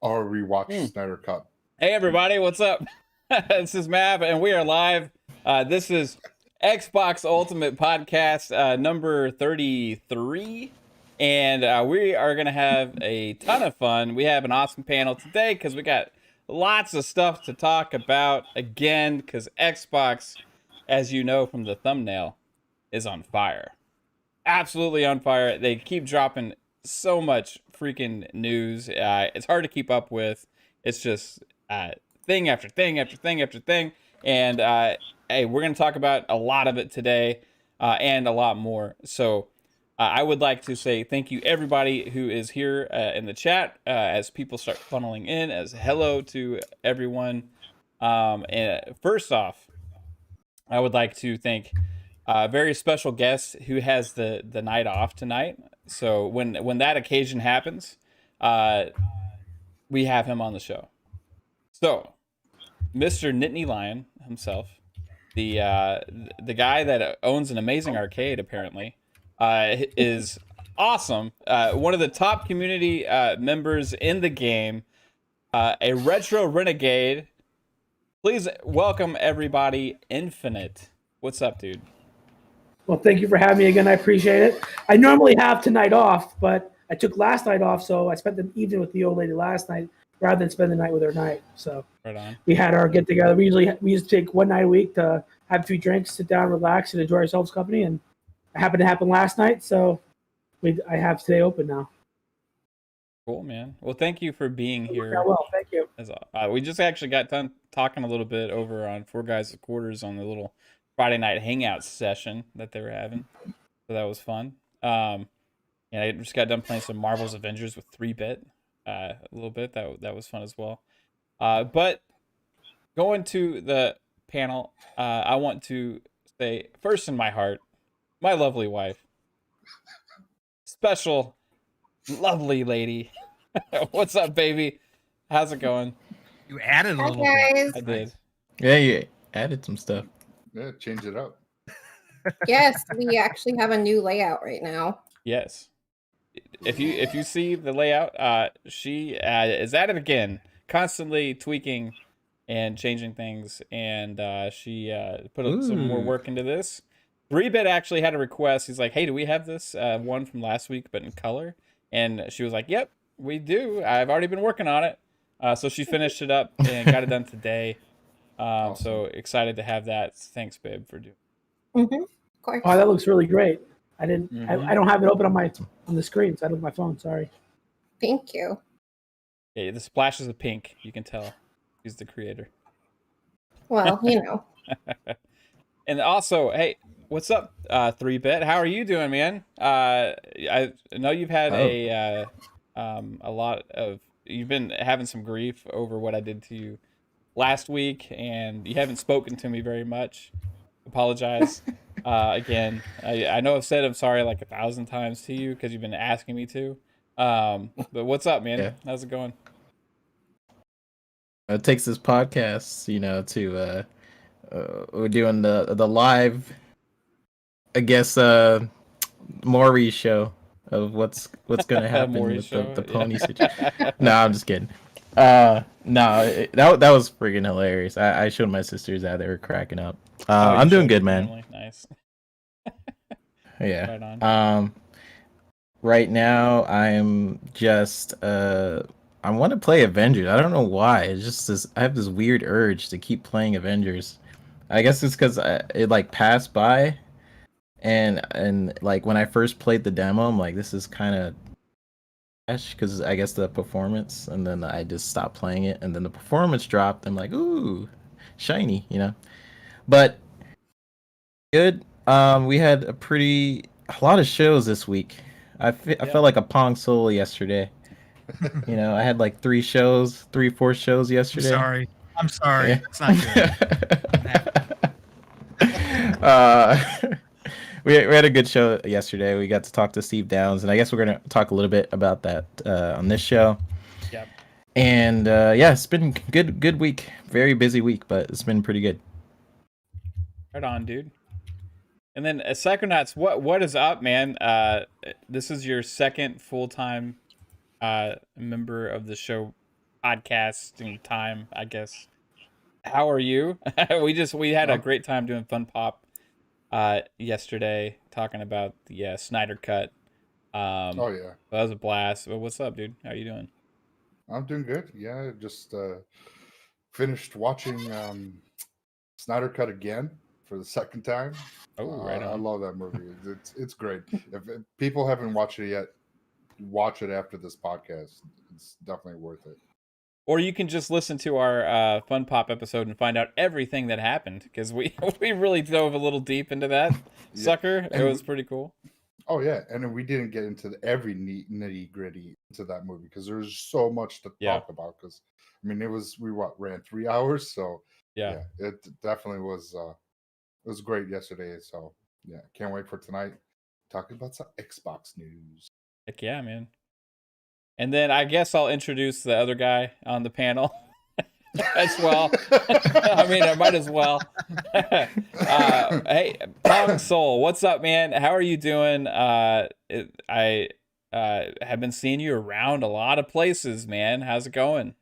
Or rewatch Snyder Cut. Hey everybody, what's up? This is Mav, and we are live. This is Xbox Ultimate Podcast number 33, and we are gonna have a ton of fun. We have an awesome panel today because we got lots of stuff to talk about again. Because Xbox, as you know from the thumbnail, is on fire. Absolutely on fire. They keep dropping so much freaking news. It's hard to keep up with. It's just thing after thing after thing after thing. And hey, we're going to talk about a lot of it today and a lot more. So I would like to say thank you everybody who is here in the chat as people start funneling in, as hello to everyone. And first off, I would like to thank a very special guest who has the night off tonight. So when that occasion happens, we have him on the show. So, Mr. Nittany Lion himself, the guy that owns an amazing arcade apparently, is awesome. One of the top community members in the game, a retro renegade. Please welcome everybody, Infinite. What's up, dude? Well, thank you for having me again. I appreciate it. I normally have tonight off, but I took last night off, so I spent the evening with the old lady last night rather than spend the night with her night. So Right on. we had our get together. We used to take one night a week to have a few drinks, sit down, relax, and enjoy ourselves company. And it happened to happen last night, so I have today open now. Cool, man. Well, thank you for being here. Yeah, well, thank you. We just actually got done talking a little bit over on Four Guys with Quarters on the little Friday night hangout session that they were having. So that was fun. And I just got done playing some Marvel's Avengers with 3-bit a little bit. That was fun as well. But going to the panel, I want to say first in my heart, my lovely wife, special, lovely lady. What's up, baby? How's it going? You added a little bit. I did. Yeah, you added some stuff. Yeah, change it up. Yes, we actually have a new layout right now. Yes. If you see the layout, she is at it again, constantly tweaking and changing things, and she put some more work into this. 3-bit actually had a request. He's like, "Hey, do we have this one from last week, but in color?" And she was like, "Yep, we do. I've already been working on it." So she finished it up and got it done today. Awesome. So excited to have that. Thanks, babe, for doing. Of course. Oh, that looks really great. I didn't. I don't have it open on the screen, so I don't have my phone. Sorry. Thank you. Yeah, the splashes of pink. You can tell he's the creator. Well, you know. And also, hey, what's up, 3-bit? How are you doing, man? I know you've had a lot of. You've been having some grief over what I did to you last week, and you haven't spoken to me very much. Apologize. Again, I know I've said I'm sorry like 1,000 times to you because you've been asking me to. But what's up, man? Yeah. How's it going? It takes this podcast, to we're doing the live, I guess, Maury show of what's gonna happen with the pony situation. No, I'm just kidding. No, that was freaking hilarious. I showed my sisters that they were cracking up. I'm doing good, man. Family? Nice. Yeah. Right on. Right now I'm just I want to play Avengers. I don't know why. It's just I have this weird urge to keep playing Avengers. I guess it's because it like passed by, and like when I first played the demo, I'm like, this is kind of because I guess the performance, and then I just stopped playing it, and then the performance dropped. I'm like, ooh, shiny, but good. We had a lot of shows this week. I felt like a Pong Soul yesterday. I had like 3 or 4 shows yesterday. I'm sorry. Yeah. That's not good. We had a good show yesterday. We got to talk to Steve Downs, and I guess we're going to talk a little bit about that on this show. Yep. And yeah, it's been good week. Very busy week, but it's been pretty good. Right on, dude. And then Psychonauts, what is up, man? This is your second full-time member of the show podcasting time, I guess. How are you? we had a great time doing Fun Pop yesterday, talking about the Snyder Cut. Oh yeah, that was a blast. But what's up, dude? How you doing? I'm doing good. Yeah, just finished watching Snyder Cut again for the second time. Oh, right I on. love that movie. It's great. If people haven't watched it yet, watch it after this podcast. It's definitely worth it. Or you can just listen to our Fun Pop episode and find out everything that happened, because we really dove a little deep into that sucker. And it was pretty cool. Oh yeah, and then we didn't get into every nitty gritty into that movie because there's so much to talk about. Because I mean, we ran 3 hours, so yeah, it definitely was. It was great yesterday, so yeah, can't wait for tonight. Talking about some Xbox news. Heck yeah, man. And then I guess I'll introduce the other guy on the panel as well. I mean, I might as well. Hey, Pong Soul, what's up, man? How are you doing? I have been seeing you around a lot of places, man. How's it going?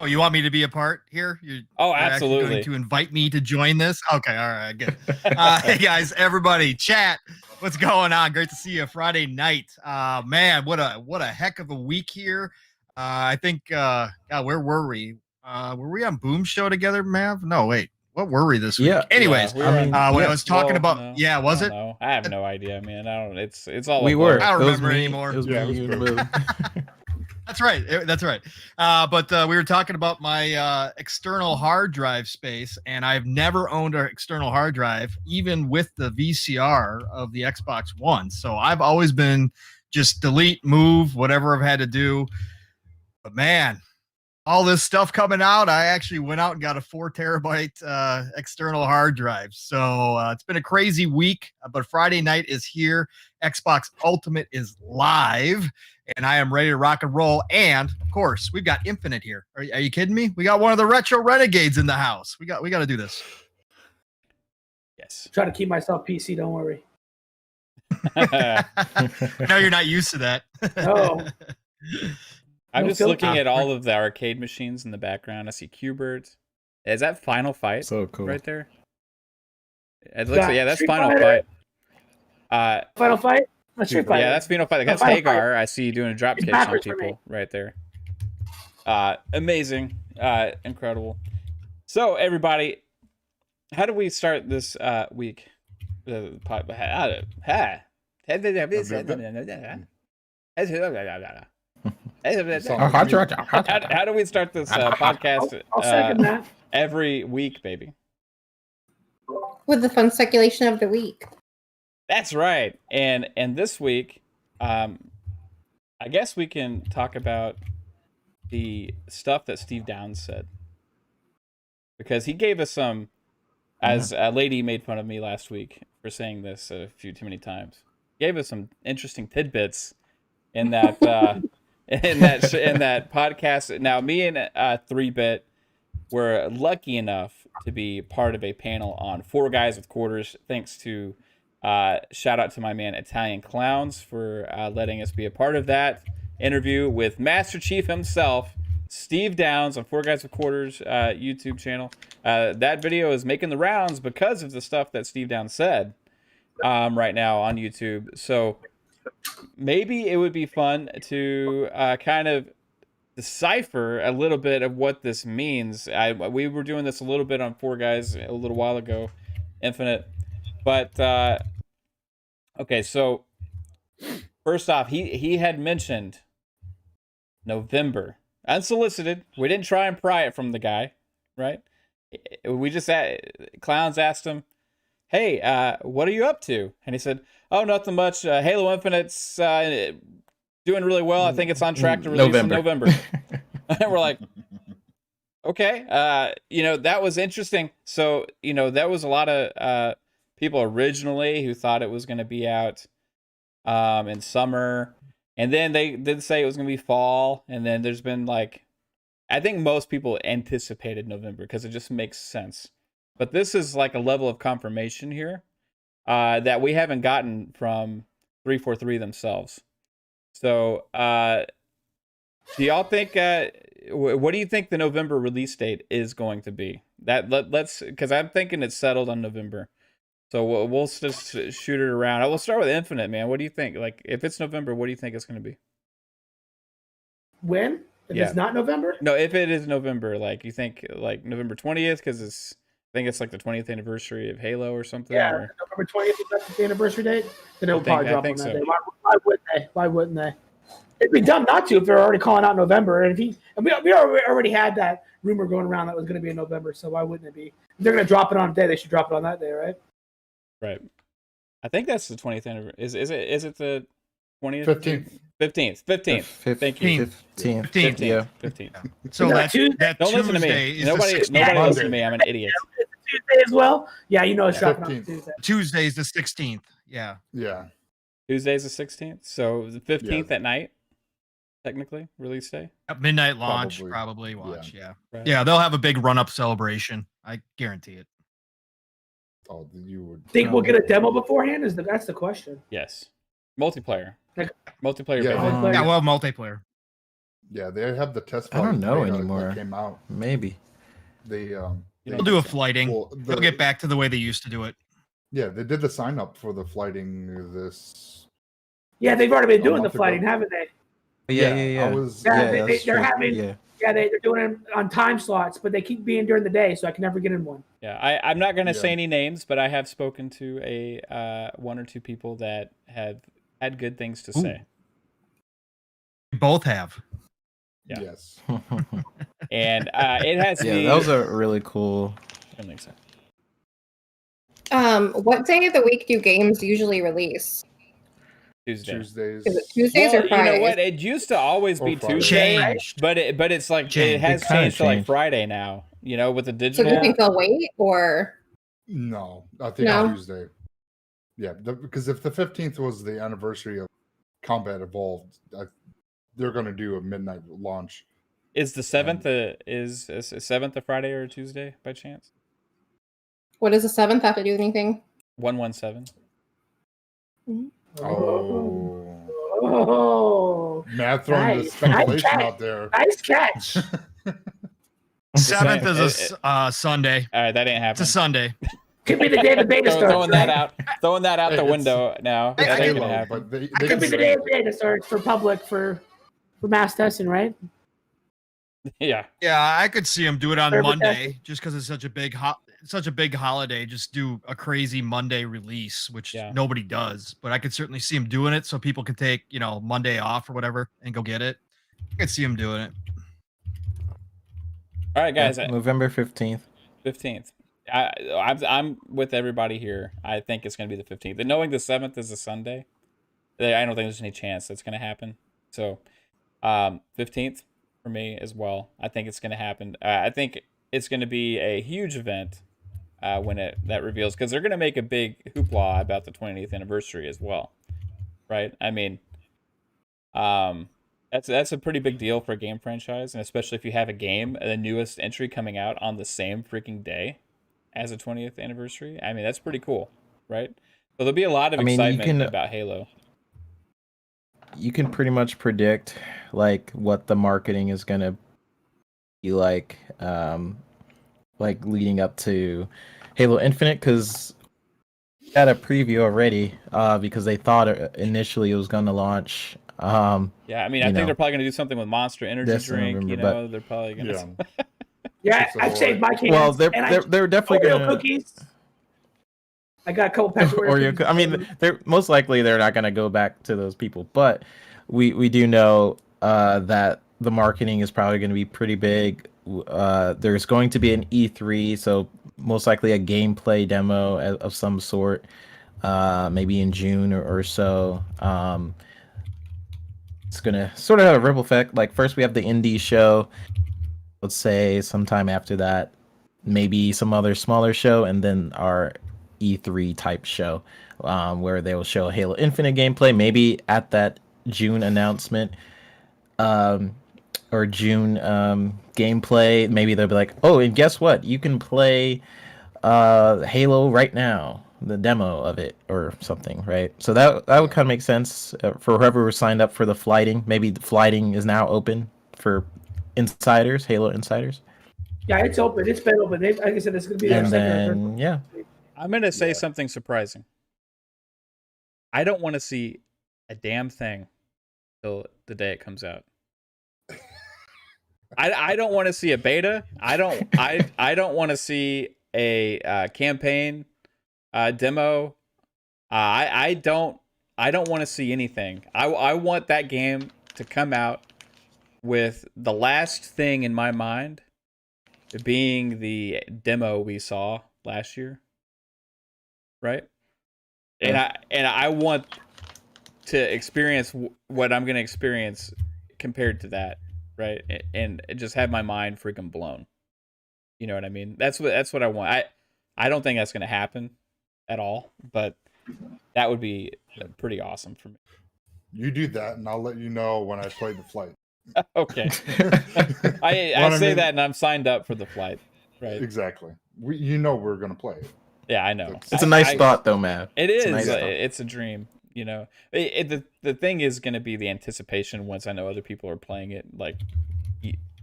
Oh, you want me to be a part here? You're absolutely. actually going to invite me to join this? Okay, all right, good. Hey guys, everybody, chat. What's going on? Great to see you Friday night. Man, what a heck of a week here. I think God, where were we? Were we on Boom Show together, Mav? No, wait. What were we this week? Yeah. Anyways, yeah, when I was talking about, no, was it? No, I have no idea, man. I don't. It's all. We were. I don't remember me, anymore. It was Yeah, me, it you, was and Lou. That's right. That's right. But we were talking about my external hard drive space, and I've never owned an external hard drive, even with the VCR of the Xbox One. So I've always been just delete, move, whatever I've had to do. But man, all this stuff coming out, I actually went out and got a 4 terabyte external hard drive. So it's been a crazy week, but Friday night is here. Xbox Ultimate is live, and I am ready to rock and roll. And of course, we've got Infinite here. Are you kidding me? We got one of the retro Renegades in the house. We got to do this. Yes. Try to keep myself PC. Don't worry. No, you're not used to that. No. I'm No just filter. looking at all of the arcade machines in the background. I see Q-Birds. Is that Final Fight So cool. right there? It looks like, that's Street Final Fighter. Fight. Final Fight? That's Street Fighter. Yeah, that's Final Fight. That's Final Hagar. I see you doing a drop It's kick on backwards for people me. right there. Amazing. Incredible. So, everybody, how do we start this week? How do we start this podcast I'll second that. every week, baby? With the fun speculation of the week. That's right. And this week, I guess we can talk about the stuff that Steve Downs said, because he gave us some. As a lady made fun of me last week for saying this a few too many times, gave us some interesting tidbits in that in that podcast. Now, me and 3-Bit were lucky enough to be part of a panel on Four Guys with Quarters. Thanks to shout out to my man Italian Clowns for letting us be a part of that interview with Master Chief himself, Steve Downs, on Four Guys with Quarters YouTube channel. That video is making the rounds because of the stuff that Steve Downs said right now on YouTube. So maybe it would be fun to kind of decipher a little bit of what this means. We were doing this a little bit on Four Guys a little while ago, Infinite. But, okay, so first off, he had mentioned November. Unsolicited. We didn't try and pry it from the guy, right? We just Clowns asked him, hey, what are you up to? And he said, oh, nothing much. Halo Infinite's doing really well. I think it's on track to release in November. And we're like, okay. That was interesting. So, there was a lot of people originally who thought it was going to be out in summer. And then they did say it was going to be fall. And then there's been I think most people anticipated November because it just makes sense. But this is like a level of confirmation here that we haven't gotten from 343 themselves. So Do y'all think? What do you think the November release date is going to be? Let's because I'm thinking it's settled on November. So we'll just shoot it around. We'll start with Infinite, man. What do you think? Like, if it's November, what do you think it's going to be? When? If Yeah. it's not November? No, if it is November, like you think like November 20th, because I think it's like the 20th anniversary of Halo or something. Yeah, or... November 20th is that the anniversary date? Then it'll probably drop on that so. day. Why wouldn't they? Why wouldn't they? It'd be dumb not to if they're already calling out November. And we already had that rumor going around that was going to be in November, so why wouldn't it be? If they're going to drop it on a day, they should drop it on that day, right? Right. I think that's the 20th anniversary. Is it the 20th? 15th. 15th. Thank you. 15th. Yeah. 15th. So Is that Tuesday? that Don't listen to Tuesday me. is Nobody the 16th. listen to me. I'm an idiot. It's a Tuesday as well? Yeah, you know it's dropping on 15th. Tuesday. Tuesday is the 16th. Yeah. Yeah. Tuesday's the 16th. So the 15th Yeah. at night, technically, release day. At midnight launch, Probably. probably launch. Yeah. Right. Yeah, they'll have a big run-up celebration. I guarantee it. Oh, you would Think we'll get a demo beforehand? That's the question. Yes. Multiplayer. Like- Multiplayer. Yeah. beta. Yeah, we'll have multiplayer. Yeah, they have the test. I don't know beta that anymore. Came out. Maybe. They They'll do a flighting. well, They'll get back to the way they used to do it. Yeah, they did the sign up for the flighting this. Yeah, they've already been A doing the month fighting, ago. haven't they? Yeah. I was. Yeah, Yeah, they're true. having. Yeah. Yeah, they're doing it on time slots, but they keep being during the day, so I can never get in one. Yeah, I'm not going to say Yeah. any names, but I have spoken to one or two people that have had good things to Ooh. say. Both have. Yeah. Yes. And it has Yeah, me. that was a really cool. I think so. What day of the week do games usually release? Tuesday. Tuesdays. Is it Tuesdays Well, or Fridays? you know what? It used to always be Or Friday. Tuesday, Changed. but it's like Changed. it has It kinda changed to like changed. Friday now. You know, with the So digital. do you think they'll wait or No, I think No? Tuesday. Yeah, because if the 15th was the anniversary of Combat Evolved, they're going to do a midnight launch. Is the 7th is 7th a Friday or a Tuesday by chance? what does the 7th have to do with anything? 117. Oh, Oh, Matt throwing the Nice. speculation Nice out there. nice catch. 7th is a Sunday. All right, that ain't It's a happening. Sunday. Could be the day the beta starts. Throwing that out. Throwing that out Hey, the it's- window now. I That can- ain't gonna happen. But they Could can be the say day it. the beta starts for public for mass testing, right? Yeah. Yeah, I could see them do it on Server Monday just because it's such a big holiday. Just do a crazy Monday release, which Yeah. nobody does. But I could certainly see them doing it so people can take Monday off or whatever and go get it. I could see them doing it. All right, guys. November 15th. 15th. I'm with everybody here. I think it's going to be the 15th. And knowing the 7th is a Sunday, I don't think there's any chance that's going to happen. So, 15th for me as well. I think it's going to happen. I think it's going to be a huge event when that reveals, because they're going to make a big hoopla about the 20th anniversary as well, right? I mean, that's a pretty big deal for a game franchise, and especially if you have a game, the newest entry coming out on the same freaking day as a 20th anniversary. I mean, that's pretty cool, right? So there'll be a lot of I mean, you excitement can- about Halo. You can pretty much predict like what the marketing is gonna be like leading up to Halo Infinite, because had a preview already because they thought initially it was going to launch Yeah, I mean, I think know, they're probably going to do something with Monster Energy this drink. November, You know, they're probably going to. Yeah. Yeah, It's a I've boy. saved my cans. well and they're definitely Oreo going to cookies. I got a couple packs of Oreo. I mean, they're most likely they're not going to go back to those people, but we do know that the marketing is probably going to be pretty big. There's going to be an E3, so most likely a gameplay demo of some sort, maybe in June or so. It's going to sort of have a ripple effect. Like first we have the indie show. Let's say sometime after that, maybe some other smaller show, and then our E3 type show where they will show Halo Infinite gameplay, maybe at that June announcement or June gameplay. Maybe they'll be like, oh, and guess what? You can play Halo right now. the demo of it or something, right? So that would kind of make sense for whoever was signed up for the flighting. Maybe the flighting is now open for insiders, Halo insiders. Yeah, it's open. It's been open. Like I said, it's going to be their And second or third. then yeah, I'm gonna say something surprising. I don't want to see a damn thing till the day it comes out. I don't want to see a beta. I don't want to see a campaign demo. I don't want to see anything. I want that game to come out with the last thing in my mind being the demo we saw last year, right? And I want to experience what I'm going to experience compared to that, right? And just have my mind freaking blown. You know what I mean? That's what I want. I don't think that's going to happen at all, but that would be pretty awesome for me. You do that, and I'll let you know when I play the flight. Okay. I say that, and I'm signed up for the flight, right? Exactly. We're going to play it. Yeah, I know. it's a nice thought though, Matt. It is. It's a It's a dream. You know, the thing is going to be the anticipation once I know other people are playing it, like,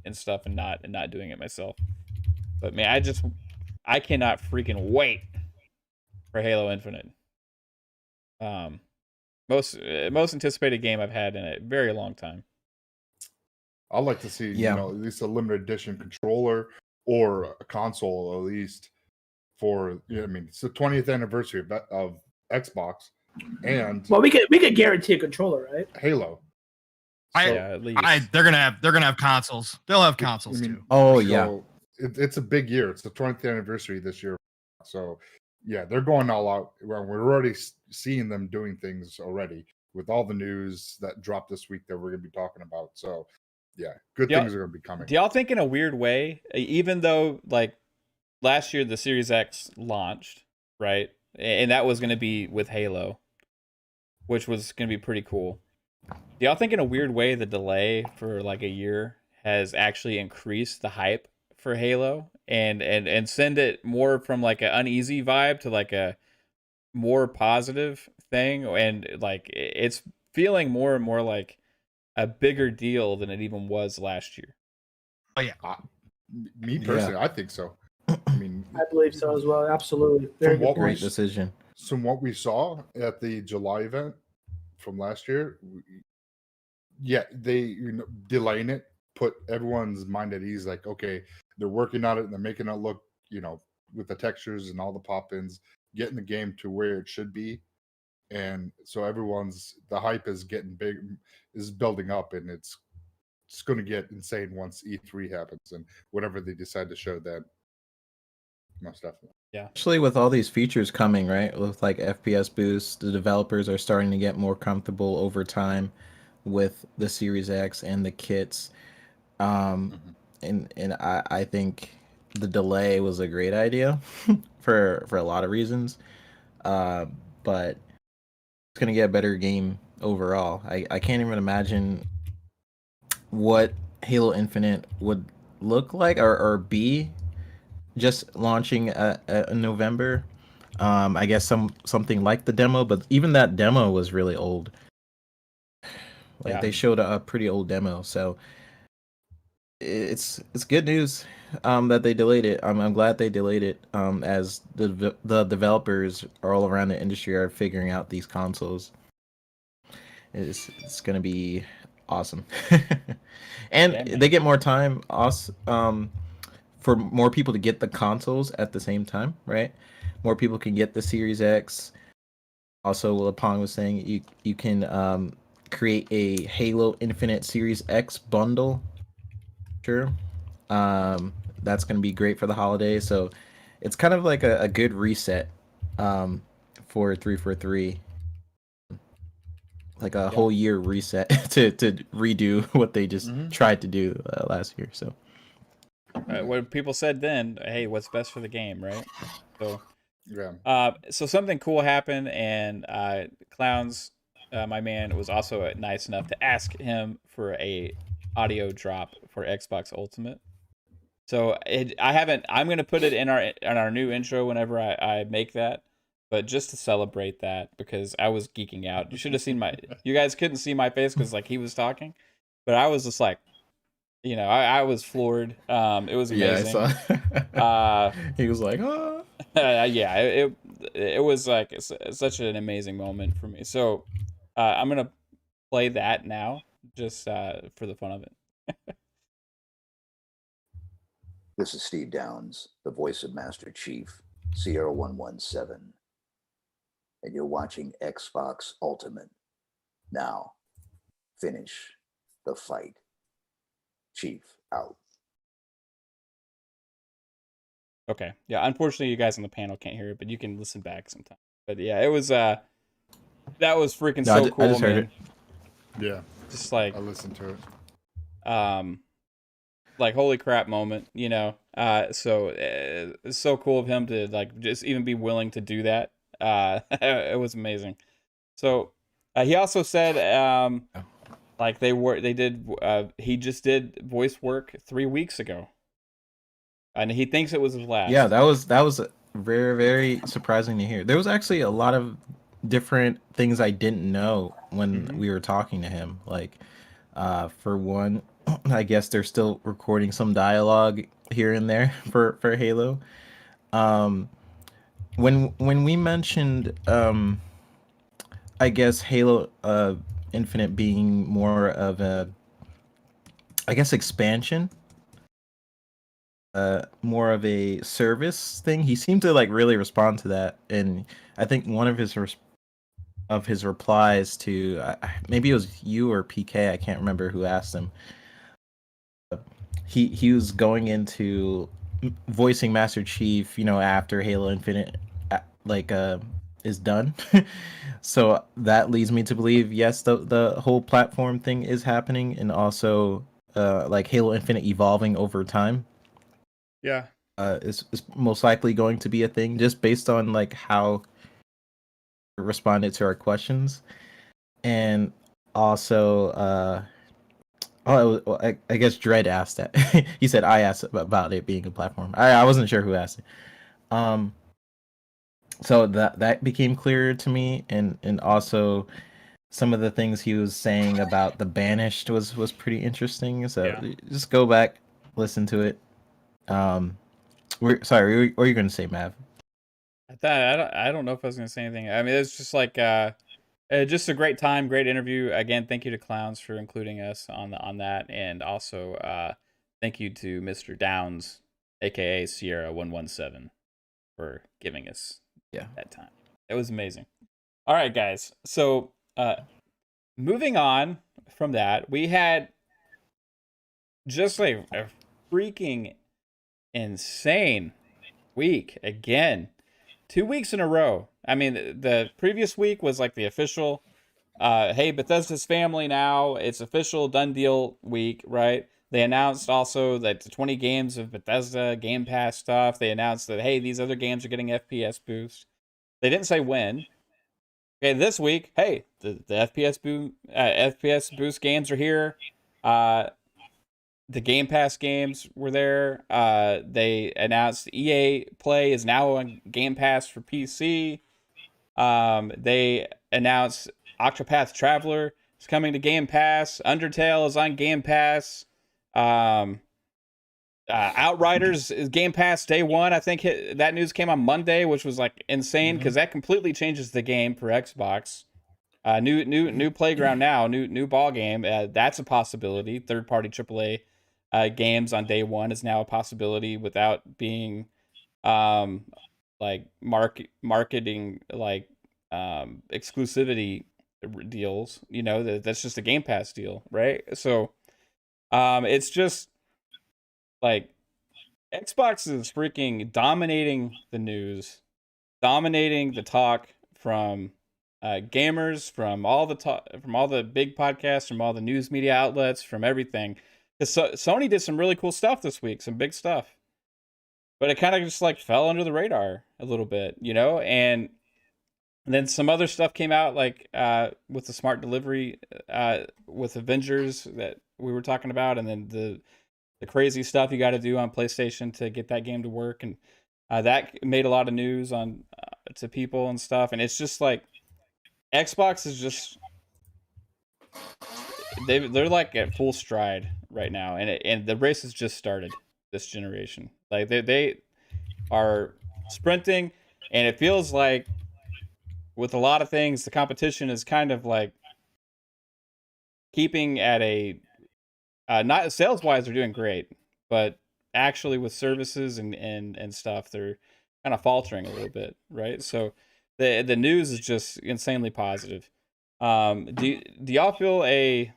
and stuff, and not doing it myself. But man, I cannot freaking wait for Halo Infinite. Most anticipated game I've had in a very long time. I'd like to see, at least a limited edition controller or a console, at least for. It's the 20th anniversary of Xbox, and we could guarantee a controller, right? Halo. At least they're gonna have consoles. They'll have consoles too. Oh yeah, it's a big year. It's the 20th anniversary this year, so yeah, they're going all out. We're already seeing them doing things already with all the news that dropped this week that we're going to be talking about. So yeah, good things are going to be coming. Do y'all think in a weird way, even though like last year the Series X launched, right? And that was going to be with Halo, which was going to be pretty cool. Do y'all think in a weird way the delay for like a year has actually increased the hype for Halo and send it more from like an uneasy vibe to like a more positive thing, and like it's feeling more and more like a bigger deal than it even was last year? Oh yeah, me personally, I think so. I believe so as well. Absolutely, great decision. From what we saw at the July event from last year, they delaying it put everyone's mind at ease. Like, okay, they're working on it and they're making it look, with the textures and all the pop-ins, getting the game to where it should be. And so the hype is getting big, is building up, and it's going to get insane once E3 happens and whatever they decide to show then. Most definitely. Yeah. Actually, with all these features coming, right, with like FPS boosts, the developers are starting to get more comfortable over time with the Series X and the kits. And I think the delay was a great idea for a lot of reasons. But it's gonna get a better game overall. I can't even imagine what Halo Infinite would look like or be just launching in November. I guess something like the demo, but even that demo was really old. They showed a pretty old demo, so it's good news that they delayed it. I'm glad they delayed it, as the developers all around the industry are figuring out these consoles. It's gonna be awesome. And they get more time for more people to get the consoles at the same time, right? More people can get the Series X. Also, Lapong was saying you can create a Halo Infinite Series X bundle. Sure. That's going to be great for the holidays. So it's kind of like a good reset for 343. Like a whole year reset to redo what they just tried to do last year. So what people said then, hey, what's best for the game, right? So yeah. So something cool happened, and Clowns, my man, was also nice enough to ask him for a audio drop for Xbox Ultimate. So I'm gonna put it in our new intro whenever I make that. but just to celebrate that, because I was geeking out. You should have seen you guys couldn't see my face because like he was talking, but I was just like, I was floored. It was amazing. Yeah, I saw. He was like, oh. Yeah, it was like such an amazing moment for me. So I'm gonna play that now, just for the fun of it. This is Steve Downs, the voice of Master Chief, Sierra 117, and you're watching Xbox Ultimate. Now, finish the fight. Chief out. Okay. Yeah, unfortunately you guys on the panel can't hear it, but you can listen back sometime. But yeah, it was that was freaking so cool, I just heard man. it. Yeah, Just like I listened to it. like holy crap moment, so it's so cool of him to like just even be willing to do that. It was amazing. So he also said like he just did voice work 3 weeks ago, and he thinks it was his last. Yeah, that was very, very surprising to hear. There was actually a lot of different things I didn't know when we were talking to him. Like, for one, I guess they're still recording some dialogue here and there for Halo. When we mentioned, I guess Halo Infinite being more of a, I guess, expansion, more of a service thing, he seemed to like really respond to that. And I think one of his replies to maybe it was you or PK, I can't remember who asked him. He was going into voicing Master Chief, after Halo Infinite is done. So that leads me to believe, yes, the whole platform thing is happening, and also like Halo Infinite evolving over time. Yeah. Is most likely going to be a thing, just based on like how responded to our questions. And also I guess Dread asked that. He said I asked about it being a platform. I wasn't sure who asked it. So that became clearer to me, and also some of the things he was saying about the Banished was pretty interesting. So just go back, listen to it. Sorry, what were you going to say, Mav? I don't know if I was going to say anything. I mean, it's just like just a great time, great interview. Again, thank you to Clowns for including us on that, and also thank you to Mr. Downs, aka Sierra 117, for giving us that time. It was amazing. All right, guys. So moving on from that, we had just like a freaking insane week again. 2 weeks in a row. I mean, the previous week was like the official hey, Bethesda's family now, it's official, done deal week, right? They announced also that the 20 games of Bethesda Game Pass stuff. They announced that, hey, these other games are getting FPS boosts. They didn't say when. Okay, this week, hey, the FPS boost games are here. The Game Pass games were there. They announced EA Play is now on Game Pass for PC. They announced Octopath Traveler is coming to Game Pass. Undertale is on Game Pass. Outriders is Game Pass day one. I think that news came on Monday, which was like insane because that completely changes the game for Xbox. New playground now, new ball game. That's a possibility. Third party AAA games on day one is now a possibility without being like marketing like exclusivity deals. That's just a Game Pass deal, right? So it's just like Xbox is freaking dominating the news, dominating the talk from gamers, from all the big podcasts, from all the news media outlets, from everything. Sony did some really cool stuff this week, some big stuff, but it kind of just like fell under the radar a little bit, and then some other stuff came out, like with the smart delivery with Avengers that we were talking about, and then the crazy stuff you got to do on PlayStation to get that game to work. And That made a lot of news on to people and stuff, and it's just like Xbox is just they're like at full stride right now, and the race has just started this generation. Like they are sprinting, and it feels like with a lot of things, the competition is kind of like keeping at a not sales wise, they're doing great, but actually with services and stuff, they're kind of faltering a little bit, right? So the news is just insanely positive. Do y'all feel a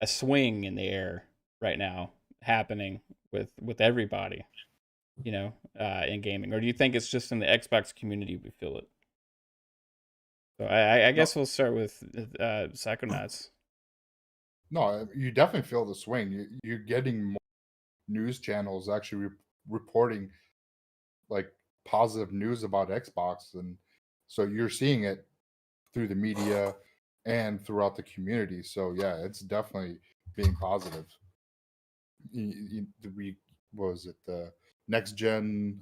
swing in the air right now happening with everybody, in gaming, or do you think it's just in the Xbox community we feel it? So I guess we'll start with Psychonauts. No, you definitely feel the swing. You're getting more news channels actually reporting like positive news about Xbox, and so you're seeing it through the media and throughout the community. So yeah, it's definitely being positive. What was it, the next gen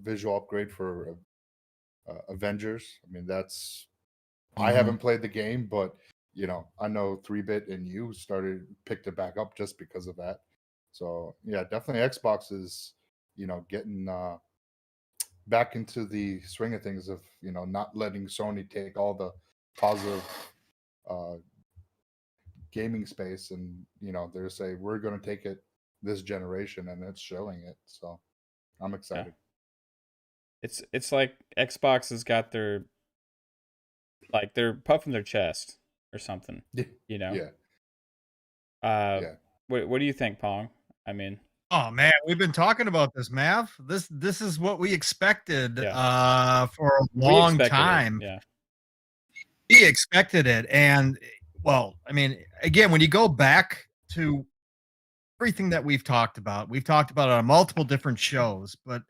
visual upgrade for Avengers? I mean, that's I haven't played the game, but I know 3-Bit and you picked it back up just because of that. So yeah, definitely Xbox is getting back into the swing of things of not letting Sony take all the positive gaming space, and they're saying we're going to take it this generation, and it's showing it. So I'm excited. Yeah. It's like Xbox has got they're puffing their chest or something. Yeah. Yeah. What do you think, Pong? I mean, oh man, we've been talking about this, Mav. This is what we expected for a long time. Yeah. We expected it. And well, I mean, again, when you go back to everything that we've talked about it on multiple different shows, but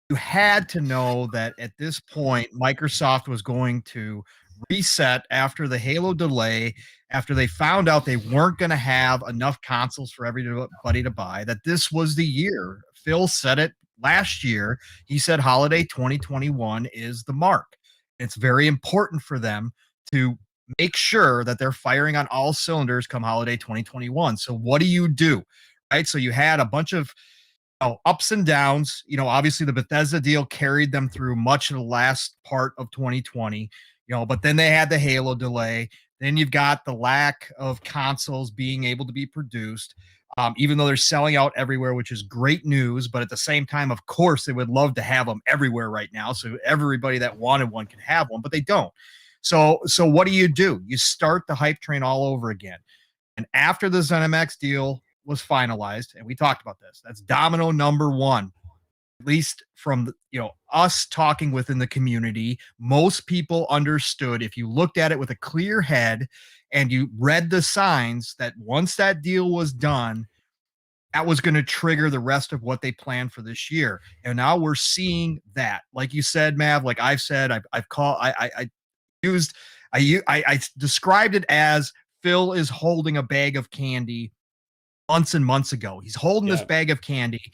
you had to know that at this point, Microsoft was going to reset after the Halo delay, after they found out they weren't going to have enough consoles for everybody to buy, that this was the year. Phil said it last year. He said holiday 2021 is the mark. It's very important for them to make sure that they're firing on all cylinders come holiday 2021. So what do? Right? So you had a bunch of ups and downs. Obviously the Bethesda deal carried them through much of the last part of 2020, but then they had the Halo delay. Then you've got the lack of consoles being able to be produced, even though they're selling out everywhere, which is great news. But at the same time, of course, they would love to have them everywhere right now, so everybody that wanted one can have one, but they don't. So what do? You start the hype train all over again. And after the ZeniMax deal was finalized, and we talked about this, that's domino number one. At least from us talking within the community, most people understood, if you looked at it with a clear head and you read the signs, that once that deal was done, that was going to trigger the rest of what they planned for this year. And now we're seeing that, like you said, Mav, like I've said, I described it as Phil is holding a bag of candy months and months ago. He's holding this bag of candy,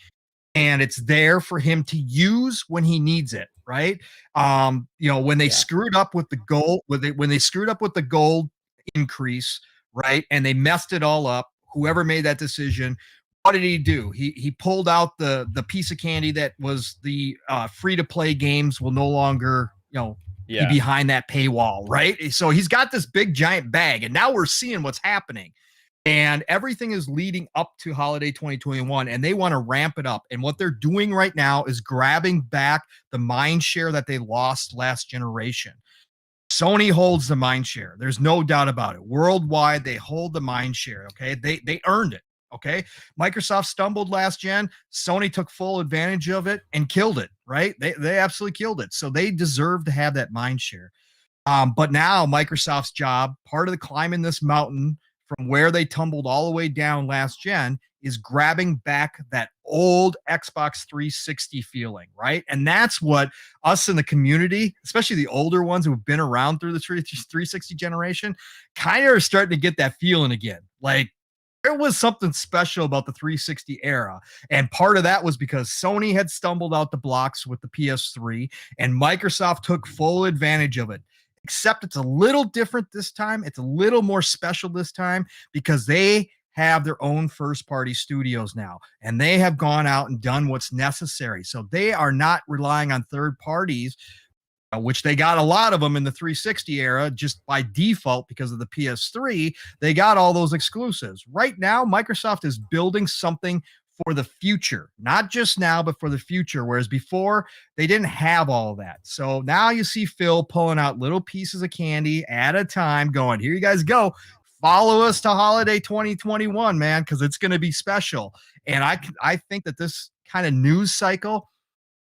and it's there for him to use when he needs it, right? When they screwed up with the gold, when they screwed up with the gold increase, right, and they messed it all up, whoever made that decision, what did he do? He pulled out the piece of candy that was the free to play games will no longer be behind that paywall, right? So he's got this big giant bag, and now we're seeing what's happening. And everything is leading up to holiday 2021, and they want to ramp it up. And what they're doing right now is grabbing back the mind share that they lost last generation. Sony holds the mind share. There's no doubt about it. Worldwide, they hold the mind share. Okay, they earned it. Okay, Microsoft stumbled last gen. Sony took full advantage of it and killed it. Right? They absolutely killed it. So they deserve to have that mind share. But now Microsoft's job, part of the climbing this mountain from where they tumbled all the way down last gen, is grabbing back that old Xbox 360 feeling, right? And that's what us in the community, especially the older ones who've been around through the 360 generation, kind of are starting to get that feeling again. Like, there was something special about the 360 era. And part of that was because Sony had stumbled out the blocks with the PS3 and Microsoft took full advantage of it. Except it's a little different this time. It's a little more special this time because they have their own first party studios now and they have gone out and done what's necessary. So they are not relying on third parties, which they got a lot of them in the 360 era just by default because of the PS3. They got all those exclusives. Right now, Microsoft is building something for the future, not just now, but for the future. Whereas before, they didn't have all that. So now you see Phil pulling out little pieces of candy at a time, going, here you guys go. Follow us to holiday 2021, man, because it's going to be special. And I think that this kind of news cycle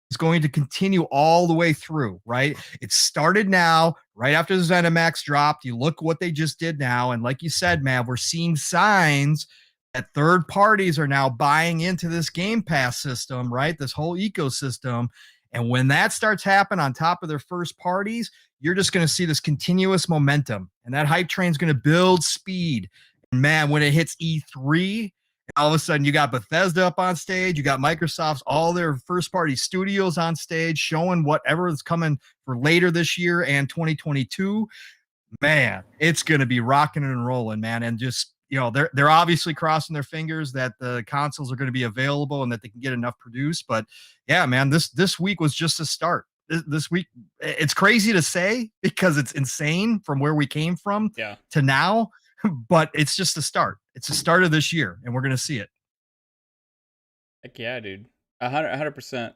is going to continue all the way through, right? It started now, right after the ZeniMax dropped. You look what they just did now. And like you said, Mav, we're seeing signs that third parties are now buying into this Game Pass system, right? This whole ecosystem. And when that starts happening on top of their first parties, you're just going to see this continuous momentum. And that hype train is going to build speed. And man, when it hits E3, all of a sudden you got Bethesda up on stage, you got Microsoft's all their first party studios on stage showing whatever is coming for later this year and 2022. Man, it's going to be rocking and rolling, man. And just, you know, they're obviously crossing their fingers that the consoles are going to be available and that they can get enough produced. But yeah, man, this week was just a start. This week, it's crazy to say because it's insane from where we came from to now, but it's just a start. It's the start of this year, and we're going to see it. Heck yeah, dude. 100%.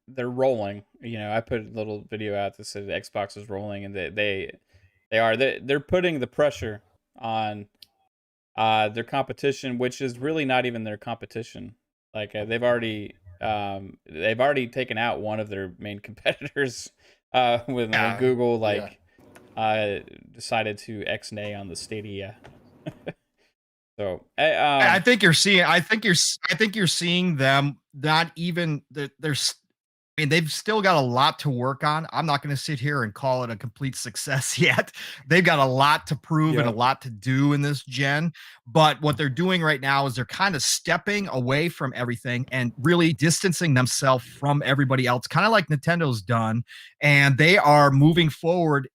They're rolling. You know, I put a little video out that said Xbox is rolling, and they're putting the pressure on their competition, which is really not even their competition. Like they've already taken out one of their main competitors when Google decided to X-nay on the Stadia. So I think you're seeing them not even there's. I mean, they've still got a lot to work on. I'm not going to sit here and call it a complete success yet. They've got a lot to prove and a lot to do in this gen. But what they're doing right now is they're kind of stepping away from everything and really distancing themselves from everybody else, kind of like Nintendo's done. And they are moving forward.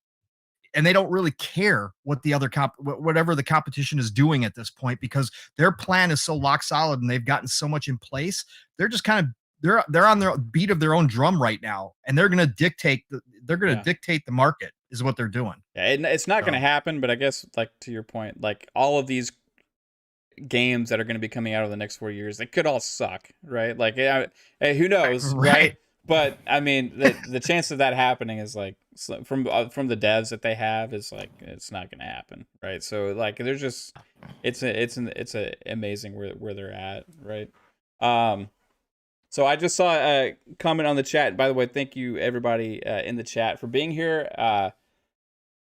And they don't really care what the other whatever the competition is doing at this point, because their plan is so lock solid and they've gotten so much in place. They're just kind of they're on their beat of their own drum right now, and they're going to dictate the market is what they're doing. Yeah, it's not going to happen, but I guess, like, to your point, like, all of these games that are going to be coming out over the next 4 years, they could all suck, right? Like, hey, who knows, right? But I mean, the chance of that happening is like from the devs that they have is like it's not going to happen, right? So like they're just it's amazing where they're at, right? So I just saw a comment on the chat. By the way, thank you everybody in the chat for being here. I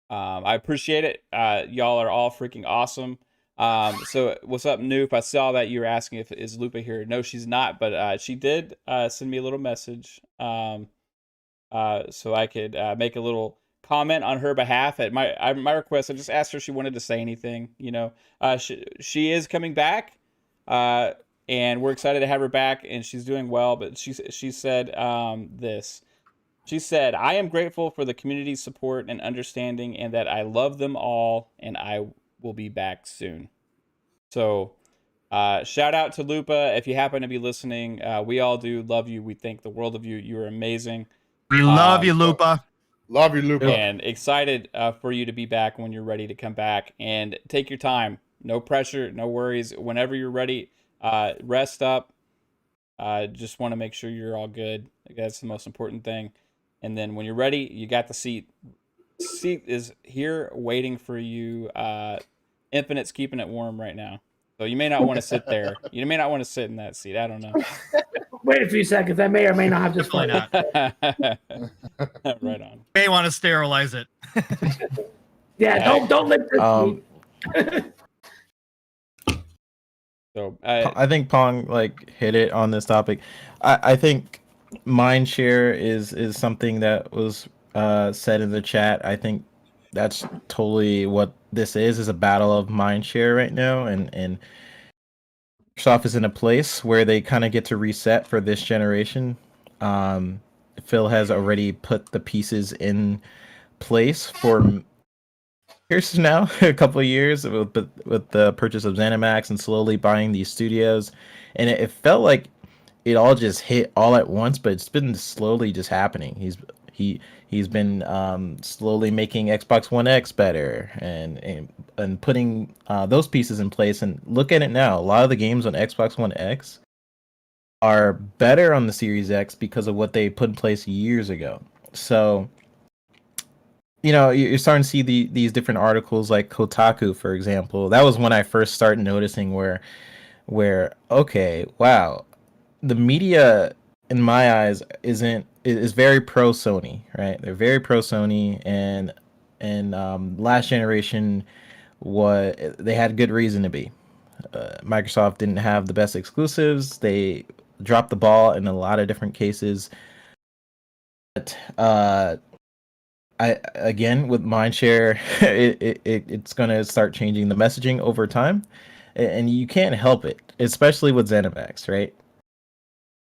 appreciate it. Y'all are all freaking awesome. So what's up, Noob? I saw that you were asking if is Lupa here. No, she's not, but she did send me a little message so I could make a little comment on her behalf at my request. I just asked her if she wanted to say anything. You know, she is coming back, and we're excited to have her back, and she's doing well. But she said this. She said, "I am grateful for the community's support and understanding, and that I love them all, and I will be back soon." So shout out to Lupa if you happen to be listening. We all do love you. We think the world of you. You are amazing. We love you, Lupa. Love you, Lupa. And excited for you to be back when you're ready to come back. And take your time. No pressure, no worries. Whenever you're ready, rest up. Just want to make sure you're all good. That's the most important thing. And then when you're ready, you got the seat. Seat is here waiting for you. Infinite's keeping it warm right now, so you may not want to sit there. You may not want to sit in that seat. I don't know. Wait a few seconds. I may or may not have just right on. May want to sterilize it. Yeah, don't lick this seat. So I think Pong like hit it on this topic. I think mind share is something that was said in the chat. I think that's totally what this is a battle of mind share right now, and Microsoft is in a place where they kind of get to reset for this generation. Phil has already put the pieces in place for years now, a couple of years with the purchase of ZeniMax and slowly buying these studios, and it felt like it all just hit all at once, but it's been slowly just happening. He's been slowly making Xbox One X better and putting those pieces in place. And look at it now. A lot of the games on Xbox One X are better on the Series X because of what they put in place years ago. So, you know, you're starting to see these different articles like Kotaku, for example. That was when I first started noticing where okay, wow, the media in my eyes is very pro Sony, right? They're very pro Sony, and last generation they had good reason to be. Microsoft didn't have the best exclusives. They dropped the ball in a lot of different cases. But I again with mindshare, it's gonna start changing the messaging over time, and you can't help it, especially with ZeniMax, right?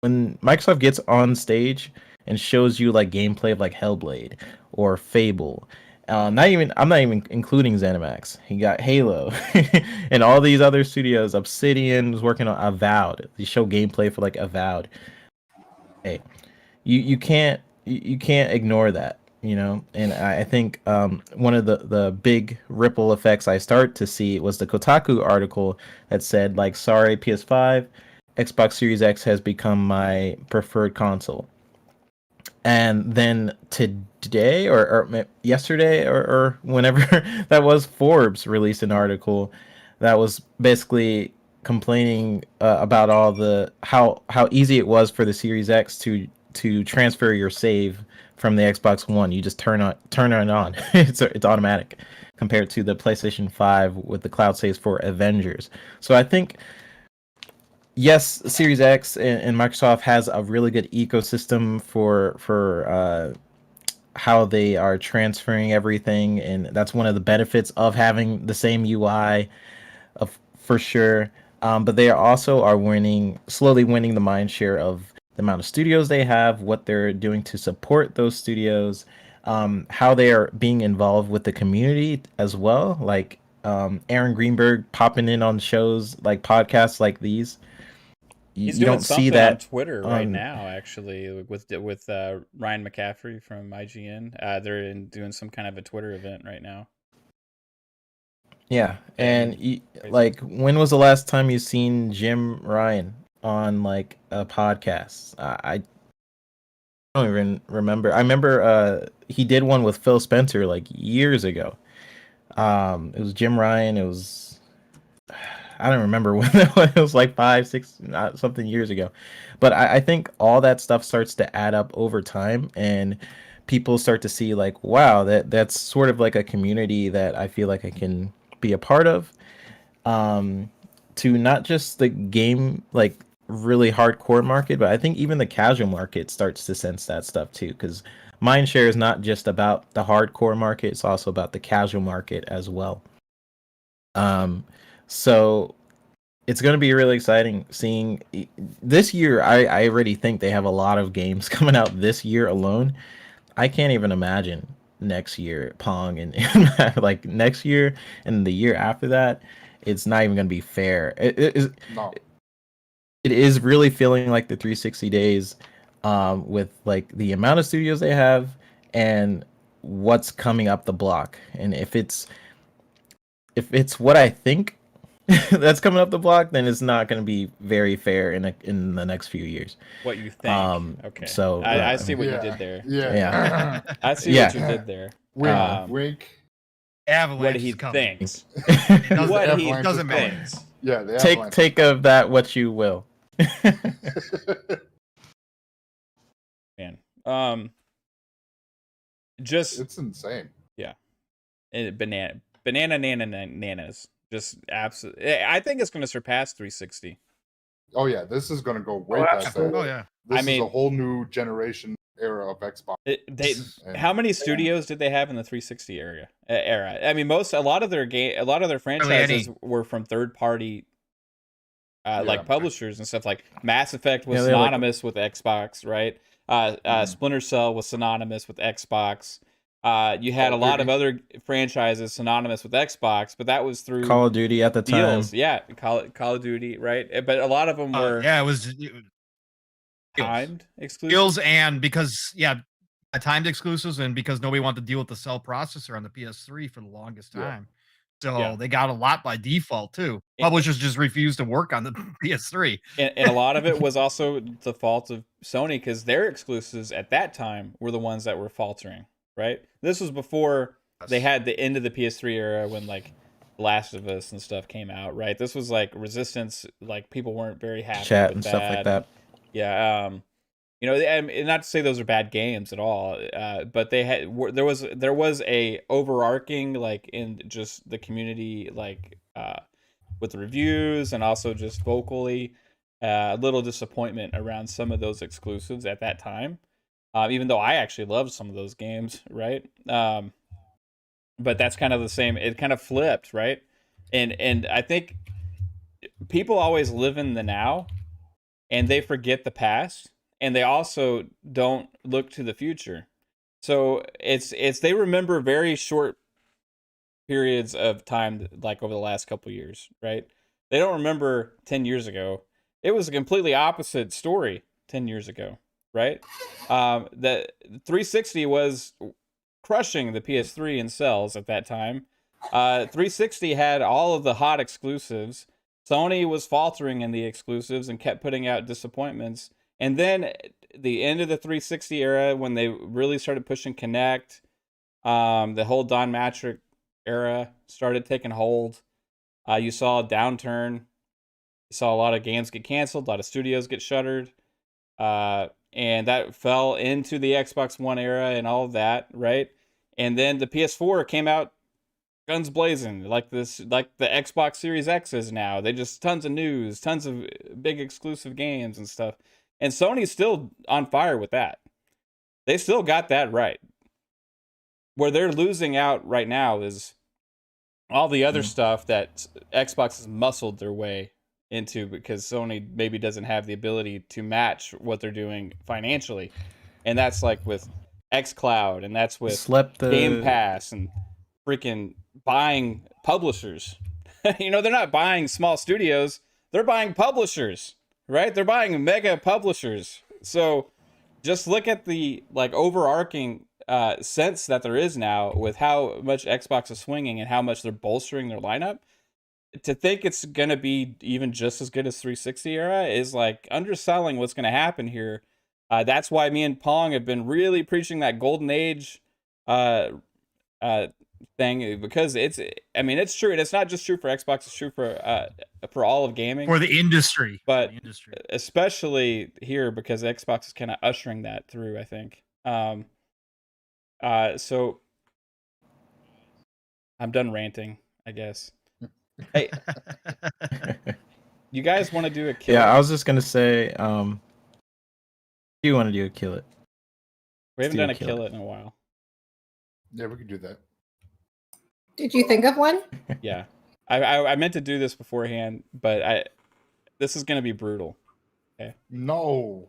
When Microsoft gets on stage and shows you like gameplay of like Hellblade or Fable, I'm not even including ZeniMax. He got Halo and all these other studios. Obsidian was working on Avowed. They show gameplay for like Avowed. Hey, you can't ignore that, you know. And I think one of the big ripple effects I start to see was the Kotaku article that said like, sorry PS5, Xbox Series X has become my preferred console. And then today or yesterday or whenever that was, Forbes released an article that was basically complaining about all the how easy it was for the Series X to transfer your save from the Xbox One. You just turn it on. it's automatic compared to the PlayStation 5 with the cloud saves for Avengers. So I think yes, Series X and Microsoft has a really good ecosystem for how they are transferring everything, and that's one of the benefits of having the same UI, for sure. But they also are slowly winning the mind share of the amount of studios they have, what they're doing to support those studios, how they are being involved with the community as well. Like Aaron Greenberg popping in on shows like podcasts like these. He's you doing don't something see that on Twitter right now, actually, with Ryan McCaffrey from IGN. They're doing some kind of a Twitter event right now. Yeah, and like, when was the last time you seen Jim Ryan on like a podcast? I don't even remember. I remember he did one with Phil Spencer like years ago. It was Jim Ryan. It was, I don't remember when it was, like 5, 6, something years ago. But I think all that stuff starts to add up over time, and people start to see like, wow, that's sort of like a community that I feel like I can be a part of. To not just the game, like really hardcore market, but I think even the casual market starts to sense that stuff too, because mindshare is not just about the hardcore market, it's also about the casual market as well. So it's going to be really exciting seeing this year. I already think they have a lot of games coming out this year alone. I can't even imagine next year Pong and like next year and the year after that. It's not even going to be fair. It is really feeling like the 360 days, with like the amount of studios they have and what's coming up the block. And if it's what I think that's coming up the block, then it's not going to be very fair in the next few years. What you think? Okay, so I see what you did there. Yeah. I see what you did there. Wink. Avalanche What he is coming. thinks. What he doesn't matter. Yeah, the take of that what you will. Man, just it's insane. Yeah, and bananas. Just absolutely. I think it's going to surpass 360. Oh yeah, this is going to go way past that. Oh yeah. This is a whole new generation era of Xbox. And- How many studios did they have in the 360 era? I mean, a lot of their franchises were from third party, like publishers and stuff. Like Mass Effect was synonymous with Xbox, right? Splinter Cell was synonymous with Xbox. You had a lot of other franchises synonymous with Xbox, but that was through Call of Duty at the deals. time. Yeah, Call of Duty, right? But a lot of them were it was timed exclusives. deals, and because timed exclusives, and because nobody wanted to deal with the cell processor on the PS3 for the longest time. So they got a lot by default too. Publishers just refused to work on the PS3. And a lot of it was also the fault of Sony, because their exclusives at that time were the ones that were faltering, right? This was before they had the end of the PS3 era, when like Last of Us and stuff came out, right? This was like Resistance, like people weren't very happy Chat with and that. stuff like that. Yeah, you know, and not to say those are bad games at all, but there was a overarching, like, in just the community, like with the reviews and also just vocally, a little disappointment around some of those exclusives at that time. Even though I actually loved some of those games, right? But that's kind of the same. It kind of flipped, right? And I think people always live in the now, and they forget the past, and they also don't look to the future. So it's they remember very short periods of time, like over the last couple years, right? They don't remember 10 years ago. It was a completely opposite story 10 years ago, right? The 360 was crushing the PS3 in sales at that time. 360 had all of the hot exclusives. Sony was faltering in the exclusives and kept putting out disappointments. And then the end of the 360 era, when they really started pushing Kinect, the whole Don Matrick era started taking hold. You saw a downturn. You saw a lot of games get canceled, a lot of studios get shuttered. And that fell into the Xbox One era and all of that, right? And then the PS4 came out guns blazing, like the Xbox Series X is now. They just tons of news, tons of big exclusive games and stuff. And Sony's still on fire with that. They still got that right. Where they're losing out right now is all the other stuff that Xbox has muscled their way into, because Sony maybe doesn't have the ability to match what they're doing financially. And that's like with xCloud, and that's with Game Pass, and freaking buying publishers. You know, they're not buying small studios, they're buying publishers, right? They're buying mega publishers. So just look at the like overarching sense that there is now with how much Xbox is swinging and how much they're bolstering their lineup. To think it's going to be even just as good as 360 era is like underselling what's going to happen here. That's why me and Pong have been really preaching that golden age thing, because it's true. And it's not just true for Xbox, it's true for all of gaming. For the industry. But especially here, because Xbox is kind of ushering that through, I think. So I'm done ranting, I guess. Hey, you guys want to do a kill? Yeah, I was just gonna say, you want to do a kill it? We haven't done a kill it in a while. Yeah, we could do that. Did you think of one? Yeah, I meant to do this beforehand, but this is gonna be brutal. Okay. No,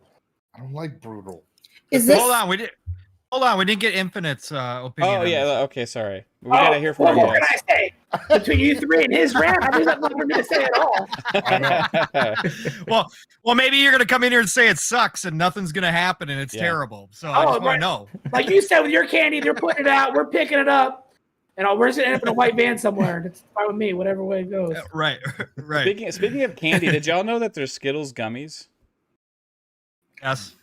I don't like brutal. Is this? Hold on, we didn't get Infinite's opinion. Oh yeah, okay, sorry. We gotta hear from you what guys. can I say? Between you three and his rant, I think that's nothing for me to say at all. Well, maybe you're gonna come in here and say it sucks and nothing's gonna happen and it's terrible. So I just want to know. Like you said with your candy, they're putting it out, we're picking it up, and we're just gonna end up in a white van somewhere. It's fine with me, whatever way it goes. Right. Speaking of candy, did y'all know that there's Skittles gummies? Yes.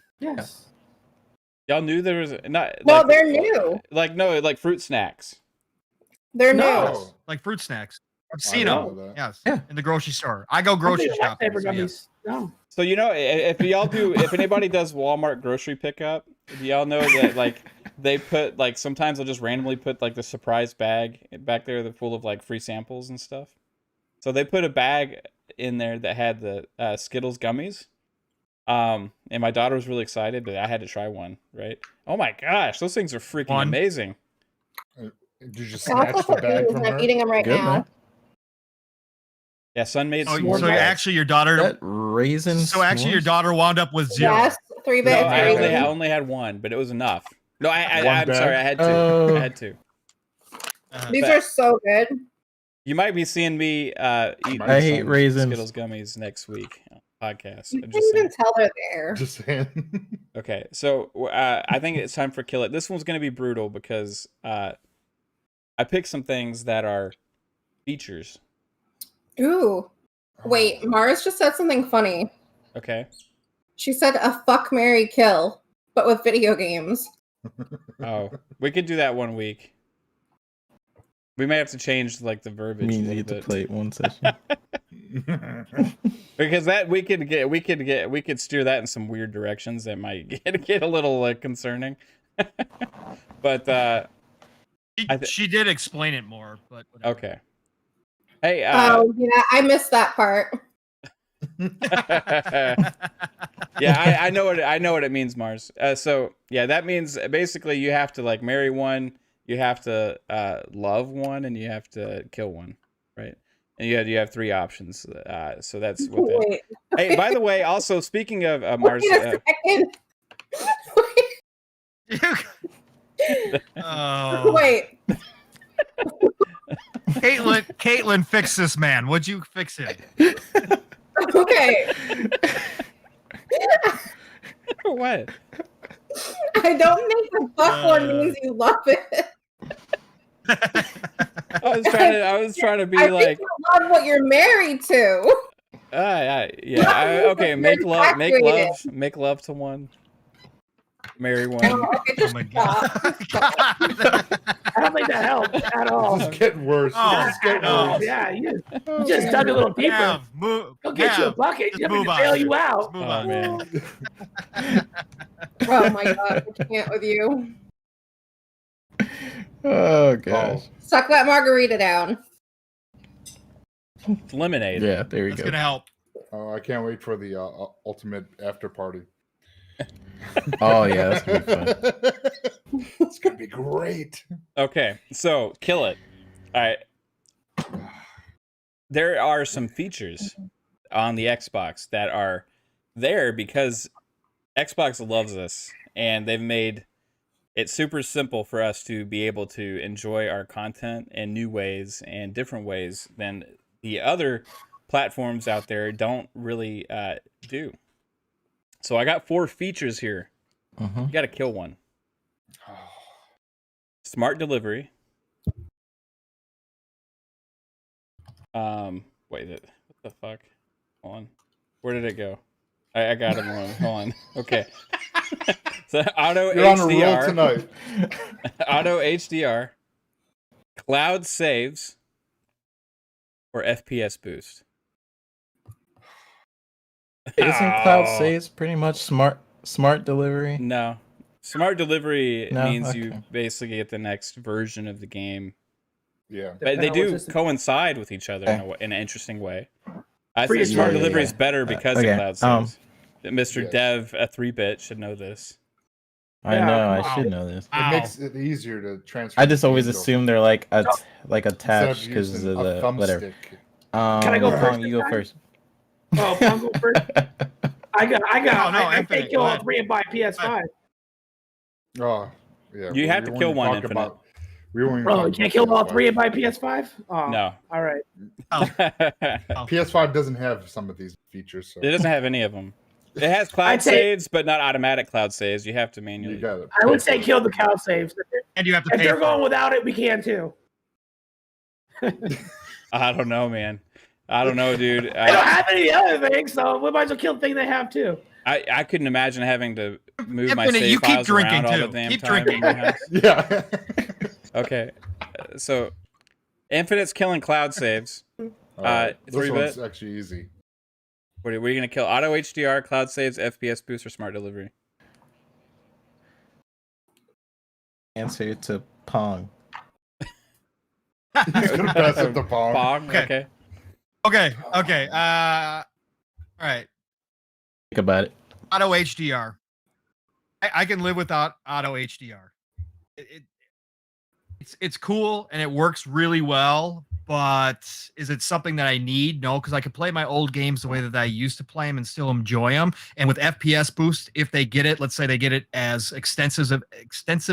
Y'all knew there was not. Well, like, they're new. Like fruit snacks. They're No. new. Like fruit snacks. I've I seen know them. that. Yes. Yeah. In the grocery store. I go grocery shopping. So yes. No. So you know, if anybody does Walmart grocery pickup, do y'all know that like they put like sometimes they'll just randomly put like the surprise bag back there that's full of like free samples and stuff. So they put a bag in there that had the Skittles gummies. And my daughter was really excited, but I had to try one, right? Oh my gosh, those things are freaking One. amazing. Did you I'll snatch the support bag you, from I'm her? eating them right Good, now. man. Yeah, Sun made So, s'more so bags. actually, your daughter. That raisin. So actually, your s'mores? daughter wound up with 0. Yes, 3-bit. No, Yeah, I raisin. only had one, but it was enough. No, One I'm sorry, bag? I had two. Oh. I had two. These But- are so good. You might be seeing me eat I hate some raisins. Skittles gummies next week podcast. You I'm can't just even saying. tell they're there. Just saying. Okay, so I think it's time for Kill It. This one's going to be brutal because I picked some things that are features. Ooh. Wait, Mars just said something funny. Okay. She said a fuck, marry, kill, but with video games. Oh, we could do that one week. We may have to change like the verbiage a Means you little get to bit. play it one session. Because that we could steer that in some weird directions that might get a little concerning. But She did explain it more, but whatever. okay. Hey, Oh, yeah, I missed that part. yeah, I know what it means, Mars. So yeah, that means basically you have to like marry one, you have to love one, and you have to kill one, right? And you have 3 options. So that's what that. Wait. Hey, by the way, also speaking of Mars, Wait a second. Oh, Wait. Caitlin, fix this man. Would you fix him? Okay. what? I don't think the fuck one means you love it. I was trying to be I like, think you love what you're married to. okay, make love to one, marry one. Oh, okay, Oh just my stop. god. I don't think that helped at all. This is getting worse. Oh, This is getting no. worse. Yeah, you just dug a little deeper. Gav, move. Go get you a Gav, bucket. just You want me move to on. bail you out. Just move Oh on. man. Oh my god, I can't with you. Oh gosh. Suck that margarita down. It's lemonade. Yeah, there we That's go. gonna help. Oh, I can't wait for the ultimate after party. Oh yeah, that's gonna be fun. It's gonna be great. Okay, so kill it. All right. There are some features on the Xbox that are there because Xbox loves us, and they've made it super simple for us to be able to enjoy our content in new ways and different ways than the other platforms out there don't really do. So I got 4 features here. You got to kill one. Smart delivery. Wait, what the fuck? Hold on. Where did it go? I got it wrong. Hold on. Okay. So auto You're on a roll HDR. tonight. Auto HDR. Cloud saves. Or FPS boost. Isn't cloud Oh. saves pretty much smart delivery? No. Smart delivery No? means you Okay. basically get the next version of the game. Yeah. But they Depending on what do system- coincide with each other in an interesting way. I think smart Yeah, delivery yeah. is better because okay, of cloud saves. Mr. Yes. Dev, a 3-bit, should know this. I Yeah, know. I wow. should know this. It Ow. makes it easier to transfer. I just the always games over assume they're like No. attached instead of because using of a the whatever. thumbstick. Can I go Pong, first you this go time? first. Oh, I'll go first. I Infinite, take kill go all ahead. 3 and buy PS5. Oh, yeah. You have to won't kill even one talk Infinite. about- we won't even Oh, talk you about can't kill all PS5. 3 and buy PS5? Oh, No. all right. PS5 doesn't have some of these features, so It doesn't have any of them. It has cloud I'd say- saves, but not automatic cloud saves. You have to you manually. got it. I would say kill the cow saves. And you have to If pay they're for going it. without it, we can too. I don't know, man. I don't know, dude. They don't have any other things, so we might as well kill the thing they have too. I couldn't imagine having to move my Infinite, save you keep files drinking, around all too. the damn Keep time drinking. in my house. Yeah. Okay, so Infinite's killing cloud saves. This 3-bit? one's actually easy. What are you gonna kill? Auto HDR, cloud saves, FPS boost, or smart delivery? Answer to Pong. He's gonna pass it to Pong. Pong. Okay. Okay. Okay. All right. Think about it. Auto HDR. I can live without auto HDR. It's cool and it works really well, but is it something that I need? No, because I can play my old games the way that I used to play them and still enjoy them. And with FPS boost, if they get it, let's say they get it as extensive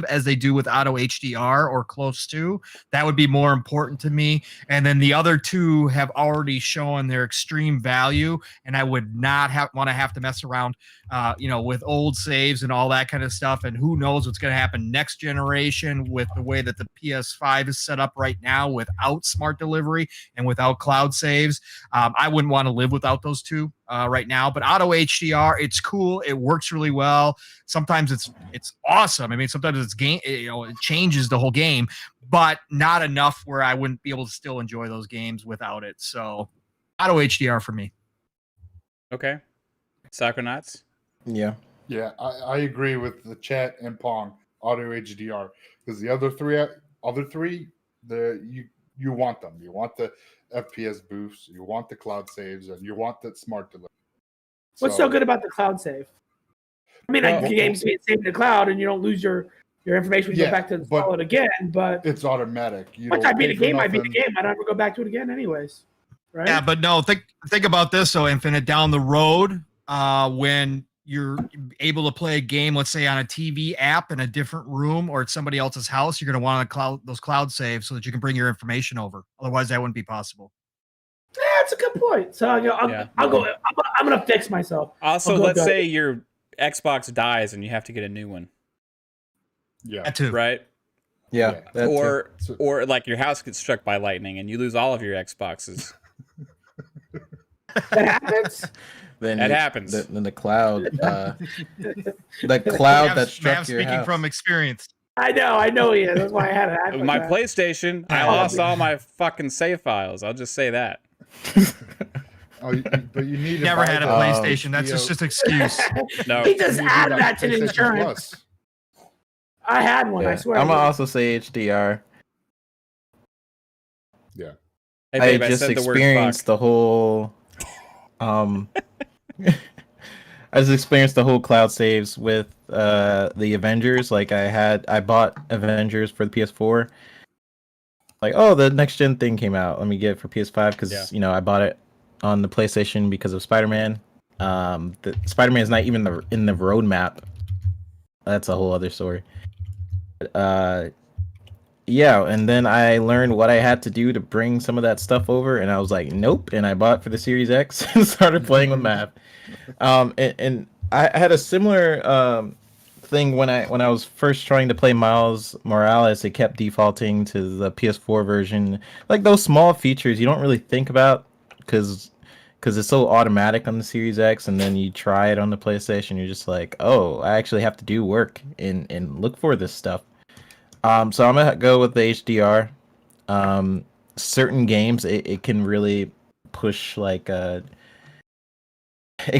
as they do with auto HDR or close to, that would be more important to me. And then the other two have already shown their extreme value, and I would not want to have to mess around, with old saves and all that kind of stuff. And who knows what's going to happen next generation with the way that the PS5 is set up right now without smart delivery and without cloud saves. I wouldn't want to live without those two right now, but auto HDR, it's cool. It works really well. Sometimes it's awesome. I mean, sometimes it changes the whole game, but not enough where I wouldn't be able to still enjoy those games without it. So auto HDR for me. Okay. Psychonauts? Yeah. Yeah, I agree with the chat and Pong auto HDR because the other three, you want them. You want the FPS boost, you want the cloud saves, and you want that smart delivery. What's so good about the cloud save? I mean, the game's being saved in the cloud, and you don't lose your information when you go back to install it again. But it's automatic. Once I beat a game, I beat the game. I don't ever go back to it again, anyways. Right? Yeah, but no, think about this though, Infinite. Down the road, when you're able to play a game, let's say on a TV app in a different room or at somebody else's house, you're going to want those cloud saves so that you can bring your information over. Otherwise, that wouldn't be possible. Yeah, that's a good point. So I'm going to fix myself. Also, let's say your Xbox dies and you have to get a new one. Yeah, that too. Right? Yeah. Or like your house gets struck by lightning and you lose all of your Xboxes. That happens. Then that happens. Then the cloud, that struck your speaking house. from experience. I know he is. That's why I had it. My PlayStation, I lost all my fucking save files. I'll just say that. But you need never had a PlayStation. That's just an excuse. No, he just added that to the insurance. I had one. I swear. I'm gonna also say HDR. Yeah. Hey, babe, I just experienced the whole. I just experienced the whole cloud saves with the Avengers. Like I bought Avengers for the PS4. Like, oh, the next gen thing came out. Let me get it for PS5 because I bought it on the PlayStation because of Spider-Man. The Spider-Man is not even in the roadmap. That's a whole other story. Yeah, and then I learned what I had to do to bring some of that stuff over, and I was like, nope. And I bought it for the Series X and started playing with Mav. And I had a similar thing when I was first trying to play Miles Morales. It kept defaulting to the PS4 version. Like those small features you don't really think about because it's so automatic on the Series X, and then you try it on the PlayStation. You're just like, oh, I actually have to do work and look for this stuff. So I'm gonna go with the HDR. Certain games it can really push it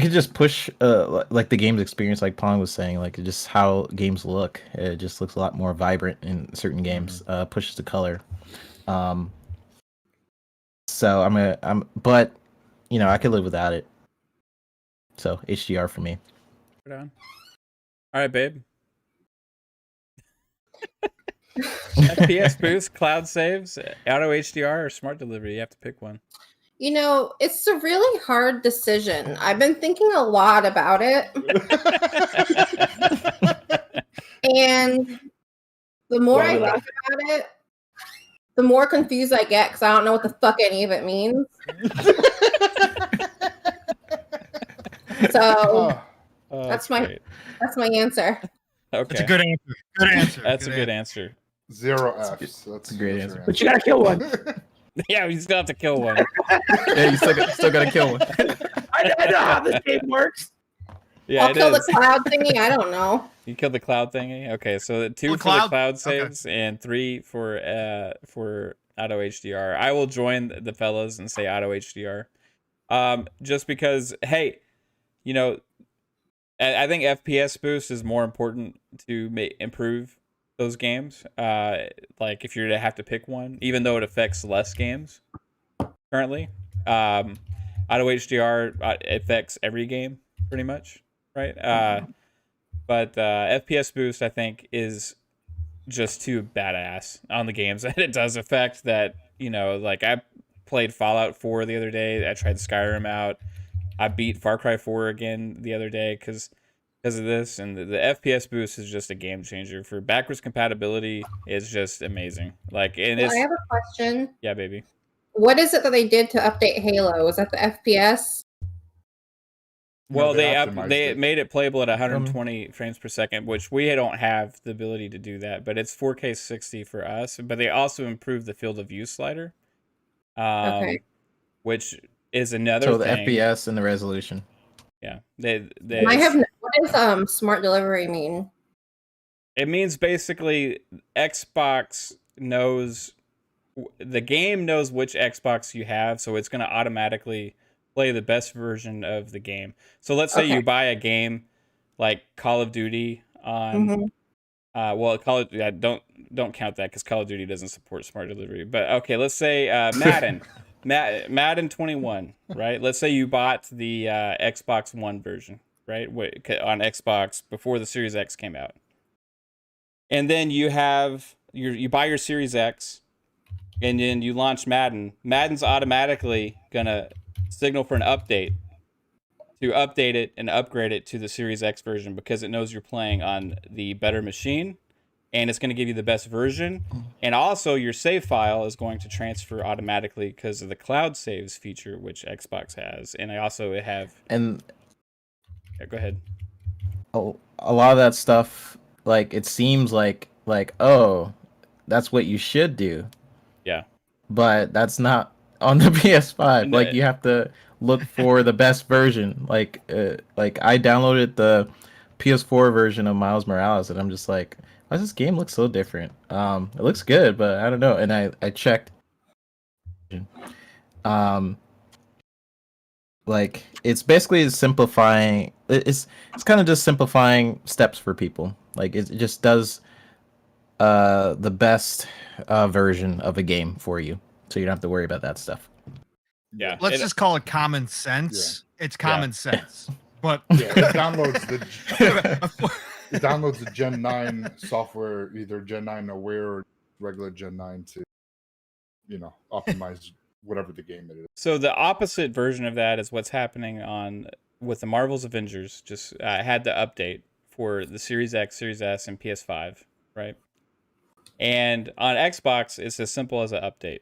can just push like the game's experience, like Pong was saying, like just how games look. It just looks a lot more vibrant in certain games. Pushes the color. So but I could live without it. So HDR for me. All right, babe. FPS boost, cloud saves, auto HDR, or smart delivery. You have to pick one. It's a really hard decision. I've been thinking a lot about it. And the more I think about it, the more confused I get because I don't know what the fuck any of it means. So that's my answer. Okay. That's a good answer. Good answer. That's a good answer. 0 Fs. That's a great answer. But you gotta kill one. Yeah, you still have to kill one. Yeah, you still gotta kill one. I know how this game works. Yeah, I'll kill the cloud thingy. I don't know. You killed the cloud thingy. Okay, so 2 for the cloud saves and 3 for auto HDR. I will join the fellas and say auto HDR. Just because, hey, I think FPS boost is more important to improve those games. Like if you're to have to pick one, even though it affects less games currently. Auto HDR affects every game pretty much. right? But FPS boost, I think, is just too badass on the games, and it does affect that. Like I played Fallout 4 the other day. I tried Skyrim out. I beat Far Cry 4 again the other day because of this, and the FPS boost is just a game changer for backwards compatibility. It's just amazing. Like, and Well, it's I have a question. yeah, baby. What is it that they did to update Halo? Was that the FPS? Well, they optimized it. made it playable at 120 frames per second, which we don't have the ability to do that. But it's 4K 60 for us. But they also improved the field of view slider, Okay. which is another So the thing. FPS and the resolution. Yeah, And I have. What does smart delivery mean? It means basically Xbox knows the game knows which Xbox you have, so it's going to automatically play the best version of the game. So let's say Okay. you buy a game like Call of Duty on Mhm. well, don't count that because Call of Duty doesn't support smart delivery. But okay, let's say Madden, Madden 21, right? Let's say you bought the Xbox One version, right, on Xbox before the Series X came out, and then you buy your Series X, and then you launch Madden. Madden's automatically gonna signal for an update to update it and upgrade it to the Series X version because it knows you're playing on the better machine, and it's going to give you the best version. And also your save file is going to transfer automatically because of the cloud saves feature, which Xbox has. And I also have... And Yeah, go ahead. a lot of that stuff, like, it seems like, oh, that's what you should do. Yeah. But that's not on the PS5. No. Like, you have to look for the best version. Like I downloaded the PS4 version of Miles Morales, and I'm just like, why does this game look so different? It looks good, but I don't know. And I checked. Like, it's basically simplifying. It's kind of just simplifying steps for people. Like, it just does the best version of a game for you, so you don't have to worry about that stuff. Yeah. Let's just call it common sense. Yeah. It's common sense. But Yeah, it downloads the Gen 9 software, either Gen 9 Aware or regular Gen 9 to, optimize whatever the game it is. So the opposite version of that is what's happening with the Marvel's Avengers. Just had the update for the Series X, Series S, and PS5, right? And on Xbox, it's as simple as an update.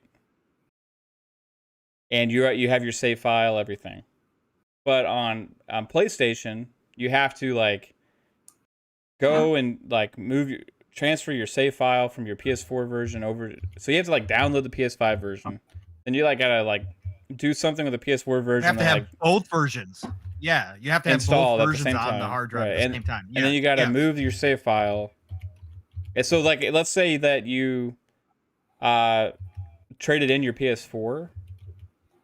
And you have your save file, everything. But on PlayStation, you have to go and transfer your save file from your PS4 version over. So you have to download the PS5 version. Then you gotta do something with the PS4 version. you have to have both versions. Yeah, you have to have installed both at the versions same on time. the hard drive Right. at the same time. And then you gotta move your save file. And so let's say that you traded in your PS4.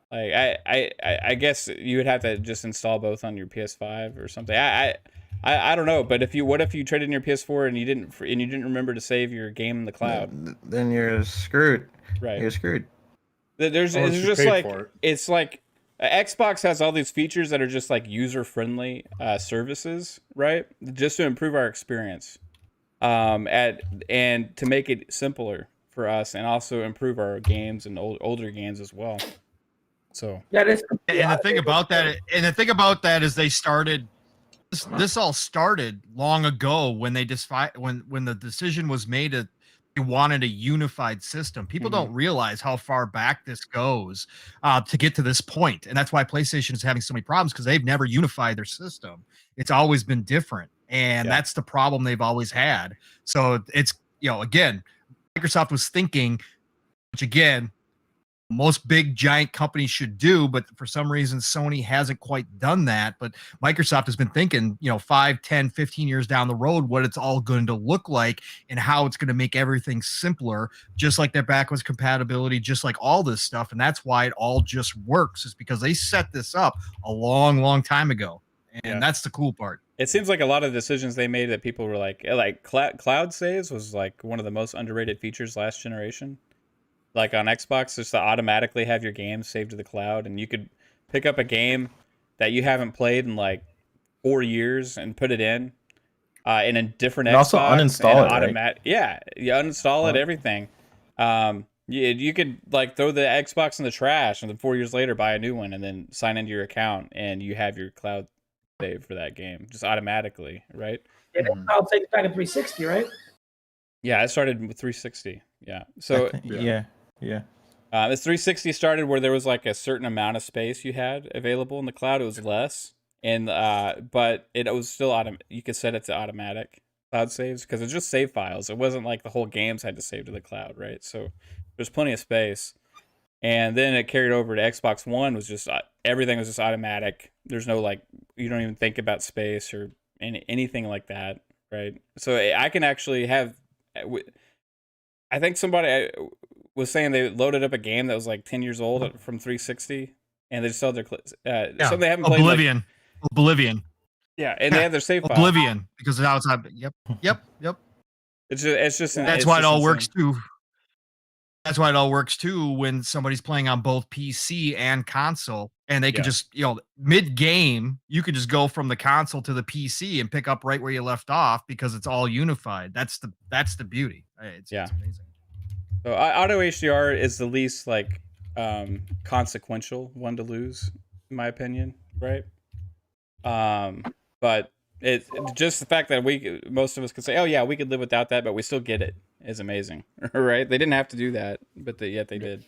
I guess you would have to just install both on your PS5 or something. I don't know, but what if you traded in your PS4 and you didn't remember to save your game in the cloud? Then you're screwed. Right. You're screwed. It's just it's like Xbox has all these features that are just user friendly services, right? Just to improve our experience, and to make it simpler for us, and also improve our games and older games as well. So That is. And the thing about that is they started. This all started long ago when they when the decision was made that they wanted a unified system. People don't realize how far back this goes to get to this point, and that's why PlayStation is having so many problems because they've never unified their system. It's always been different, and that's the problem they've always had. So it's again, Microsoft was thinking, which again, most big giant companies should do, but for some reason Sony hasn't quite done that. But Microsoft has been thinking 5, 10, 15 years down the road what it's all going to look like and how it's going to make everything simpler, just like their backwards compatibility, just like all this stuff. And that's why it all just works, is because they set this up a long time ago. And that's the cool part. It seems like a lot of decisions they made that people were cloud saves was one of the most underrated features last generation. On Xbox, just to automatically have your games saved to the cloud, and you could pick up a game that you haven't played in 4 years and put it in a different And Xbox. also uninstall it, right? Automatic. Yeah, you uninstall it, everything. You could like throw the Xbox in the trash, and then 4 years later buy a new one, and then sign into your account, and you have your cloud save for that game just automatically, right? Yeah, I'll take it back at 360, right? Yeah, I started with 360. Yeah, so yeah. this 360 started where there was like a certain amount of space you had available in the cloud. It was less, and but it was still you could set it to automatic cloud saves because it's just save files. It wasn't like the whole games had to save to the cloud, right? So there's plenty of space. And then it carried over to Xbox One. Was just everything was just automatic. There's no like you don't even think about space or anything like that, right? So I can actually have. I think somebody was saying they loaded up a game that was like 10 years old from 360, and they just saw their something they haven't played. Oblivion. Yeah, and they have their save file. Oblivion, because now it's Yep. It's just that's why it all works too. That's why it all works too when somebody's playing on both PC and console, and they can just mid game you can just go from the console to the PC and pick up right where you left off because it's all unified. That's the beauty. It's amazing. So auto HDR is the least like consequential one to lose, in my opinion, right? But it's just the fact that most of us could say, oh yeah, we could live without that, but we still get it is amazing, right? They didn't have to do that, but yet they did.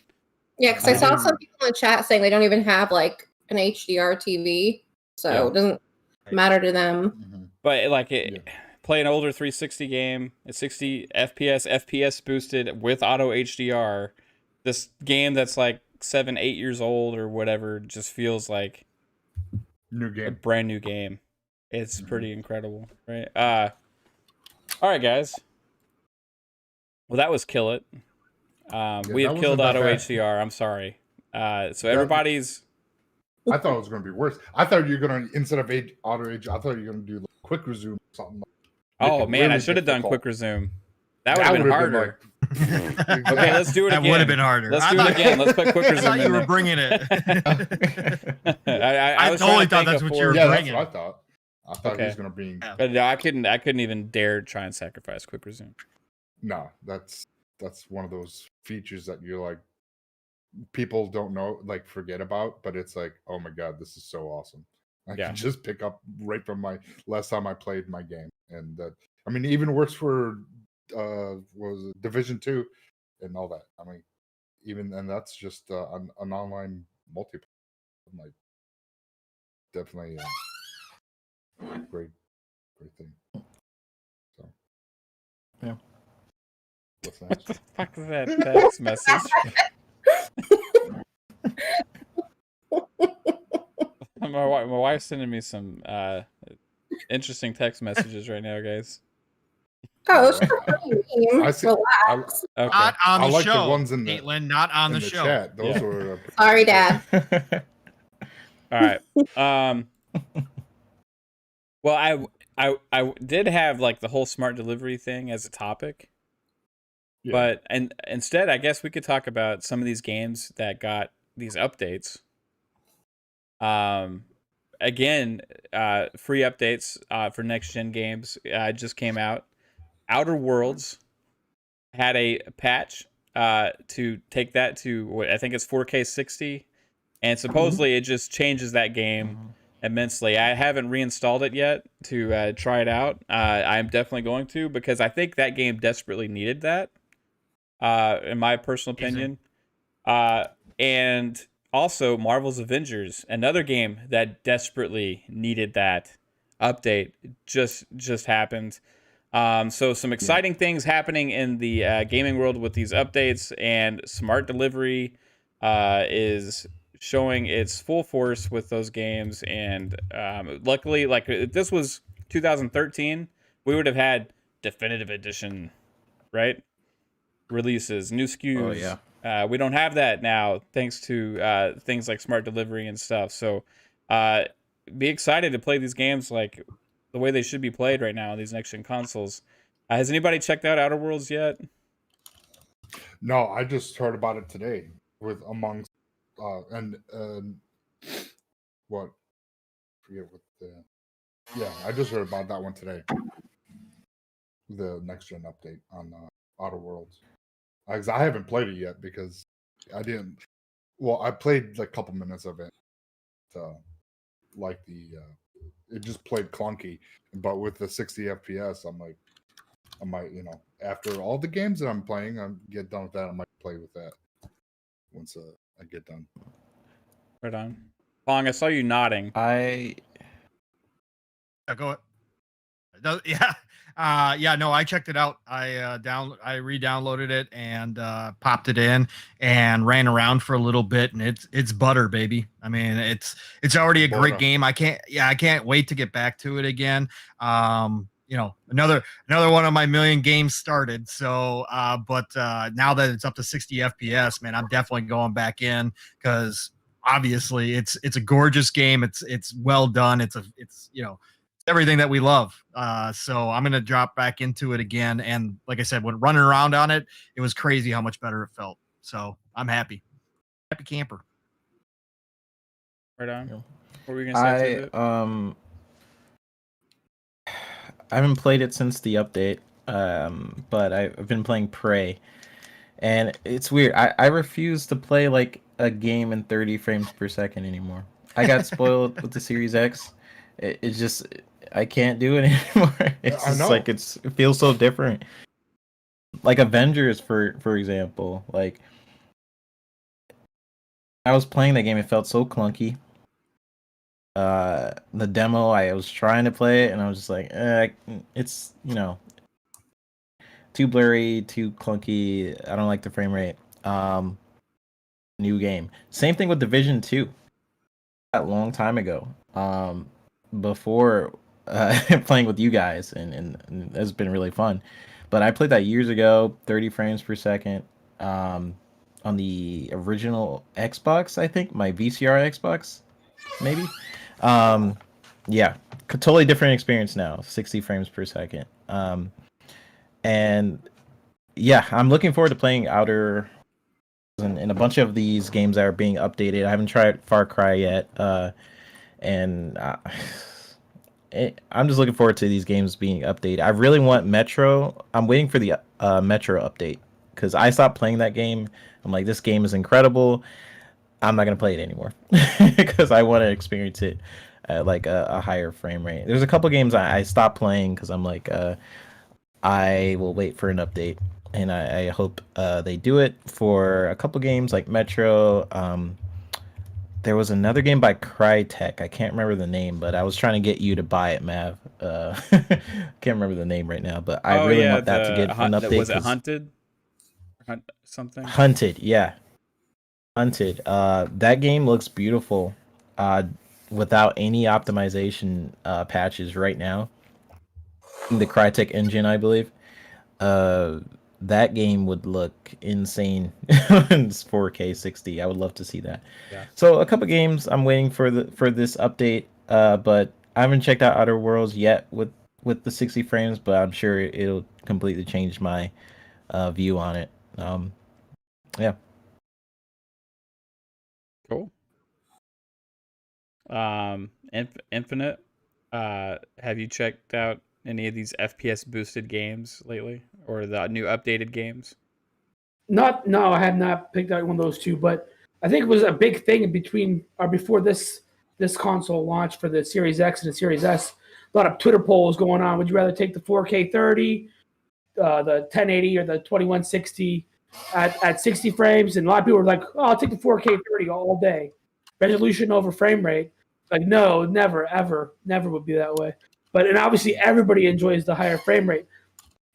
Yeah, because I saw some people in the chat saying they don't even have like an HDR TV, so it doesn't matter to them. But like play an older 360 game at 60 FPS boosted with auto HDR. This game that's like 7-8 years old or whatever just feels like a brand new game. It's pretty incredible, right? All right, guys. Well, that was Kill It. We have killed auto HDR. I'm sorry. So everybody's. I thought it was going to be worse. I thought you were going to, instead of auto HDR, I thought you were going to do like quick resume or something. Oh man, really I should have done quick resume. That would have been harder. Okay, let's do it again. That would have been harder. Let's do it again. Let's put quick resume. I thought you were bringing it. I totally thought that's what you were bringing. That's what I thought. I thought he was going to bring. But no, I couldn't even dare try and sacrifice quick resume. No, that's one of those features that you're like, people don't know, like forget about, but it's like, oh my god, this is so awesome. I can just pick up right from my last time I played my game, and that I mean, it even works for was it Division 2 and all that. I mean, and that's just an online multiplayer. Like, definitely great thing. So yeah. What's next? What the fuck is that text message? My wife's sending me some interesting text messages right now, guys. Oh, it's relax. Okay. Not on the like show, the ones in the Caitlin. Not on the show. Chat. Those were. Sorry, Dad. All right. Well, I did have like the whole smart delivery thing as a topic. Yeah. But instead, I guess we could talk about some of these games that got these updates. Again, free updates for next gen games just came out. Outer Worlds had a patch to take that to what I think it's 4K 60, and supposedly it just changes that game immensely. I haven't reinstalled it yet to try it out. I'm definitely going to, because I think that game desperately needed that. In my personal opinion. And also Marvel's Avengers, another game that desperately needed that update, just happened. So some exciting things happening in the gaming world with these updates, and smart delivery is showing its full force with those games. And luckily, like if this was 2013, we would have had definitive edition, right? Releases, new SKUs. Oh, yeah. We don't have that now, thanks to things like smart delivery and stuff. So be excited to play these games like the way they should be played right now on these next-gen consoles. Has anybody checked out Outer Worlds yet? No, I just heard about it today with amongst and what? I forget what the Yeah, I just heard about that one today. The next gen update on Outer Worlds. I haven't played it yet because I didn't. Well, I played like a couple minutes of it. Like it just played clunky, but with the 60 FPS, I'm like, I might, after all the games that I'm playing, I get done with that. I might play with that once I get done. Right on. Pong, I saw you nodding. I Go ahead. Yeah. No, I checked it out. I re-downloaded it and popped it in and ran around for a little bit, and it's butter, baby. I mean, it's already a great game. I can't wait to get back to it again. Another one of my million games started. So, but now that it's up to 60 FPS, man, I'm definitely going back in because obviously it's a gorgeous game. It's well done. It's everything that we love. So I'm gonna drop back into it again. And like I said, when running around on it, it was crazy how much better it felt. So I'm happy camper. Right on. What were you gonna say? I haven't played it since the update, but I've been playing Prey, and it's weird. I refuse to play like a game in 30 frames per second anymore. I got spoiled with the Series X. It's just I can't do it anymore. It's just like it feels so different. Like Avengers, for example, like I was playing that game, it felt so clunky. The demo, I was trying to play it, and I was just like, it's too blurry, too clunky. I don't like the frame rate. New game. Same thing with Division 2. A long time ago. Before playing with you guys, and it's been really fun. But I played that years ago, 30 frames per second, on the original Xbox, I think, my VCR Xbox, maybe. Yeah, totally different experience now, 60 frames per second. And yeah, I'm looking forward to playing Outer and a bunch of these games that are being updated. I haven't tried Far Cry yet, and I'm just looking forward to these games being updated. I really want Metro. I'm waiting for the Metro update because I stopped playing that game. I'm like, this game is incredible. I'm not gonna play it anymore because I want to experience it at like a higher frame rate. There's a couple games I stopped playing because I'm like, I will wait for an update, and I hope they do it for a couple games like Metro. There was another game by Crytek. I can't remember the name, but I was trying to get you to buy it, Mav. Can't remember the name right now, but I really want that to get an update. Was it Hunted? Something? Hunted, yeah. Hunted. That game looks beautiful without any optimization patches right now. The Crytek engine, I believe. That game would look insane in 4K 60. I would love to see that. Yeah. So a couple games I'm waiting for this update, but I haven't checked out Outer Worlds yet with the 60 frames, but I'm sure it'll completely change my view on it. Yeah. Cool. Infinite. Have you checked out any of these FPS boosted games lately, or the new updated games? No, I have not picked out one of those two, but I think it was a big thing before this console launch for the Series X and the Series S. A lot of Twitter polls going on. Would you rather take the 4K 30, the 1080, or the 2160 at 60 frames? And a lot of people were like, "Oh, I'll take the 4K 30 all day." Resolution over frame rate. Like, no, never, ever, never would be that way. And obviously everybody enjoys the higher frame rate.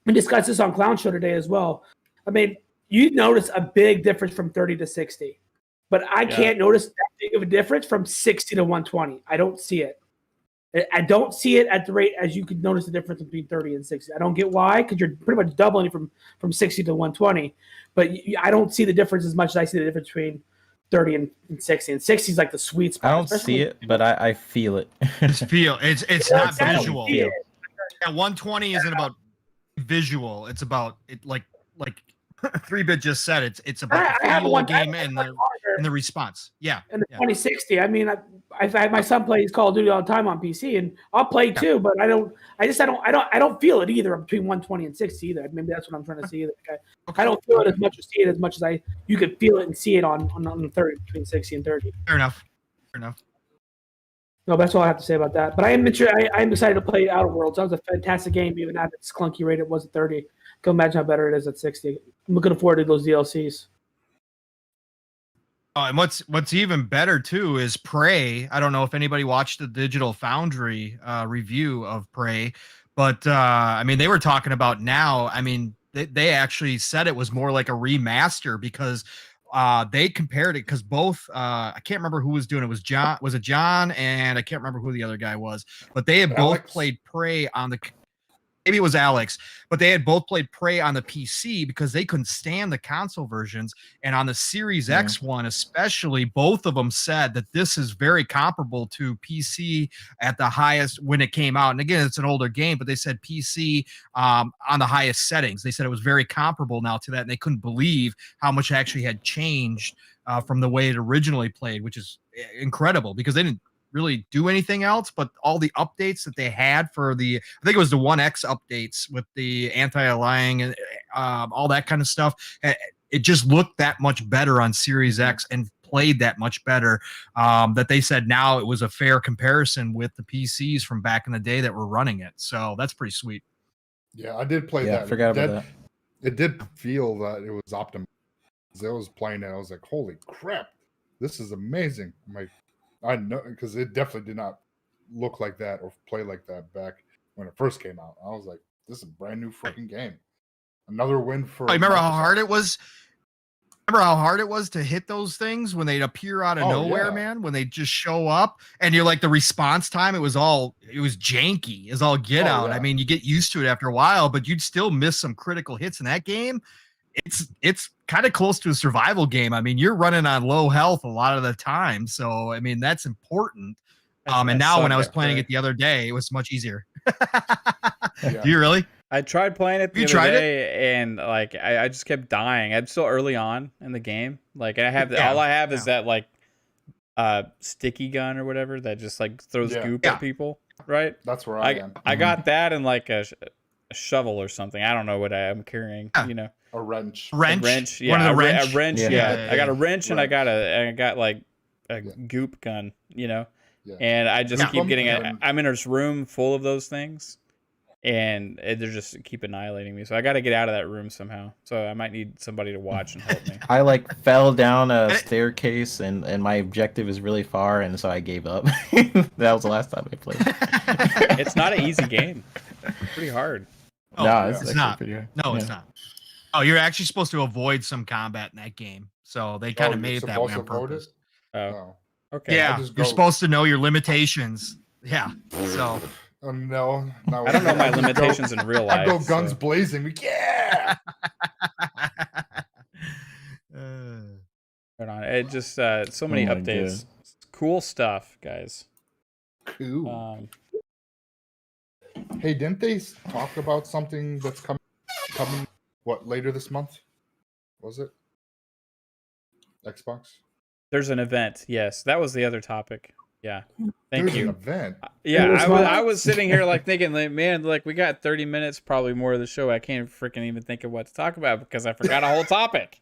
We discussed this on Clown Show today as well. I mean, you notice a big difference from 30 to 60, but I can't notice that big of a difference from 60 to 120. I don't see it. I don't see it at the rate as you could notice the difference between 30 and 60. I don't get why, because you're pretty much doubling it from 60 to 120. But I don't see the difference as much as I see the difference between 30 and 60. And 60 is like the sweet spot. I don't see it, but I feel it. It's not visual. Yeah, 120 isn't about visual. It's about it, like 3-bit just said. It's about the feel of the game and the response. Yeah. And the 2060. I mean, my son plays Call of Duty all the time on PC, and I'll play too. But I don't feel it either between 120 and 60 either. Maybe that's what I'm trying to see. Like I don't feel it as much or see it as much as you could feel it and see it on 30 between 60 and 30. Fair enough. No, that's all I have to say about that. But I'm excited to play Outer Worlds. That was a fantastic game, even at its clunky rate it was at 30. Can imagine how better it is at 60. I'm looking forward to those DLCs. Oh, and what's even better too is Prey. I don't know if anybody watched the Digital Foundry review of Prey, but I mean, they were talking about now. I mean, they actually said it was more like a remaster because they compared it because both I can't remember who was doing it. Was it John, and I can't remember who the other guy was, but they had both played Prey on the. Maybe it was Alex, but they had both played Prey on the PC because they couldn't stand the console versions. And on the Series X one, especially, both of them said that this is very comparable to PC at the highest when it came out. And again, it's an older game, but they said PC on the highest settings. They said it was very comparable now to that. And they couldn't believe how much actually had changed from the way it originally played, which is incredible because they didn't really do anything else, but all the updates that they had for I think it was the 1X updates with the anti-aliasing and all that kind of stuff, it just looked that much better on Series X and played that much better, that they said now it was a fair comparison with the PCs from back in the day that were running it. So that's pretty sweet. Yeah, I did play that. I forgot about that. It did feel that it was optimized. As I was playing it, I was like, holy crap, this is amazing. I know, because it definitely did not look like that or play like that back when it first came out. I was like, this is a brand new freaking game. Another win for. I remember how hard it was. Remember how hard it was to hit those things when they'd appear out of nowhere, man? When they just show up and you're like the response time, it was janky as all get out. Yeah. I mean, you get used to it after a while, but you'd still miss some critical hits in that game. It's kind of close to a survival game. I mean, you're running on low health a lot of the time. So, I mean, that's important. And now when I was playing it the other day, it was much easier. Do you really? I tried playing it the other day, and like I just kept dying. I'm still early on in the game. Like I have all I have is that like sticky gun or whatever that just like throws goop at people. Right? That's where I am. I got that and like a shovel or something. I don't know what I'm carrying. You know. A wrench. Yeah. One of the wrench. A wrench. Yeah. I got a wrench and I got like a goop gun, you know. Yeah. And I just keep getting it. I'm in a room full of those things, and they're just keep annihilating me. So I got to get out of that room somehow. So I might need somebody to watch and help me. I like fell down a staircase, and my objective is really far, and so I gave up. That was the last time I played. It's not an easy game. It's pretty hard. Oh, no, it's not. No, it's not. Oh, you're actually supposed to avoid some combat in that game. So they kind of made it that way on purpose. Oh, okay. Yeah, you're supposed to know your limitations. Yeah. So. Oh, no. I don't know my limitations in real life. I go guns blazing. Yeah. Hold on. It just so many updates. God. Cool stuff, guys. Cool. Hey, didn't they talk about something that's coming? What, later this month? Was it? Xbox? There's an event. Yes, that was the other topic. Yeah. Thank you. An event. Yeah, I was sitting here like thinking, like, man, like we got 30 minutes, probably more of the show. I can't freaking even think of what to talk about because I forgot a whole topic.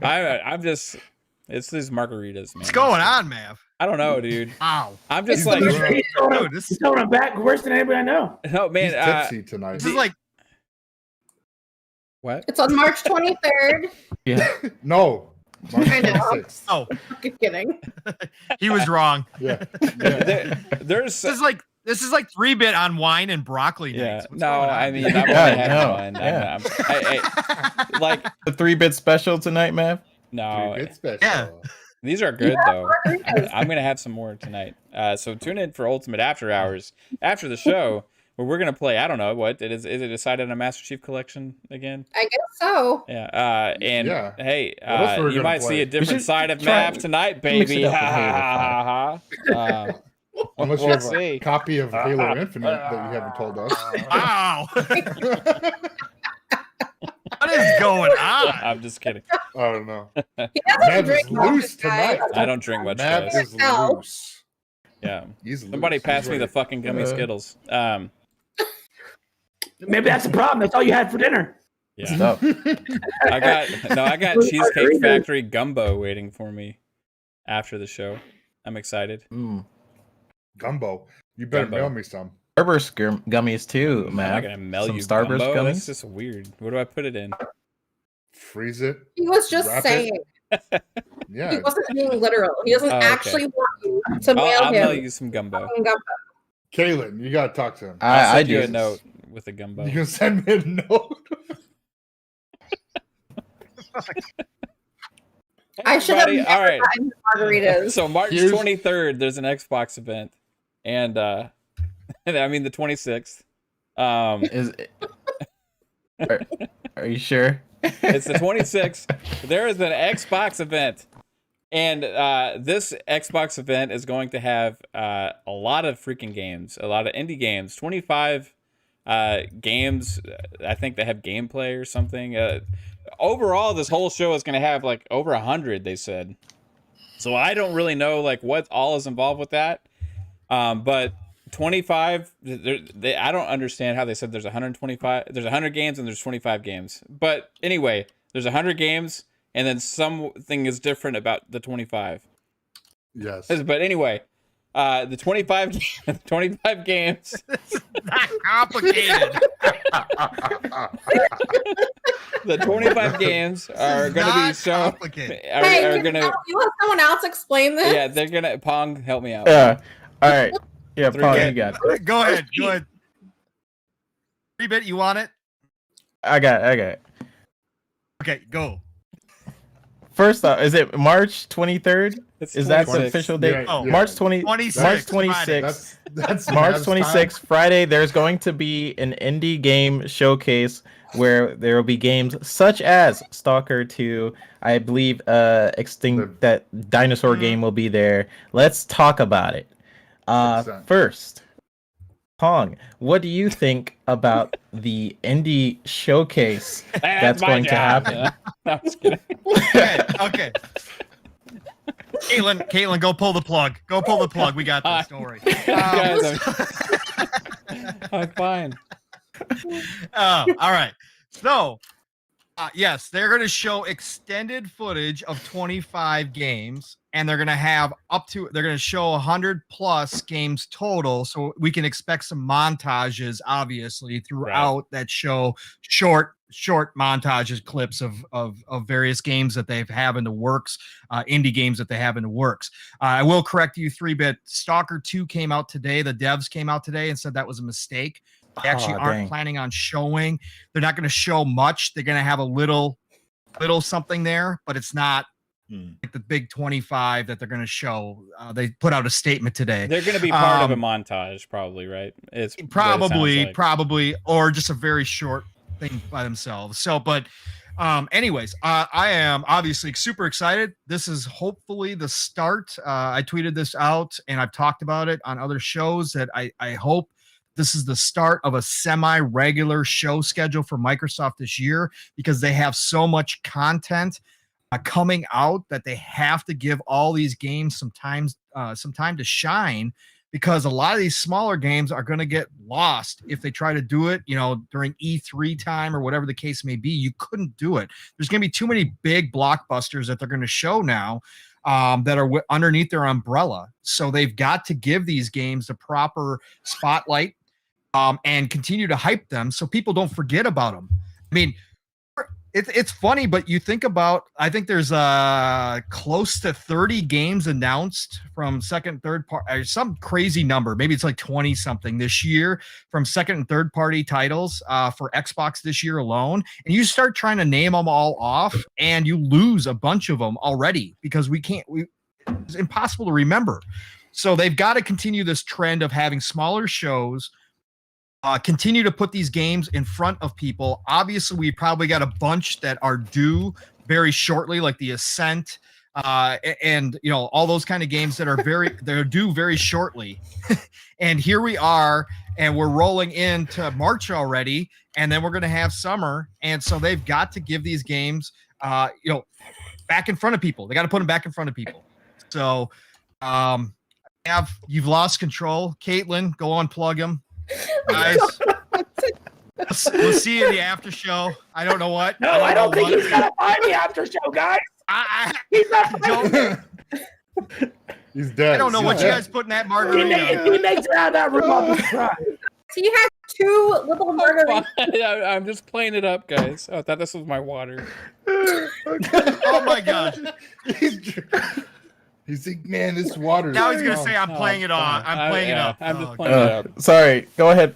I'm just, it's these margaritas, man. What's going on, Mav? I don't know, dude. Wow. I'm just like, he's throwing him back worse than anybody I know. No, man. He's tipsy tonight. This is like. What? It's on March 23rd. Yeah. No. March I know. 26th. Oh, kidding. He was wrong. Yeah. There's this is like 3-bit on wine and broccoli. Yeah. Nights. No, I mean, I'm having fun. Yeah. I like the 3-bit special tonight, man. No. 3-bit special. Yeah. These are good though. I'm gonna have some more tonight. So tune in for Ultimate After Hours after the show, where we're gonna play. I don't know what it is. Is it decided on a Master Chief Collection again? I guess so. Yeah. Hey, you might see a different side of try Mav tonight, baby. Ha ha ha. Unless you have a copy of Halo Infinite that you haven't told us. Wow. What is going on? I'm just kidding. I don't know. He doesn't Mav is drink much, loose guys. tonight. I don't drink much, Mav guys. is No. loose. Yeah. He's Somebody loose. pass He's me the ready. fucking gummy Skittles. Maybe that's the problem. That's all you had for dinner. Yeah. Stop. I got Cheesecake Factory gumbo waiting for me after the show. I'm excited. Gumbo. You better Gumbo. mail me some. Starburst gummies too, I'm man. not gonna mail Some you Starburst gumbo. That's gummies. just weird. Where do I put it in? Freeze it. He was just Wrap it. saying. He Yeah. wasn't being literal. He doesn't Oh, okay. actually want you to mail I'll mail him you some gumbo. fucking gumbo. Kaylin, you gotta talk to him. I'll I send you do. a note with a gumbo. You can send me a note. I should have Everybody, never all right. gotten margaritas. So March Here's- 23rd, there's an Xbox event, and I mean the 26th. Is are you sure? It's the 26th. There is an Xbox event, and this Xbox event is going to have a lot of freaking games, a lot of indie games, 25 games. I think they have gameplay or something. Overall, this whole show is going to have like over 100. They said. So I don't really know like what all is involved with that, but 25. I don't understand how they said there's 125. There's 100 games and there's 25 games. But anyway, there's 100 games and then something is different about the 25. Yes. But anyway, the 25 games. Not complicated. The 25 games are going to be Not shown. complicated. Hey, Are can going to. you let someone else explain this? Yeah, they're gonna. Pong, help me out. Yeah. All right. Yeah, Three Paul, bit. you got it. Go ahead. Go ahead. 3-bit, you want it? I got it. Okay, go. First off, is it March 23rd? It's Is that the 26. official date? Oh, March 20. 26. March Friday. 26th. That's March Mav's time. 26th, Friday, there's going to be an indie game showcase where there will be games such as Stalker 2. I believe that dinosaur game will be there. Let's talk about it. 100%. First, Pong, what do you think about the indie showcase that's my going to job. happen? No, I'm just kidding. Okay. Caitlin, go pull the plug. Go pull the plug. We got this. Don't worry. Guys, I'm fine. All right. So, yes, they're going to show extended footage of 25 games, and they're going to show 100 plus games total. So we can expect some montages, obviously, throughout that show. Short montages, clips of various games that they have in the works, indie games that they have in the works. I will correct you, 3-bit. Stalker 2 came out today. The devs came out today and said that was a mistake. They actually aren't planning on showing. They're not going to show much. They're going to have a little something there, but it's not like the big 25 that they're going to show. They put out a statement today. They're going to be part of a montage, probably, right? It's probably, or just a very short thing by themselves. So, but anyways, I am obviously super excited. This is hopefully the start. I tweeted this out and I've talked about it on other shows that I hope this is the start of a semi-regular show schedule for Microsoft this year, because they have so much content coming out that they have to give all these games some time to shine, because a lot of these smaller games are going to get lost if they try to do it, during E3 time or whatever the case may be. You couldn't do it. There's going to be too many big blockbusters that they're going to show now that are underneath their umbrella. So they've got to give these games the proper spotlight and continue to hype them so people don't forget about them. I mean, it's funny, but you think about, I think there's close to 30 games announced from second, third party, some crazy number. Maybe it's like 20 something this year from second and third party titles for Xbox this year alone. And you start trying to name them all off and you lose a bunch of them already because it's impossible to remember. So they've got to continue this trend of having smaller shows, continue to put these games in front of people. Obviously, we probably got a bunch that are due very shortly, like the Ascent, and all those kind of games that are they're due very shortly. And here we are and we're rolling into March already, and then we're going to have summer, and so they've got to give these games, back in front of people. They got to put them back in front of people. So, you've lost control, Caitlin. Go on, plug him, guys. We'll see you in the after show. I don't know what. No, I don't think he's gonna find the after show, guys. He's not finding it. He's dead. I don't know what you guys put in that margarita. If he makes it out of that room, I'll be surprised. He had 2 little margaritas. I'm just playing it up, guys. Oh, I thought this was my water. Oh my gosh. He's like, man, this water. Now he's gonna say I'm playing it on. I'm playing it up. I'm just playing it up. Sorry, go ahead.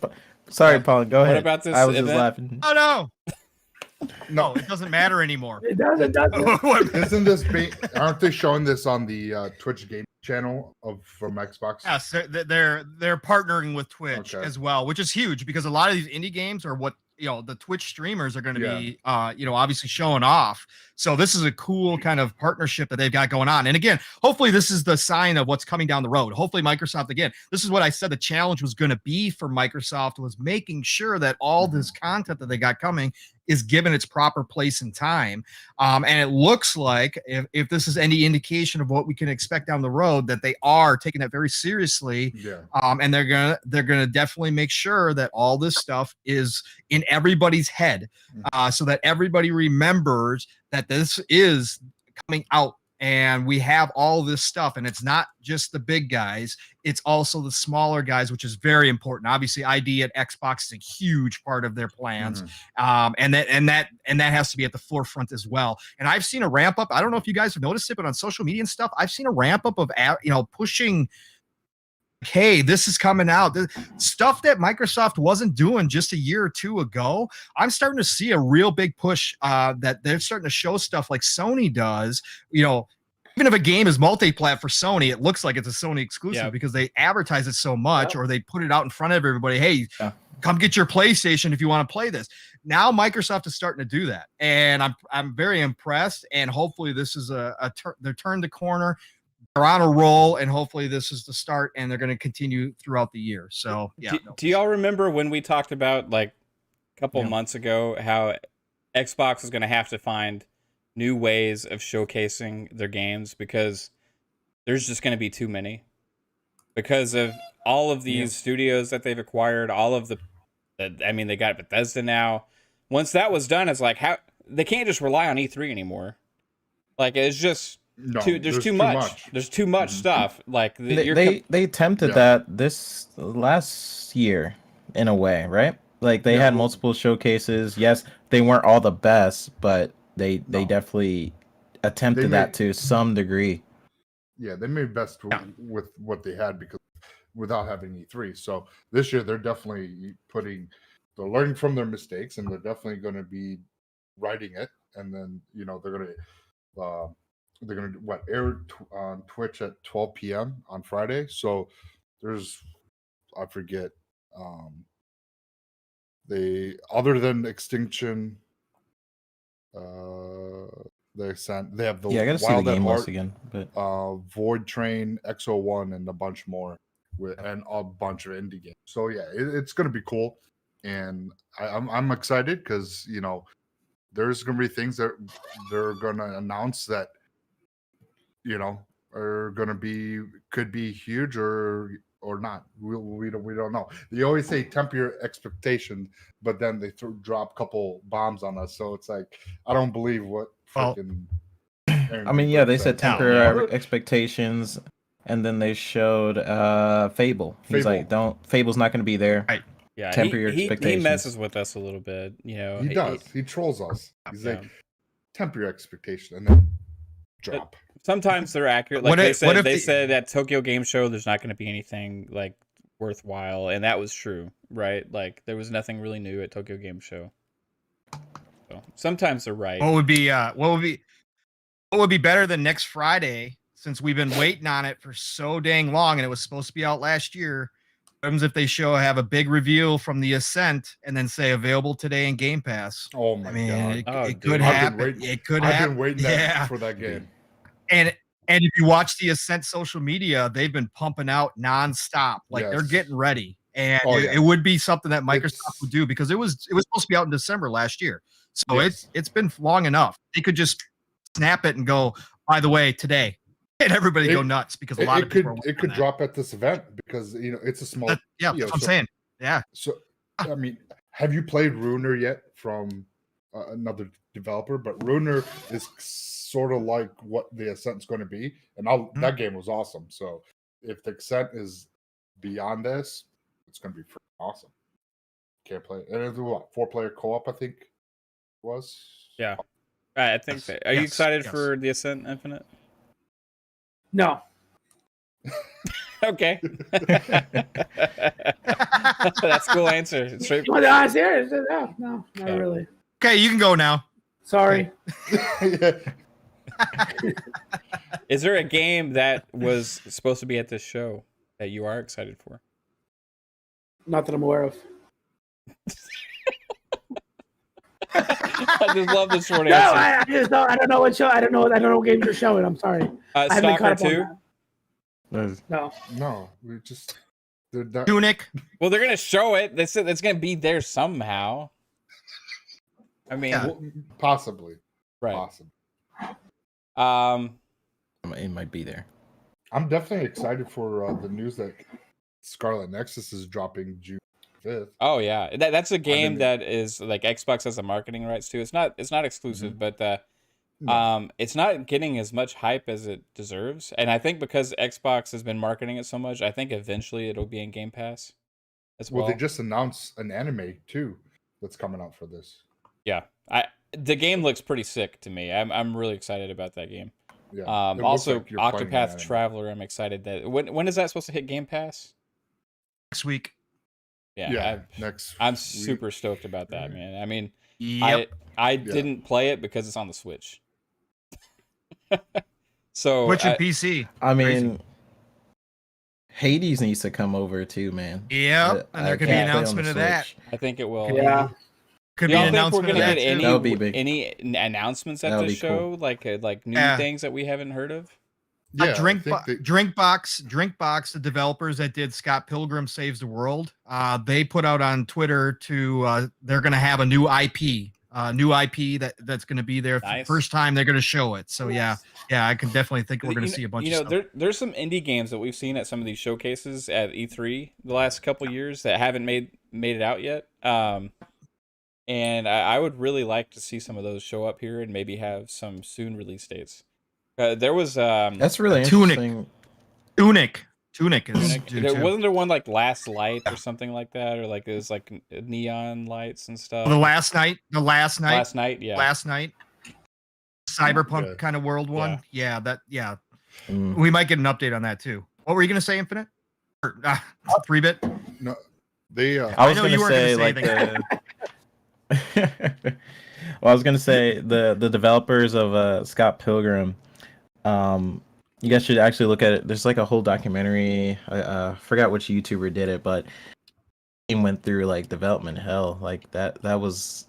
Sorry, Paul. Go ahead. What about this I was just event? laughing. Oh no, it doesn't matter anymore. It doesn't. Isn't this? Aren't they showing this on the Twitch game channel from Xbox? Yes, they're partnering with Twitch as well, which is huge because a lot of these indie games are what the Twitch streamers are going to be obviously showing off. So this is a cool kind of partnership that they've got going on. And again, hopefully this is the sign of what's coming down the road. Hopefully Microsoft, again, this is what I said the challenge was going to be for Microsoft, was making sure that all this content that they got coming is given its proper place and time. And it looks like if this is any indication of what we can expect down the road, that they are taking that very seriously. And they're gonna definitely make sure that all this stuff is in everybody's head, so that everybody remembers that this is coming out and we have all this stuff, and it's not just the big guys, it's also the smaller guys, which is very important. Obviously ID at Xbox is a huge part of their plans. And that has to be at the forefront as well. And I've seen a ramp up. I don't know if you guys have noticed it, but on social media and stuff, I've seen a ramp up of pushing, hey, this is coming out. The stuff that Microsoft wasn't doing just a year or two ago, I'm starting to see a real big push that they're starting to show stuff like Sony does. Even if a game is multi-plat for Sony, it looks like it's a Sony exclusive because they advertise it so much, or they put it out in front of everybody. Hey, come get your PlayStation if you want to play this. Now Microsoft is starting to do that, and I'm very impressed. And hopefully this is they're turned the corner. They're on a roll, and hopefully this is the start, and they're going to continue throughout the year. So, yeah. Do y'all remember when we talked about, like, a couple months ago, how Xbox is going to have to find new ways of showcasing their games because there's just going to be too many? Because of all of these studios that they've acquired, all of they got Bethesda now. Once that was done, it's like, how they can't just rely on E3 anymore. Like, it's just... there's too much. There's too much stuff. Like they attempted that this last year in a way, right? Like they had multiple showcases. Yes, they weren't all the best, but they definitely attempted that to some degree. Yeah, they made best with what they had because without having E3. So this year they're definitely they're learning from their mistakes, and they're definitely going to be writing it, and then they're going to air on Twitch at 12 p.m. on Friday. So there's, I forget, other than Extinction, they have the I gotta see the game list again, but Void Train, XO1, and a bunch more, and a bunch of indie games. So yeah, it's going to be cool, and I'm excited because there's going to be things that they're going to announce that are going to could be huge or not. We don't know. They always say temper your expectations, but then they drop a couple bombs on us. So it's like, I don't believe what freaking. They said temper our expectations, and then they showed Fable. He's like, Fable's not going to be there. Right. Yeah, temper your expectations. He messes with us a little bit. He does. He trolls us. He's like, temper your expectation, and then drop. Sometimes they're accurate. Like they said at Tokyo Game Show, there's not going to be anything like worthwhile, and that was true, right? Like there was nothing really new at Tokyo Game Show. So sometimes they're right. What would be better than next Friday, since we've been waiting on it for so dang long, and it was supposed to be out last year? What happens if they have a big reveal from the Ascent and then say available today in Game Pass? Oh my god! It could happen. It could happen. I've been waiting for that game. And if you watch the Ascent social media, they've been pumping out nonstop. Like they're getting ready. and Oh, it, yeah. it would be something that Microsoft It's- would do because it was supposed to be out in December last year. So Yes. it's been long enough. They could just snap it and go, by the way, today, and everybody go nuts because a lot of people it could drop at this event because it's a small yeah, studio, that's what I'm saying. Yeah. So I mean, have you played Runer yet from another developer? But Runer is sort of like what the Ascent's going to be, and that game was awesome. So if the Ascent is beyond this, it's going to be freaking awesome. Can't play, and it's what 4-player co-op, I think it was. Yeah, I think. Yes. Are you Yes. excited Yes. for the Ascent Infinite? No. Okay. That's a cool answer. Straight. You want the honest answer? No, not Yeah. really. Okay, you can go now. Sorry. Is there a game that was supposed to be at this show that you are excited for? Not that I'm aware of. I just love the short No, answer. I just don't. I don't know what show. I don't know what games you're showing. I'm sorry. I haven't Stalker caught up on 2? that. No. No, we just they're not, Tunic. Well, they're gonna show it. They said it's gonna be there somehow. I mean, Yeah. possibly. right? Possibly. It might be there. I'm definitely excited for the news that Scarlet Nexus is dropping June 5th. Oh yeah, that's a game didn't- that is like Xbox has the marketing rights to. It's not exclusive, but No. it's not getting as much hype as it deserves. And I think because Xbox has been marketing it so much, I think eventually it'll be in Game Pass as well. Well, they just announced an anime too that's coming out for this. Yeah, the game looks pretty sick to me. I'm really excited about that game. Yeah. it looks Also, like you're playing an Octopath anime. Traveler. I'm excited that when is that supposed to hit Game Pass? Next week. Yeah, next. I'm week. super stoked about that, man. I mean, Yep. I didn't play it because it's on the Switch. So Switch and PC. I mean, Crazy. Hades needs to come over too, man. Yep. And there could be an can't play on announcement the of that. Switch. I think it will. Yeah. Could Do be y'all an think we're announcement gonna of that. get too. any That would be big. any announcements at That would this be show, cool. like new Yeah. things that we haven't heard of? Yeah, I Drinkbox, the developers that did Scott Pilgrim Saves the World, they put out on Twitter they're going to have a new IP, that's going to be there. Nice. First time they're going to show it. So yeah, I can definitely think we're going to see a bunch of stuff. There's some indie games that we've seen at some of these showcases at E3 the last couple years that haven't made it out yet. And I would really like to see some of those show up here and maybe have some soon release dates. There was That's really Tunic. interesting. Tunic is due too. wasn't there one like Last Light or something like that, or like it was like neon lights and stuff. The last night, yeah. Last night. Cyberpunk Yeah. kind of world one. Yeah, Mm. we might get an update on that too. What were you going to say, Infinite? 3-bit? No, they. I was know gonna you weren't say gonna say like the. Well, I was gonna say the developers of Scott Pilgrim. You guys should actually look at it. There's like a whole documentary. I forgot which YouTuber did it, but it went through like development hell. Like that was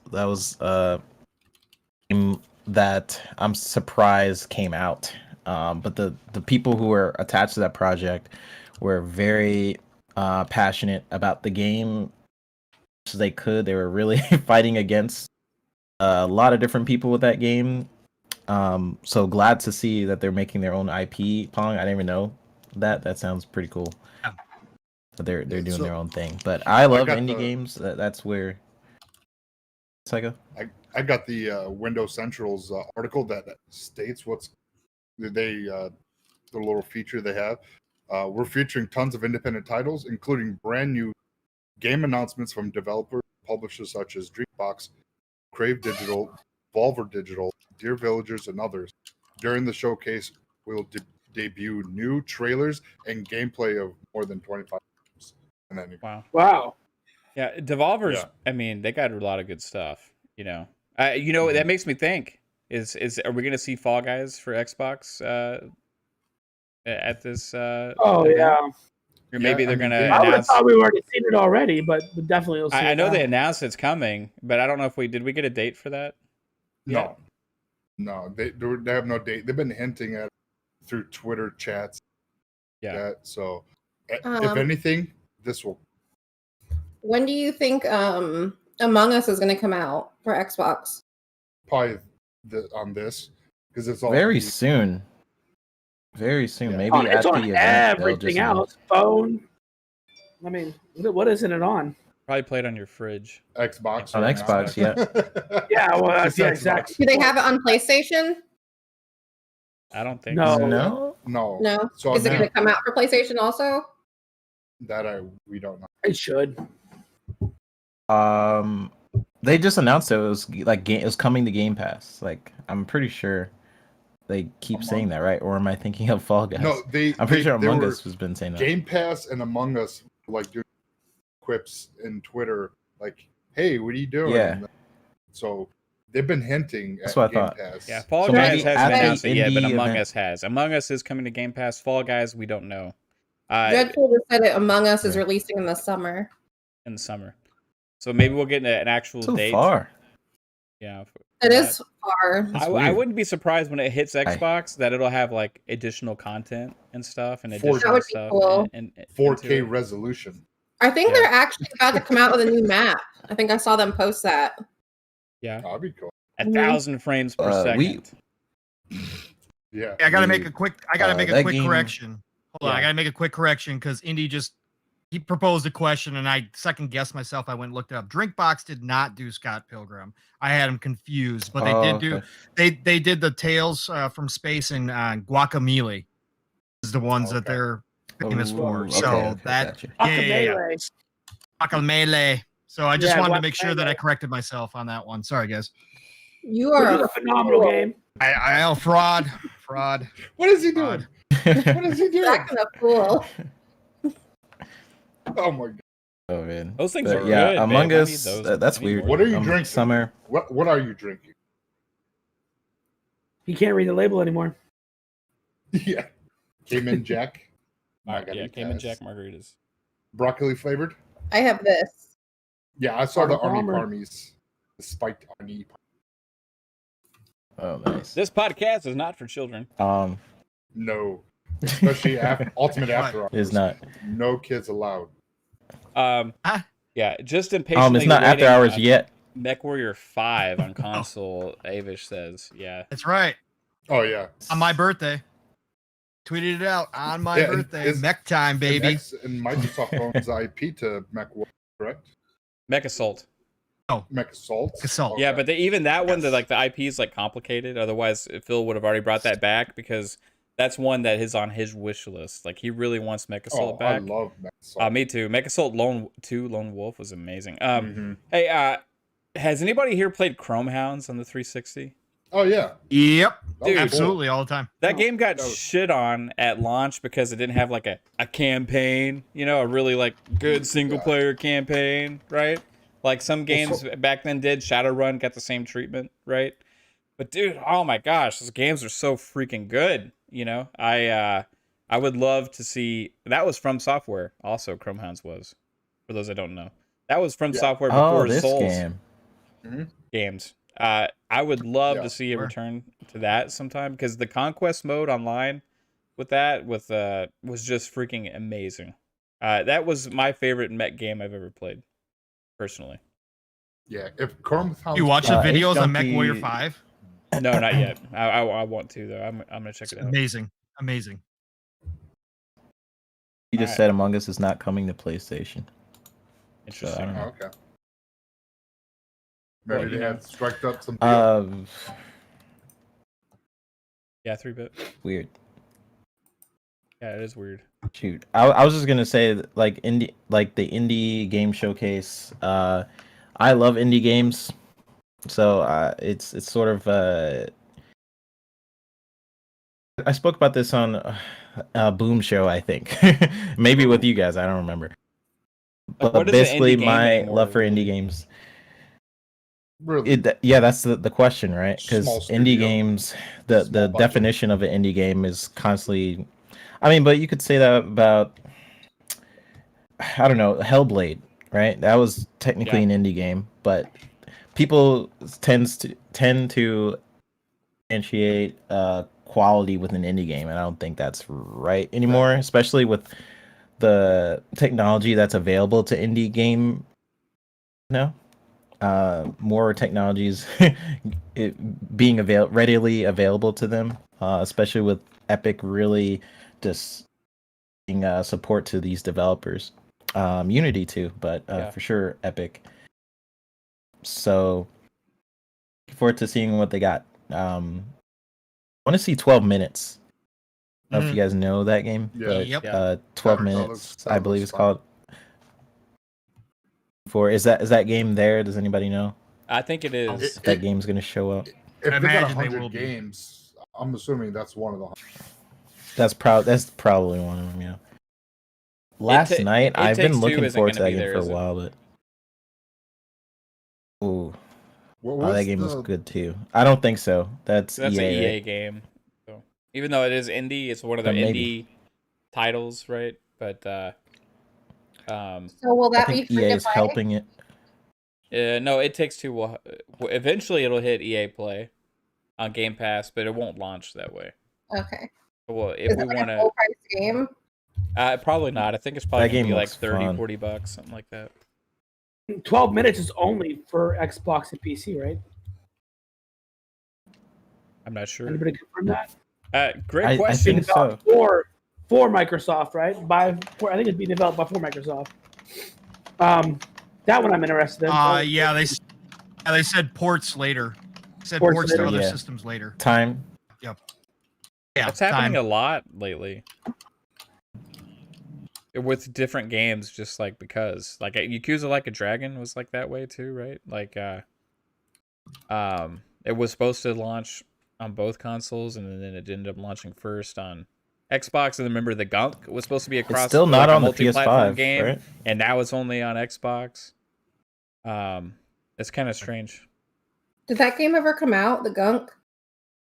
that I'm surprised came out. But the people who were attached to that project were very passionate about the game as they could. They were really fighting against a lot of different people with that game. So glad to see that they're making their own IP. Pong, I didn't even know that. That sounds pretty cool. Yeah. But they're doing So- their own thing. But I love got indie the- games. That's where. Psycho. I got the Windows Central's article that states what's the little feature they have. We're featuring tons of independent titles, including brand new game announcements from developers, publishers such as Drinkbox, Crave Digital, Volver Digital, Dear Villagers, and others. During the showcase, we'll debut new trailers and gameplay of more than 25 games. And then Wow. Yeah, Devolver's. Yeah. I mean, they got a lot of good stuff. That makes me think: is are we going to see Fall Guys for Xbox at this? Oh event? yeah. Or maybe Yeah, they're I mean, going to I would have announce. thought we already seen it already, but we definitely will see. I it know now. they announced it's coming, but I don't know if we get a date for that. no, they have no date. They've been hinting at it through Twitter chats. Yeah. So if Um, anything, this will When do you think Among Us is going to come out for Xbox? Probably on this because it's all Very free. soon. Very soon. Yeah. Maybe It's at on the event. they'll everything just announce- else. Phone. I mean, what isn't it on? Probably play it on your fridge. Xbox. On right Xbox, now. Yeah, well, Just yeah, Xbox. exactly. Do they have it on PlayStation? I don't think No. so. No. No. No. So Is it now- going to come out for PlayStation also? That we don't know. It should. They just announced it was like it was coming to Game Pass. Like I'm pretty sure they keep saying that, right? Or am I thinking of Fall Guys? No, I'm pretty sure they Among were- Us has been saying that. Game Pass and Among Us like doing quips in Twitter, like, "Hey, what are you doing?" Yeah. And so they've been hinting That's at what I Game thought. Pass. Yeah, Fall So Guys maybe hasn't at the announced it yet, but indie Among event- Us has. Among Us is coming to Game Pass. Fall Guys, we don't know. Dreadful just said it. Among Us is Yeah. releasing in the summer. In the summer. So maybe we'll get an actual So date. far. Yeah. It is far. That's I weird. wouldn't be surprised when it hits Xbox that it'll have like additional content and stuff and Four- additional That would be stuff. cool. And 4K into it. resolution. I think Yeah. they're actually about to come out with a new map. I think I saw them post that. Yeah. That'd be cool. 1,000 frames per second. Yeah. I gotta We- make a quick. I gotta make a that quick game- correction. Hold on, I Yeah. gotta make a quick correction because Indy he proposed a question and I second guessed myself. I went and looked it up. Drinkbox did not do Scott Pilgrim. I had him confused, but they did do. Okay. They did the Tales from Space and Guacamole. Is the ones that Okay. they're famous Ooh, for. okay, So okay, that gotcha. Guacamelee. Guacamole. So I just Yeah, wanted to make sure that I Guacamole. corrected myself on that one. Sorry, guys. You Which are is a phenomenal game. I fraud. What is he doing? What is he doing? acting a fool. Oh my god. Oh man. Those things But are yeah, good. Among babe. I Us. need those. That's I need weird. more. What are you drinking? Summer. What are you drinking? You can't read the label anymore. Yeah. Cayman Jack. Yeah, Margaritas. Cayman Jack margaritas. Broccoli flavored. I have this. Yeah, I saw the Arnold Army Palmer. Parmies. The spiked Army. Oh nice. This podcast is not for children. No. Especially Ultimate After Hours. Is not. No kids allowed. Yeah, just impatiently. It's not after waiting hours on yet. MechWarrior 5 on console. Avish says, yeah. That's right. Oh yeah. On my birthday. Tweeted it out on my Yeah, and birthday. is- Mech time, baby. And Microsoft owns IP to MechWarrior, correct? Mech Assault. Mech Assault. Assault. Yeah, Okay. but even that one, Yes. the IP is like complicated. Otherwise, Phil would have already brought that back because that's one that is on his wish list. Like he really wants Mech Assault I back. love Mech Assault. Me too. Mech Assault Lone Wolf was amazing. Mhm. Hey, has anybody here played Chrome Hounds on the 360? Oh yeah. Yep. That was cool. Absolutely, all the time. That game got that was- shit on at launch because it didn't have like a campaign, a really like good single player campaign, right? Like some games back then did. Shadowrun got the same treatment, right? But dude, oh my gosh, those games are so freaking good. I would love to see that was From Software. Also, Chrome Hounds was. For those that don't know, that was From Yeah. Software before This Souls game. games. I would love Yeah, to see a sure. return to that sometime because the conquest mode online with that was just freaking amazing. That was my favorite mech game I've ever played, personally. Yeah. If Chrome Hounds You watch the H. videos on Donkey- MechWarrior 5? No, not yet. I want to though. I'm gonna check It's it out. amazing. He just Alright. said Among Us is not coming to PlayStation. Interesting. I don't Oh, know. okay. Maybe Well, they you had know. struck up some deal. Yeah, 3-bit. Weird. Yeah, it is weird. Shoot, I was just gonna say that, like the indie game showcase. I love indie games, so it's sort of. I spoke about this on a Boom show, I think, maybe with you guys. I don't remember. Like, But what is an basically, indie game my anymore, love for really? indie games. Really? Yeah, that's the question, right? Because Small indie studio, games, the small budget. definition of an indie game is constantly. I mean, but you could say that about, I don't know, Hellblade, right? That was technically an indie game, but people tend to differentiate quality with an indie game, and I don't think that's right anymore, especially with the technology that's available to indie game No. More technologies being readily available to them, especially with Epic really just being support to these developers. Unity too, but for sure Epic. So looking forward to seeing what they got. I want to see 12 minutes. I don't know if you guys know that game, but 12 minutes, I believe it's called. Is that game there? Does anybody know? I think it is. If that game's gonna show up. If I they got imagine they 100 will be. games, I'm assuming that's one of the. That's probably one of them. Yeah. Last night, I've been looking forward to that game for a while, but ooh, that game was good too. I don't think so. That's an EA, EA game. So even though it is indie, it's one of the indie titles, right? But so will that be free EA to is play? helping it. No, It Takes Two will eventually it'll hit EA Play on Game Pass, but it won't launch that way. Okay. Well, if we want a full price game? Probably not. I think it's probably gonna be like $30, $40, something like that. 12 minutes is only for Xbox and PC, right? I'm not sure. Anybody confirm that? Great question. I think so. For Microsoft, right? I think it'd be developed by Microsoft. That one I'm interested in. Yeah, they said ports later. Ports to other systems later. Time. Yep. Yeah, it's happening a lot lately. With different games, just like because like Yakuza Like a Dragon was like that way too, right? Like it was supposed to launch on both consoles, and then it ended up launching first on Xbox. And remember, the Gunk was supposed to be It's still not on the PS5 game, right? And now it's only on Xbox. It's kind of strange. Did that game ever come out? The Gunk?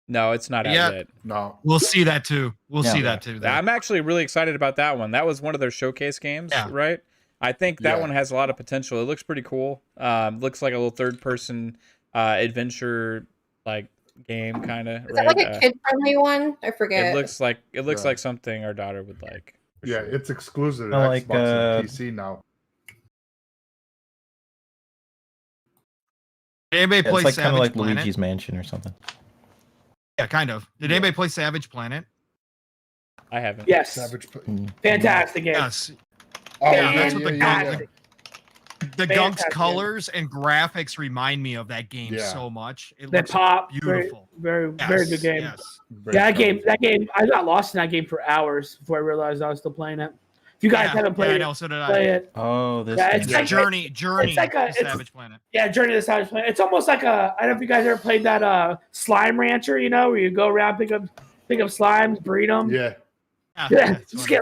No, it's not out yet. No, we'll see that too. We'll see that too. I'm actually really excited about that one. That was one of their showcase games, right? I think that one has a lot of potential. It looks pretty cool. Looks like a little third-person adventure like game, kind of. Is that like a kid-friendly one? I forget. It looks like something our daughter would like. Yeah, sure. it's exclusive to Xbox and PC now. Anybody play it's Savage kind of like Planet? Luigi's Mansion or something. Yeah, kind of. Did anybody play Savage Planet? I haven't. Yes. Fantastic game. Yes. Oh, yeah, that's what Fantastic. the Gunk's colors and graphics remind me of that game so much. It looks beautiful. Very good game. Yes. That game, I got lost in that game for hours before I realized I was still playing it. If you guys haven't played I know, so did I. play it. Oh, this it's like Journey it's like to Savage Planet. Yeah, Journey to Savage Planet. It's almost like I don't know if you guys ever played that Slime Rancher, where you go around pick up slimes, breed them. Yeah. Yeah.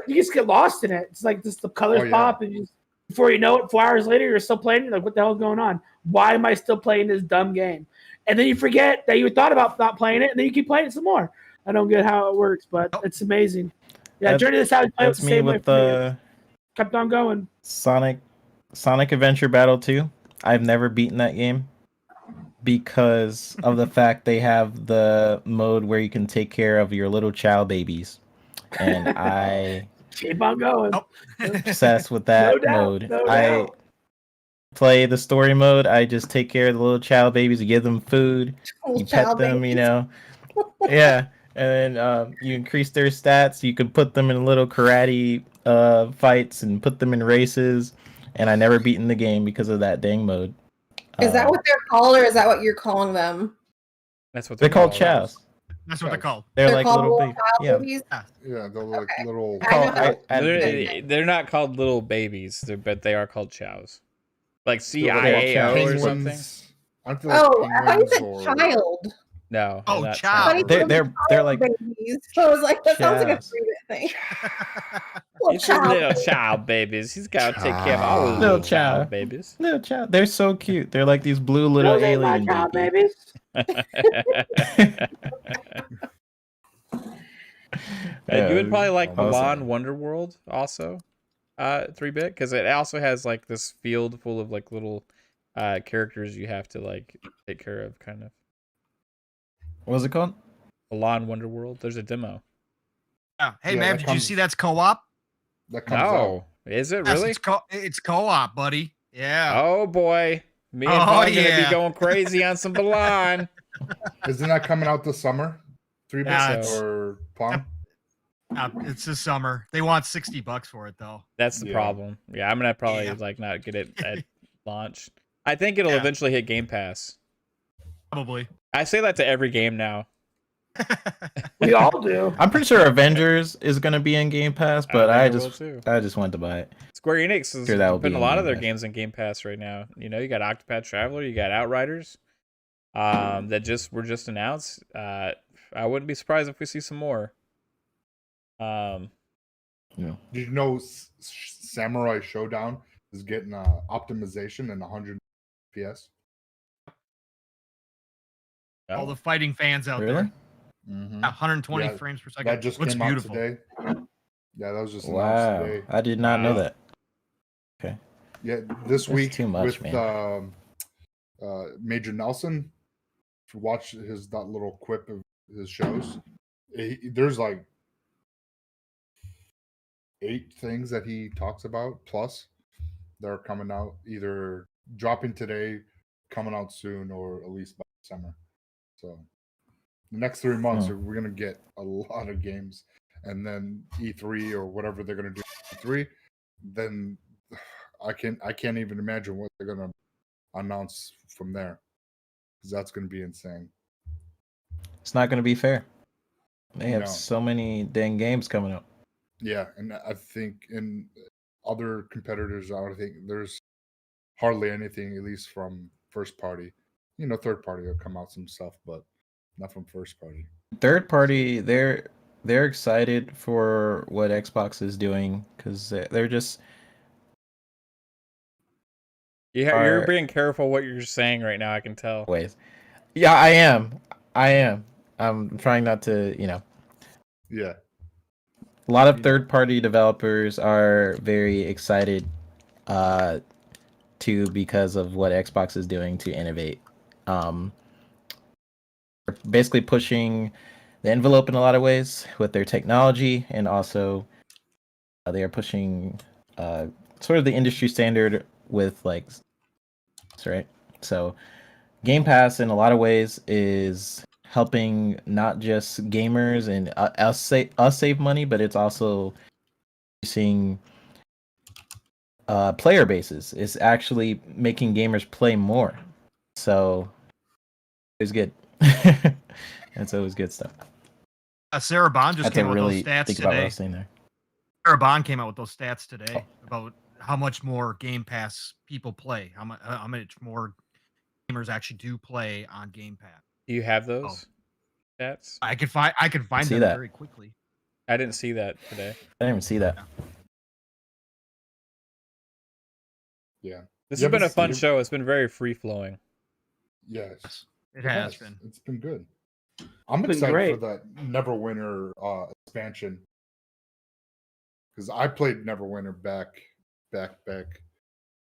You just get lost in it. It's like just the colors pop, and before you know it, 4 hours later you're still playing. You're like, what the hell is going on? Why am I still playing this dumb game? And then you forget that you thought about not playing it, and then you keep playing it some more. I don't get how it works, but it's amazing. Yeah, Journey to Savage Planet. That's me with the kept on going. Sonic Adventure Battle 2. I've never beaten that game because of the fact they have the mode where you can take care of your little child babies, and I keep on going. Obsessed with that mode. I play the story mode. I just take care of the little child babies. You give them food. You pet them. Yeah. And then you increase their stats. You can put them in little karate fights and put them in races. And I never beaten the game because of that dang mode. Is that what they're called, or is that what you're calling them? That's what they're called. Chows. That's what they're called. They're like called little babies. Yeah, they're like little. They're not called little babies, but they are called chows. Like CIAO or something. I thought you said child. No. Oh, child. They're like babies. So I was like, that sounds like a favorite thing. It's little child babies. He's got to take care of all the little child babies. Little child. They're so cute. They're like these blue little alien babies. You would probably like Milan Wonderworld also, 3-bit, because it also has like this field full of like little characters you have to like take care of, kind of. What was it called? Milan Wonderworld. There's a demo. Oh, hey, man, did you see that's co-op? That comes out. Is it really? Yes, it's co-op, buddy. Yeah. Oh boy. Me and Oh, Paul gonna yeah. be going crazy on some Balan. Isn't that coming out this summer? 3 Yeah, bucks it's- or Pong? It's this summer. They want $60 for it though. That's the Yeah. problem. Yeah, I'm gonna probably Yeah. like not get it at launch. I think it'll Yeah. eventually hit Game Pass. Probably. I say that to every game now. We all do. I'm pretty sure Avengers is gonna be in Game Pass, but I think it will just too. wanted to buy it. Square Enix is Sure, that will putting be a in lot Game of their Pass. games in Game Pass right now. You know, you got Octopath Traveler, you got Outriders, that were just announced. I wouldn't be surprised if we see some more. Did you know Samurai Showdown is getting optimization in 100 FPS? All the fighting fans out Really? there. Mm-hmm. 120 Yeah, frames per second. That just Looks came beautiful. out today. Yeah, that was just announced Wow, today. I did not know that. Yeah, this That's week too much, with Major Nelson. If you watch that little quip of his shows, there's like 8 things that he talks about plus that are coming out, either dropping today, coming out soon, or at least by summer. So the next 3 months, we're gonna get a lot of games, and then E3 or whatever they're gonna do E3, then I can't even imagine what they're gonna announce from there, because that's gonna be insane. It's not gonna be fair. They have No. so many dang games coming up. Yeah, and I think in other competitors, I think there's hardly anything, at least from first party. You know, third party will come out some stuff, but not from first party. Third party, they're excited for what Xbox is doing because they're just You're are- being careful what you're saying right now. I can tell. ways. Yeah, I am. I'm trying not to, Yeah, A lot of third-party developers are very excited too because of what Xbox is doing to innovate. They're basically pushing the envelope in a lot of ways with their technology, and also they are pushing sort of the industry standard with right. So Game Pass in a lot of ways is helping not just gamers and us save money, but it's also seeing player bases. It's actually making gamers play more. So it's good. That's always good stuff. Sarah Bond just I had to came out with really those stats think about what I today. was saying there. Sarah Bond came out with those stats today Oh. about how much more Game Pass people play, how much more gamers actually do play on Game Pass. Do you have those stats? I could find See them that. very quickly. I didn't see that today. I didn't even see that. yeah, This Yeah, has been but a fun Steve- show. It's been very free flowing. yes, It has yes, been. It's been good. I'm been excited great. for that Neverwinter expansion, because I played Neverwinter back,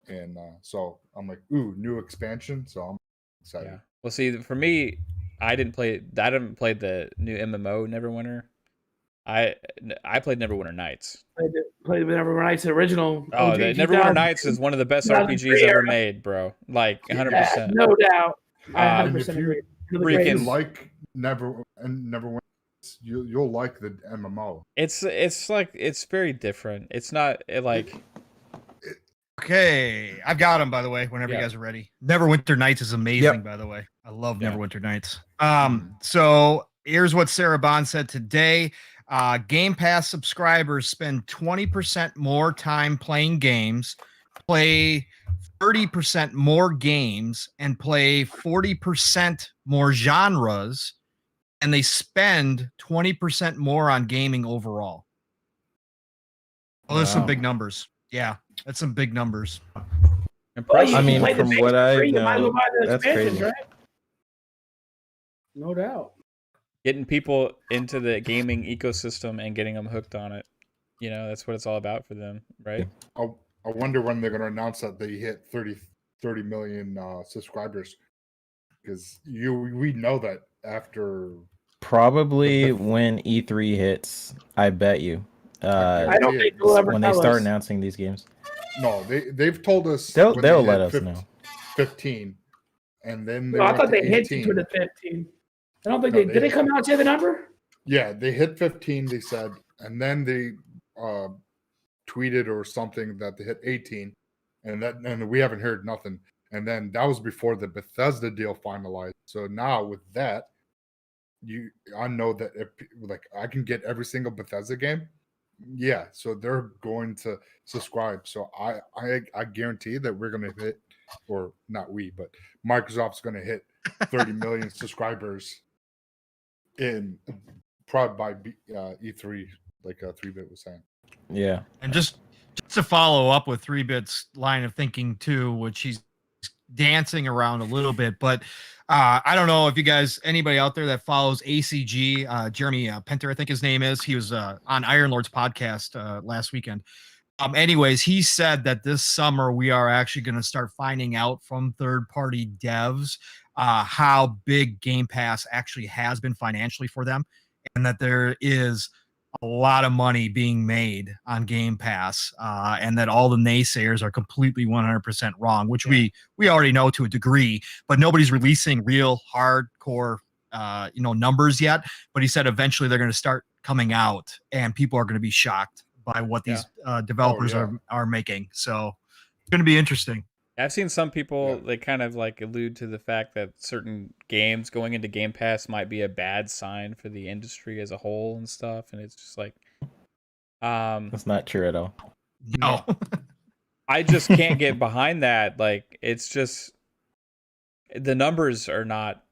and so I'm like, ooh, new expansion. So I'm excited. Yeah. Well, see, for me, I didn't play the new MMO Neverwinter. I played Neverwinter Nights. Played Neverwinter Nights, the original. Oh, OG the 2000. Neverwinter Nights is one of the best 2003 RPGs ever era. made, bro. Like 100%. Yeah, no doubt. I And 100% if you agree. Really freaking- great. If you like Neverwinter, you'll like the MMO. It's like it's very different. It's not like Okay, I've got them by the way. Whenever Yeah. you guys are ready. Neverwinter Nights is amazing. Yep. By the way, I love Yeah. Neverwinter Nights. So here's what Sarah Bond said today. Game Pass subscribers spend 20% more time playing games, play 30% more games, and play 40% more genres, and they spend 20% more on gaming overall. Oh, there's some Wow. big numbers. Yeah, that's some big numbers. Well, impressive. I mean, play the from base what for I free, you might as well know, buy the that's expansions, crazy. right? No doubt. Getting people into the gaming ecosystem and getting them hooked on it. You know, that's what it's all about for them, right? I wonder when they're going to announce that they hit 30 million subscribers, because we know that after Probably when E3 hits, I bet you. I don't Yeah, think they'll ever When they tell start us. announcing these games, they've told us they'll when they'll they let hit us 50 know. 15, and then they No, I went thought to they 18. hinted to the 15. I don't think No, they did. They come out and say the number? Yeah, they hit 15. They said, and then they tweeted or something that they hit 18, and we haven't heard nothing. And then that was before the Bethesda deal finalized. So now with that, I know that if like I can get every single Bethesda game. Yeah, so they're going to subscribe. So I guarantee that we're going to hit, or not we, but Microsoft's going to hit 30 million subscribers in probably by E3, like 3-bit was saying. Yeah. And just to follow up with 3-bit's line of thinking too, which he's dancing around a little bit, but I don't know if you guys, anybody out there that follows ACG, Jeremy Penter, I think his name is. He was on Iron Lord's podcast last weekend. Anyways, he said that this summer we are actually going to start finding out from third-party devs how big Game Pass actually has been financially for them, and that there is a lot of money being made on Game Pass, and that all the naysayers are completely 100% wrong, which we already know to a degree, but nobody's releasing real hardcore numbers yet. But he said eventually they're going to start coming out, and people are going to be shocked by what these developers are making. So it's going to be interesting. I've seen some people they kind of like allude to the fact that certain games going into Game Pass might be a bad sign for the industry as a whole and stuff, and it's just like that's not true at all. No. I just can't get behind that. Like, it's just the numbers are not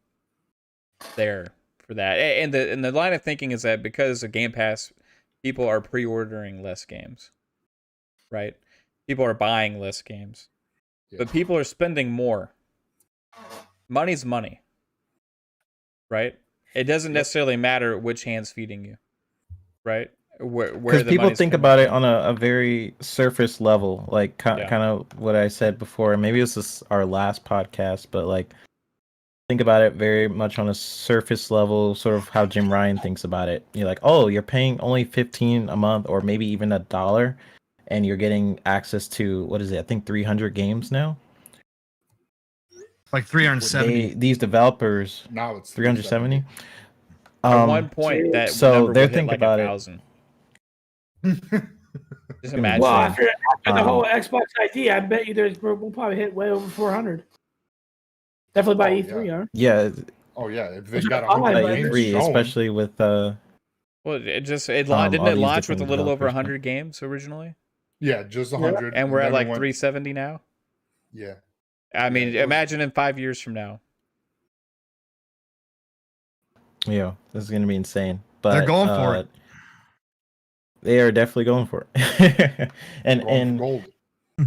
there for that. And the line of thinking is that because of Game Pass, people are pre-ordering less games, right? People are buying less games. But people are spending more. Money's money, right? It doesn't necessarily matter which hand's feeding you, right? Because people think about it on a very surface level, like kind of what I said before. Maybe this is our last podcast, but like think about it very much on a surface level, sort of how Jim Ryan thinks about it. You're like, oh, you're paying only $15 a month, or maybe even $1. And you're getting access to, what is it? I think 300 games now. Like 370. These developers now it's 370. At one point, that so number they're would hit thinking like about 1,000. Just imagine. Well, after the whole Xbox ID, I bet you we'll probably hit way over 400. Definitely by E3, huh? Yeah. Oh yeah, if they got by E3, especially with well, didn't it launch with a little over 100 games originally? Yeah, just 100. And we're at like 370 now? Yeah. I mean, imagine in 5 years from now. Yeah, this is going to be insane. But they're going for it. They are definitely going for it. and gold.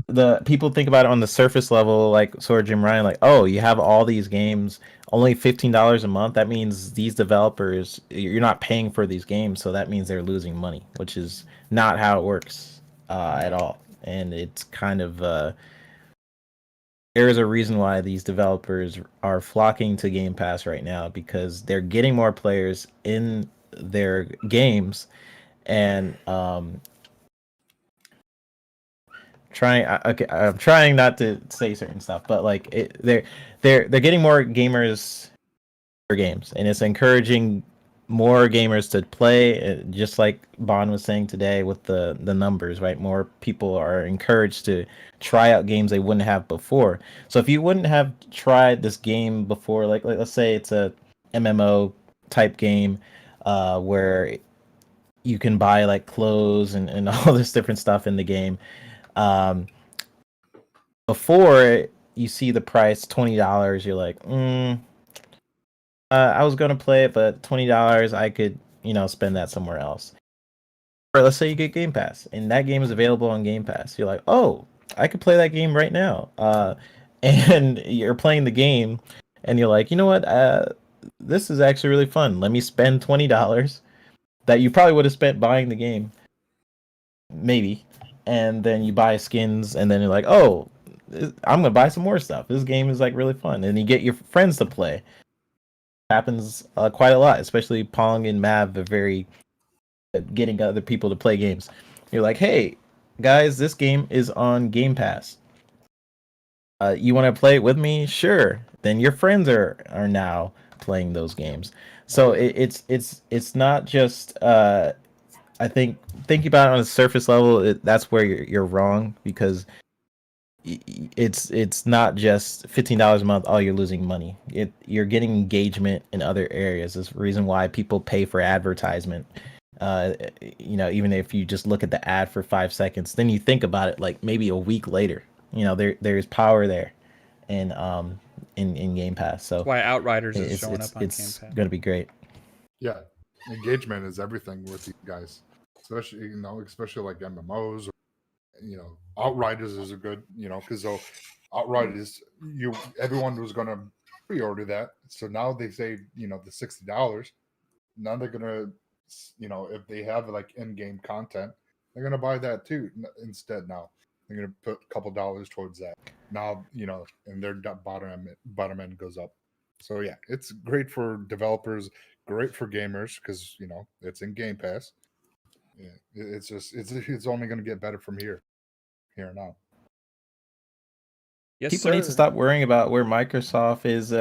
The people think about it on the surface level, like sort of Jim Ryan, like, oh, you have all these games, only $15 a month. That means these developers, you're not paying for these games, so that means they're losing money, which is not how it works at all. And it's kind of there is a reason why these developers are flocking to Game Pass right now, because they're getting more players in their games, and I'm trying not to say certain stuff, but like they're getting more gamers for games, and it's encouraging more gamers to play. Just like Bon was saying today with the numbers, right? More people are encouraged to try out games they wouldn't have before. So if you wouldn't have tried this game before, like let's say it's a MMO type game where you can buy like clothes and all this different stuff in the game. Before you see the price $20, you're like, I was gonna play it, but $20 I could, spend that somewhere else. Or let's say you get Game Pass, and that game is available on Game Pass. You're like, oh, I could play that game right now. And you're playing the game, and you're like, you know what? This is actually really fun. Let me spend $20 that you probably would have spent buying the game, maybe. And then you buy skins, and then you're like, oh, I'm gonna buy some more stuff. This game is like really fun, and you get your friends to play. Happens quite a lot, especially Pong and Mav are very getting other people to play games. You're like, hey guys, this game is on Game Pass. You want to play it with me? Sure. Then your friends are now playing those games. So it's not just I think thinking about it on a surface level, that's where you're wrong, because it's not just $15 a month. All you're losing money. You're getting engagement in other areas. There's a reason why people pay for advertisement. Even if you just look at the ad for 5 seconds, then you think about it like maybe a week later. There's power there, in Game Pass. So That's why Outriders is showing up on Game it's Pass. gonna be great. Yeah, engagement is everything with these guys, especially like MMOs. Outriders is a good, because Outriders, everyone was gonna pre-order that, so now they say the $60. Now they're gonna, if they have like in-game content, they're gonna buy that too instead. Now they're gonna put a couple dollars towards that. Now and their bottom end goes up. So yeah, it's great for developers, great for gamers, because it's in Game Pass. Yeah, it's only gonna get better from here now. Yes, People need to stop worrying about where Microsoft is.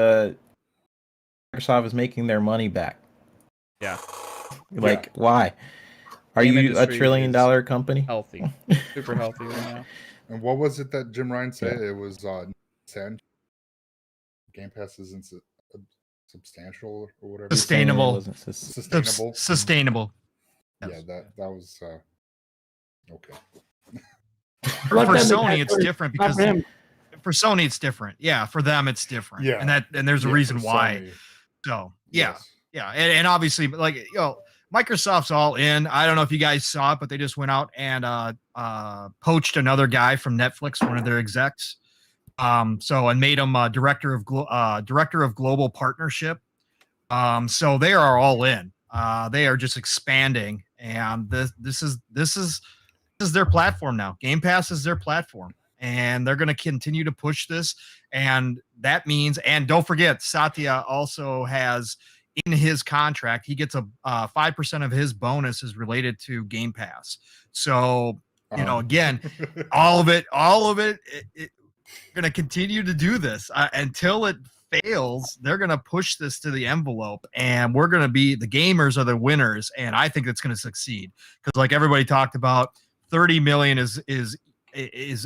Microsoft is making their money back. Yeah. Why? Are Game you a industry $1 trillion company? Healthy, super healthy right now. And what was it that Jim Ryan said? Yeah. It was Game Pass isn't substantial or whatever. Sustainable. Sustainable. Sustainable. Yeah, that was okay. For Sony, it's different because for Sony, it's different. Yeah, for them, it's different. Yeah, and there's a reason why. Sony. So Yes. and obviously, like Microsoft's all in. I don't know if you guys saw it, but they just went out and poached another guy from Netflix, one of their execs. And made him director of global partnership. So they are all in. They are just expanding, and this is their platform now. Game Pass is their platform, and they're going to continue to push this. And that means, and don't forget, Satya also has in his contract, he gets a 5% of his bonus is related to Game Pass. So again, all of it, going to continue to do this until it fails. They're going to push this to the envelope, and we're going to be the gamers are the winners. And I think it's going to succeed because, like everybody talked about, 30 million is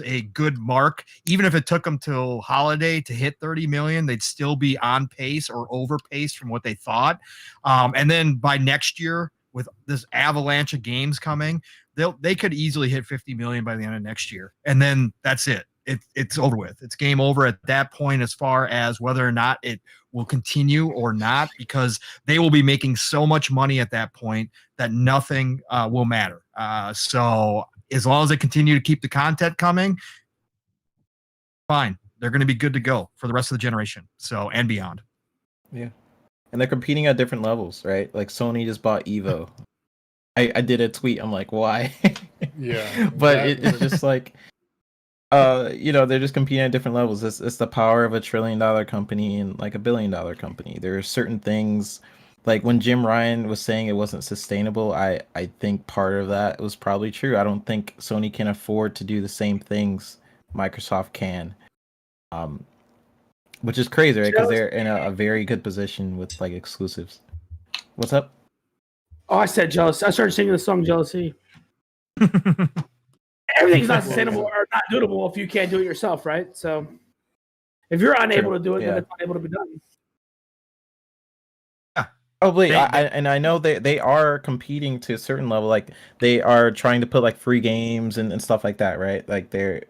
a good mark. Even if it took them till holiday to hit 30 million, they'd still be on pace or over pace from what they thought. And then by next year, with this avalanche of games coming, they could easily hit 50 million by the end of next year, and then that's it. It's over with. It's game over at that point as far as whether or not it will continue or not, because they will be making so much money at that point that nothing will matter. So as long as they continue to keep the content coming, fine. They're going to be good to go for the rest of the generation, and beyond. Yeah. And they're competing at different levels, right? Like Sony just bought Evo. I did a tweet. I'm like, why? Yeah. But it's just like, they're just competing at different levels. It's the power of $1 trillion company and like $1 billion company. There are certain things, like when Jim Ryan was saying it wasn't sustainable, I think part of that was probably true. I don't think Sony can afford to do the same things Microsoft can, which is crazy, right? Because they're in a very good position with like exclusives. What's up? Oh, I said jealous. I started singing the song Jealousy. Everything's not sustainable or not doable if you can't do it yourself, right? So if you're unable to do it, then it's not able to be done. Yeah. Probably. I know they are competing to a certain level. Like they are trying to put like free games and stuff like that, right? Like their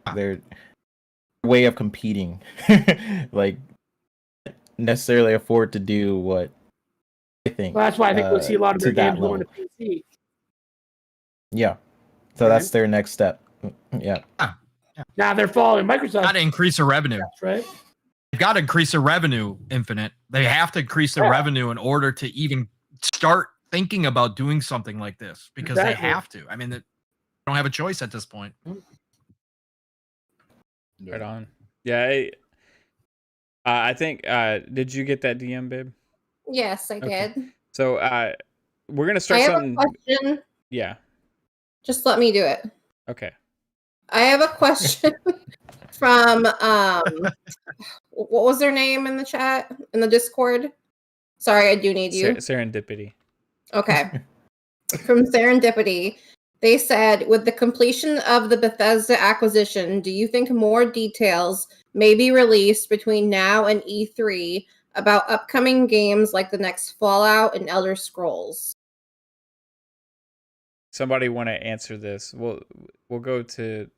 way of competing, like necessarily afford to do what I think. Well, that's why I think we'll see a lot of their games going to PC. Yeah. So that's their next step. Yeah. Now they're following Microsoft. Got to increase their revenue. That's right. They've got to increase their revenue, Infinite. They have to increase their revenue in order to even start thinking about doing something like this, because they have to. I mean, they don't have a choice at this point. Right on. Yeah. I think, did you get that DM, babe? Yes, I did. So we're going to start something. I have a question. Yeah. Just let me do it. Okay. I have a question. from what was their name in the chat in the Discord? Sorry, I do need you. Serendipity. Okay. From Serendipity, they said, with the completion of the Bethesda acquisition, do you think more details may be released between now and E3 about upcoming games like the next Fallout and Elder Scrolls? Somebody want to answer this? We'll go to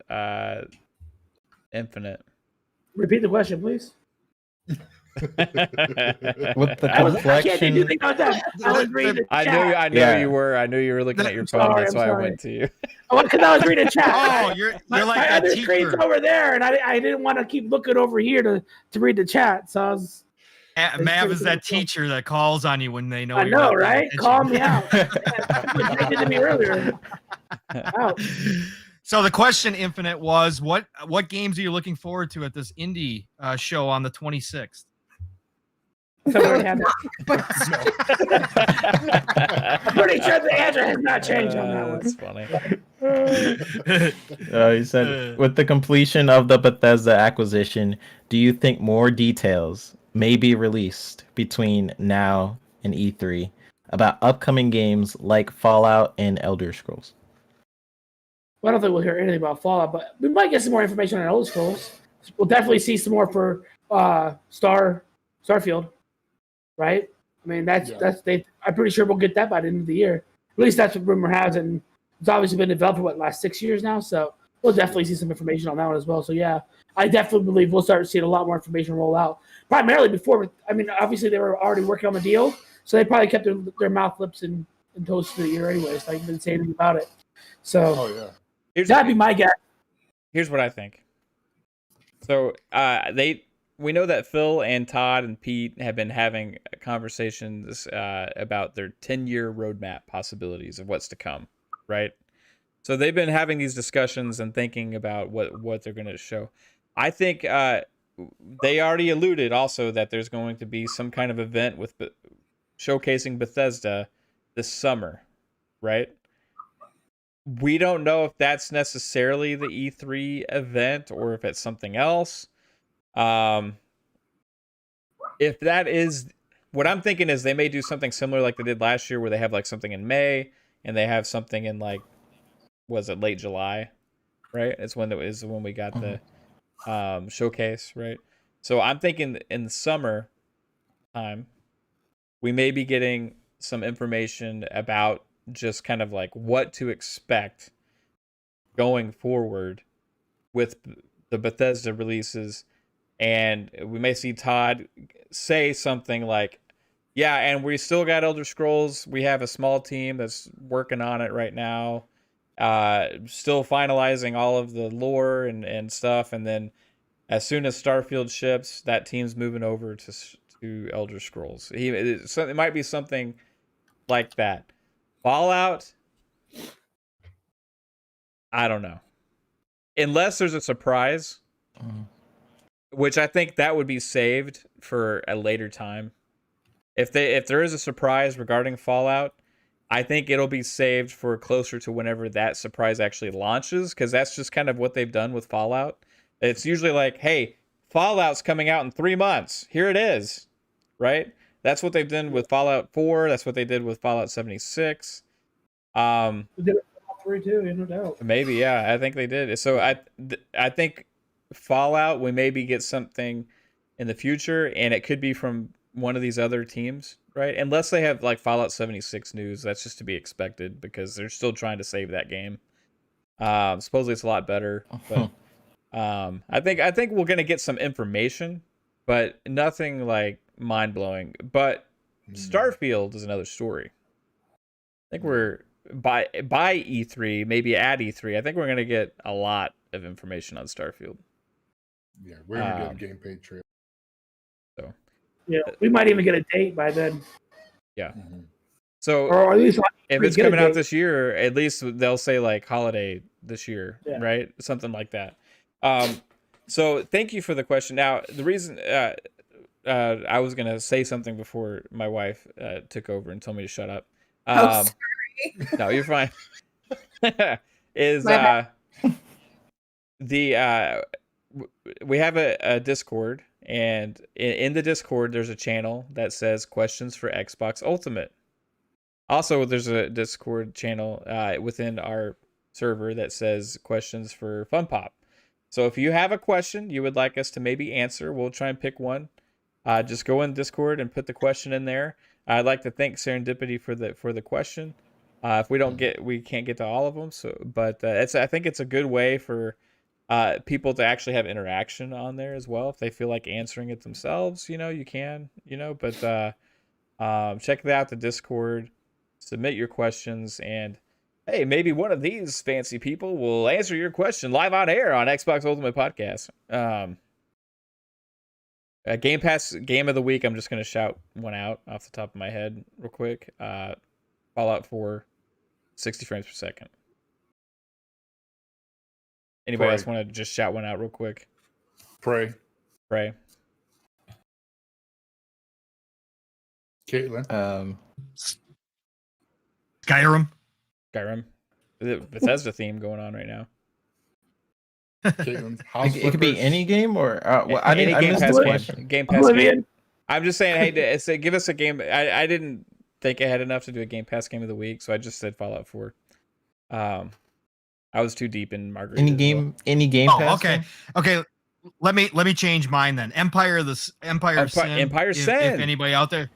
Infinite. Repeat the question, please. With the I can't do complexion, anything about that. I was reading the I chat. knew Yeah. you were. I knew you were looking at your I'm phone. sorry, That's I'm why I sorry. went to you. Because I was reading chat. Oh, you're like my that other screen's teacher. over there, and I didn't want to keep looking over here to read the chat. So I was. Mav is that teacher that calls on you when they know I you're know, not paying right? attention. Call me out. They did to me earlier. Ouch. So the question, Infinite, was what games are you looking forward to at this indie show on the 26th? I thought we already had that. I'm pretty sure the answer has not changed on that one. That's funny. he said, with the completion of the Bethesda acquisition, do you think more details may be released between now and E3 about upcoming games like Fallout and Elder Scrolls? Well, I don't think we'll hear anything about Fallout, but we might get some more information on Elder Scrolls. We'll definitely see some more for Starfield, right? I mean, I'm pretty sure we'll get that by the end of the year. At least that's what rumor has, and it's obviously been developed for last 6 years now. So we'll definitely see some information on that one as well. So yeah, I definitely believe we'll start seeing a lot more information roll out. Primarily before, I mean, obviously they were already working on the deal, so they probably kept their mouth, lips, and toes for the year anyways. Like, didn't say anything about it. So that'd be my guess. Here's what I think. So we know that Phil and Todd and Pete have been having conversations about their 10-year roadmap possibilities of what's to come, right? So they've been having these discussions and thinking about what they're going to show. I think they already alluded also that there's going to be some kind of event with showcasing Bethesda this summer, right? We don't know if that's necessarily the E3 event or if it's something else. If that is what I'm thinking, is they may do something similar like they did last year, where they have like something in May and they have something in like, was it late July, right? It's when we got the showcase, right? So I'm thinking in the summer time, we may be getting some information about just kind of like what to expect going forward with the Bethesda releases. And we may see Todd say something like, yeah, and we still got Elder Scrolls. We have a small team that's working on it right now. Still finalizing all of the lore and stuff. And then as soon as Starfield ships, that team's moving over to Elder Scrolls. It might be something like that. Fallout, I don't know. Unless there's a surprise. Which I think that would be saved for a later time. If there is a surprise regarding Fallout, I think it'll be saved for closer to whenever that surprise actually launches, because that's just kind of what they've done with Fallout. It's usually like, hey, Fallout's coming out in 3 months. Here it is, right? That's what they've done with Fallout 4. That's what they did with Fallout 76. We did it with Fallout 3 too, no doubt. Maybe, yeah. I think they did. So I think Fallout, we maybe get something in the future, and it could be from one of these other teams, right? Unless they have like Fallout 76 news, that's just to be expected because they're still trying to save that game. Supposedly it's a lot better, but I think we're gonna get some information, but nothing like mind blowing. But Starfield is another story. I think we're by E3, maybe at E3. I think we're gonna get a lot of information on Starfield. Yeah, we're gonna get a gameplay trailer. So yeah, we might even get a date by then. Yeah. So or at least if it's coming out this year, at least they'll say like holiday this year, right? Something like that. So thank you for the question. Now, the reason I was gonna say something before my wife took over and told me to shut up. Sorry. No, you're fine. Is we have a Discord, and in the Discord, there's a channel that says questions for Xbox Ultimate. Also, there's a Discord channel within our server that says questions for Fun Pop. So if you have a question you would like us to maybe answer, we'll try and pick one. Just go in Discord and put the question in there. I'd like to thank Serendipity for the question. If we can't get to all of them. But I think it's a good way for people to actually have interaction on there as well. If they feel like answering it themselves, you can, But check out the Discord, submit your questions, and hey, maybe one of these fancy people will answer your question live on air on Xbox Ultimate Podcast. Game Pass Game of the Week, I'm just going to shout one out off the top of my head real quick. Fallout 4, 60 frames per second. Anybody else want to just shout one out real quick? Pray. Caitlin. Skyrim. Bethesda theme going on right now. Caitlin's House It could be Flippers. any game or I Any missed Pass the game. question. Game Pass game. I'm just saying, hey, give us a game. I didn't think I had enough to do a Game Pass Game of the Week, so I just said Fallout 4. I was too deep in Margaret. Any game Pass Okay. game? Okay. Let me change mine then. Empire of Sin. Empire Sin. If anybody out there.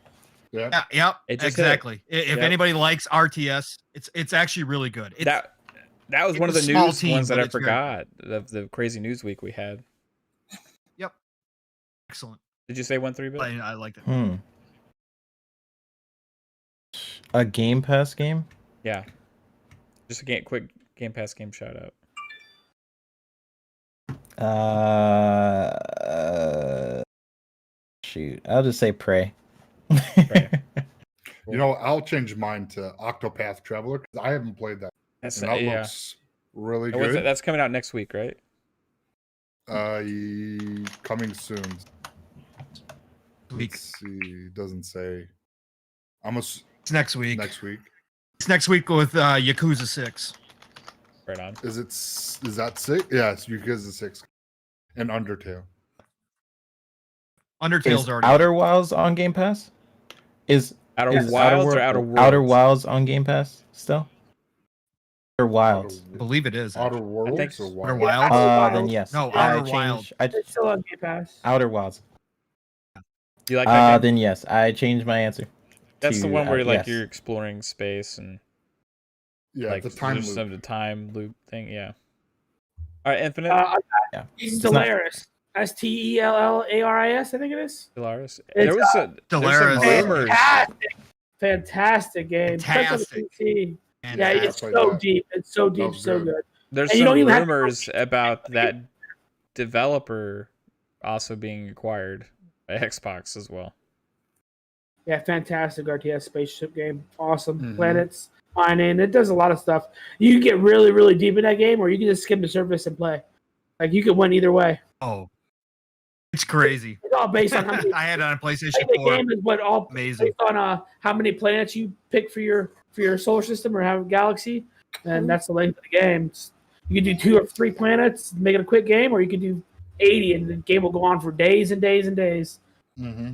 Yeah. Yep. It just Exactly. If anybody likes RTS, it's actually really good. That was one of the it's a small news team, ones that but I it's good. forgot of the crazy news week we had. Yep. Excellent. Did you say 1-3 Bill? I liked it. A Game Pass game? Yeah. Just a quick Game Pass game shout out. Shoot. I'll just say Prey. Prey. I'll change mine to Octopath Traveler because I haven't played that. That's And that looks really What's good. that's coming out next week, right? Coming soon. Week. Let's see. Doesn't say. It's next week. Next week. It's next week with Yakuza 6. Right on. Is that 6? Yeah, it's Yakuza 6 and Undertale. Undertale's Is already. Outer Wilds on Game Pass? Is Outer is Wilds or Outer Worlds? Outer Wilds on Game Pass still? Or Wilds? I believe it is. Outer Worlds think or so. what? Outer Wilds. Then yes. No, I Outer Wilds. It's still on Game Pass. Outer Wilds. You like that game? Then yes, I changed my answer. That's the to, one where yes. you're exploring space and Yeah, the time there's loop. some time loop thing. Yeah. All right, Infinite. Yeah. It's not- Stellaris. Stellaris, I think it is. Stellaris. It's, There was some Stellaris. rumors. Fantastic game. Fantastic. PC. And Yeah, I it's played so that. deep. It's so deep, was so good. good. There's And you some don't even have to- rumors about that developer also being acquired by Xbox as well. Yeah, fantastic RTS spaceship game. Awesome. Mhm. Planets, mining. It does a lot of stuff. You can get really, really deep in that game, or you can just skim the surface and play. Like, you can win either way. Oh, it's crazy. It's all based on how many. I had it on PlayStation I think the 4. game is what all Amazing. based on how many planets you pick for your solar system or have galaxy, and that's the length of the game. You can do 2 or 3 planets, make it a quick game, or you can do 80, and the game will go on for days and days and days. Mm-hmm.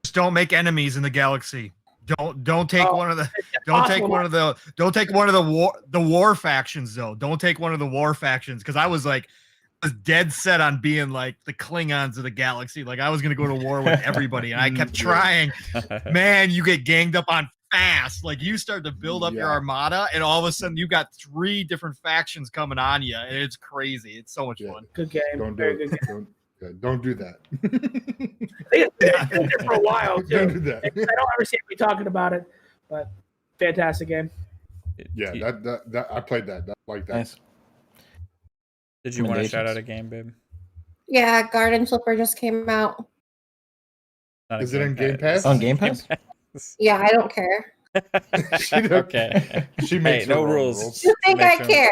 Just don't make enemies in the galaxy. Don't take Oh, one of the It's don't take impossible one of the war factions though. Don't take one of the war factions because I was dead set on being like the Klingons of the galaxy. Like I was gonna go to war with everybody, and I kept Yeah. trying. Man, you get ganged up on fast. Like you start to build up your Yeah. armada, and all of a sudden you got 3 different factions coming on you, and it's crazy. It's so much Yeah. fun. Good game. Don't do Very it. good game. Don't do that. It's been there for a while Don't too. do that. I don't ever see me talking about it, but fantastic game. Yeah, that I played that. Like that. Nice. Did you want to shout Recommendations? out a game, babe? Yeah, Garden Flipper just came out. Not a Is it in Game Pass? On Game Pass? Yeah, I don't care. Okay. She makes Hey, no her own rules. You think I Make care?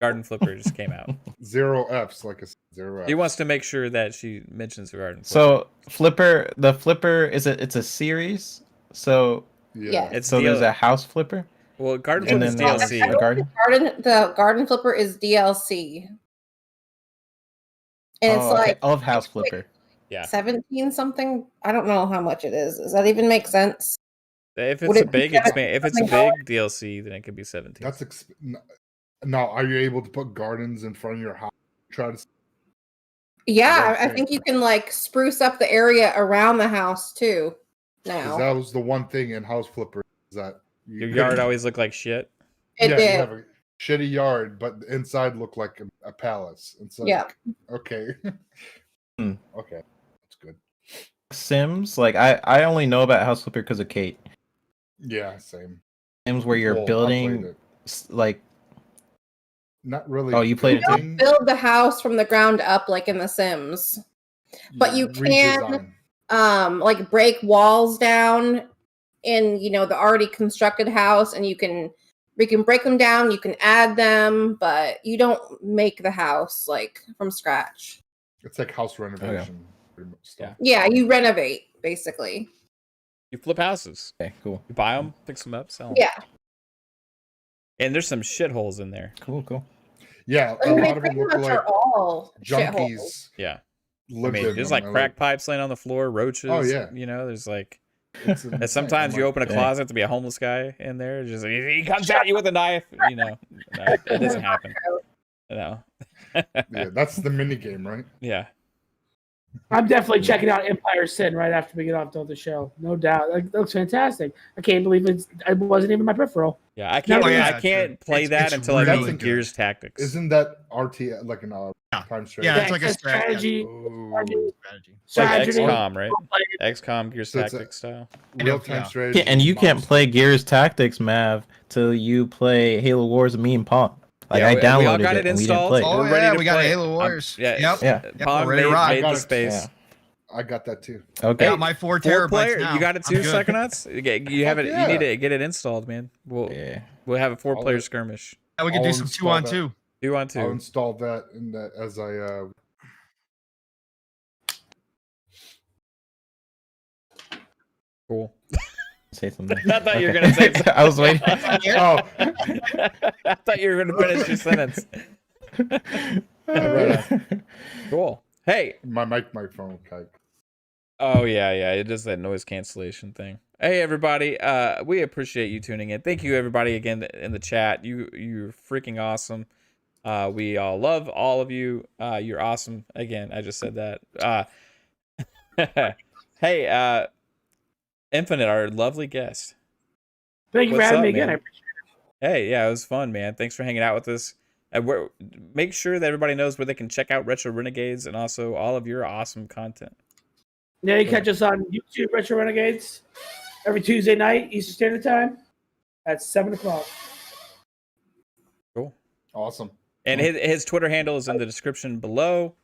Garden Flipper just came out. 0 Fs, like a 0 Fs. He wants to make sure that she mentions the Garden Flipper. So the Flipper it's a series. So Yeah. It's there's a house flipper. well, Garden And Flipper is then DLC. a garden. The Garden Flipper is DLC. And it's like of House Flipper. Yeah. 17 something. I don't know how much it is. Does that even make sense? If Would it's a it be big if it's a big DLC, then it could be 17. That's now. Are you able to put gardens in front of your house? Try to. Yeah, That's I think you can like spruce up the area around the house too. Because Now that was the one thing in House Flipper is that Your yard always looked like shit. it You did. have a shitty yard, but the inside looked like a palace. It's like, Yeah. okay, Hmm. okay, that's good. Sims, like I only know about House Flipper because of Kate. Yeah, same. Sims where you're Well, I played building it. like Not really. Oh, you played it too? building, Build the house from the ground up like in The Sims. But you can redesign. like break walls down in the already constructed house, and you can break them down, you can add them, but you don't make the house like from scratch. It's like house renovation. Pretty much stuff. Yeah, you renovate basically. You flip houses. okay, cool. You buy them, fix them up, sell them. Yeah. And there's some shitholes in there. Cool. Yeah, I a mean, they lot of them pretty look much like are all shitholes. junkies. Yeah. I lived mean, in there's them, like and crack pipes laying on the floor, roaches. Oh, yeah. There's like. it's And insane. sometimes I'm you like, open a dang. closet to be a homeless guy in there. Just he comes at you with a knife. No, it doesn't happen. No. Yeah, that's the mini game, right? Yeah. I'm definitely checking out Empire Sin right after we get off the show. No doubt. That looks fantastic. I can't believe it wasn't even my peripheral. Yeah, I can't. Oh, yeah, I can't play it's that until I really beat good. Gears Tactics. Isn't that RT like an Yeah. time strategy? Yeah, it's like a it's strategy. Ooh, strategy. It's like Strategy. XCOM, right? XCOM Gears So it's Tactics style. real-time Yeah. strategy. And you can't monster. play Gears Tactics, Mav, till you play Halo Wars with me and Paul. Like Yeah, I we downloaded all got it and we didn't installed. play. Oh We're ready yeah, to we got play. Halo Wars. Yeah. Yep. Yeah. Pong we're ready to rock. made Got the it. space. Yeah. I got that too. Okay. I got my 4 Four terabytes player, now. you got it I'm too, good. Psychonauts? You have it. yeah. You need to get it installed, man. Yeah. We'll have a 4-player I'll- skirmish. Yeah, we can I'll do some install 2-on-2. 2-on-2. I'll install that in the, as I Cool. Say something. I thought you were gonna say something. I was waiting. Oh. I thought you were gonna finish your sentence. Cool. Hey. my microphone type. Oh yeah. It does that noise cancellation thing. Hey everybody. We appreciate you tuning in. Thank you everybody again in the chat. You're freaking awesome. We all love all of you. You're awesome. Again, I just said that. Hey, Infinite, our lovely guest. Thank you for What's having up, me again. man? Hey, yeah, it was fun, man. Thanks for hanging out with us. And make sure that everybody knows where they can check out Retro Renegades and also all of your awesome content. Yeah, you catch us on YouTube, Retro Renegades, every Tuesday night, Eastern Standard Time, at 7:00. Cool. Awesome. And his Twitter handle is in the description below,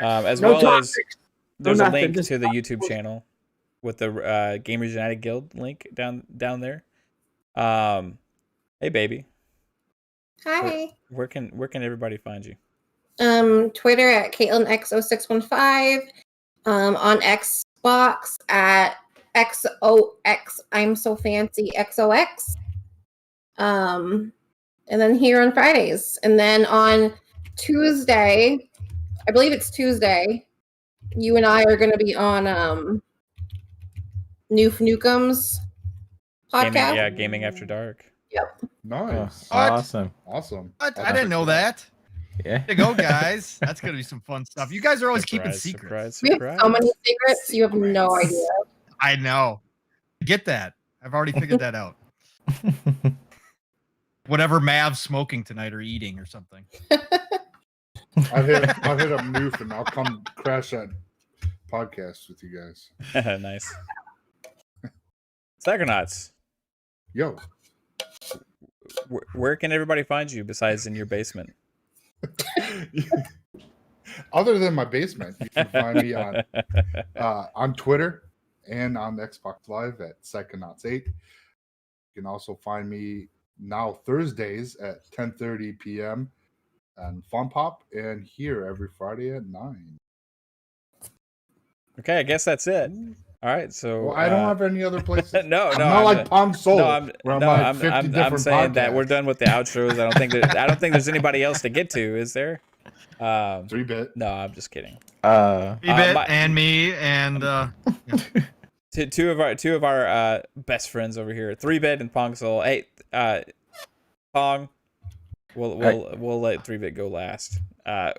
as No well as topics. there's No a nothing, link just to the topics. YouTube channel with the Gamers United Guild link down there. Hey, baby. Hi. Where can everybody find you? Twitter at CaitlinX0615. On Xbox at XOX. I'm so fancy XOX. And then here on Fridays, and then on Tuesday, I believe it's Tuesday. You and I are going to be on Noof Nukem's podcast. Gaming After Dark. Nice. Oh, awesome. Awesome. What? I didn't know that. Yeah. There you go, guys. That's gonna be some fun stuff. You guys are always keeping secrets. We have so many secrets, you have no idea. I know. Get that. I've already figured that out. Whatever Mav's smoking tonight or eating or something. I've hit up Noof and I'll come crash that podcast with you guys. Nice. Psychonauts, Yo. where can everybody find you besides in your basement? Other than my basement, you can find me on Twitter and on Xbox Live at Psychonauts8. You can also find me now Thursdays at 10:30 p.m. on Fun Pop and here every Friday at 9. Okay, I guess that's it. All right, so Well, I don't have any other places. no, I'm not like Palm Soul. No, where I'm like 50 I'm different saying that podcasts. we're done with the outros. I don't think there's anybody else to get to, is there? 3-bit. No, I'm just kidding. B-Bit and me and Two of our best friends over here, 3-bit and Pong Soul. Hey, Pong, we'll let 3-bit go last.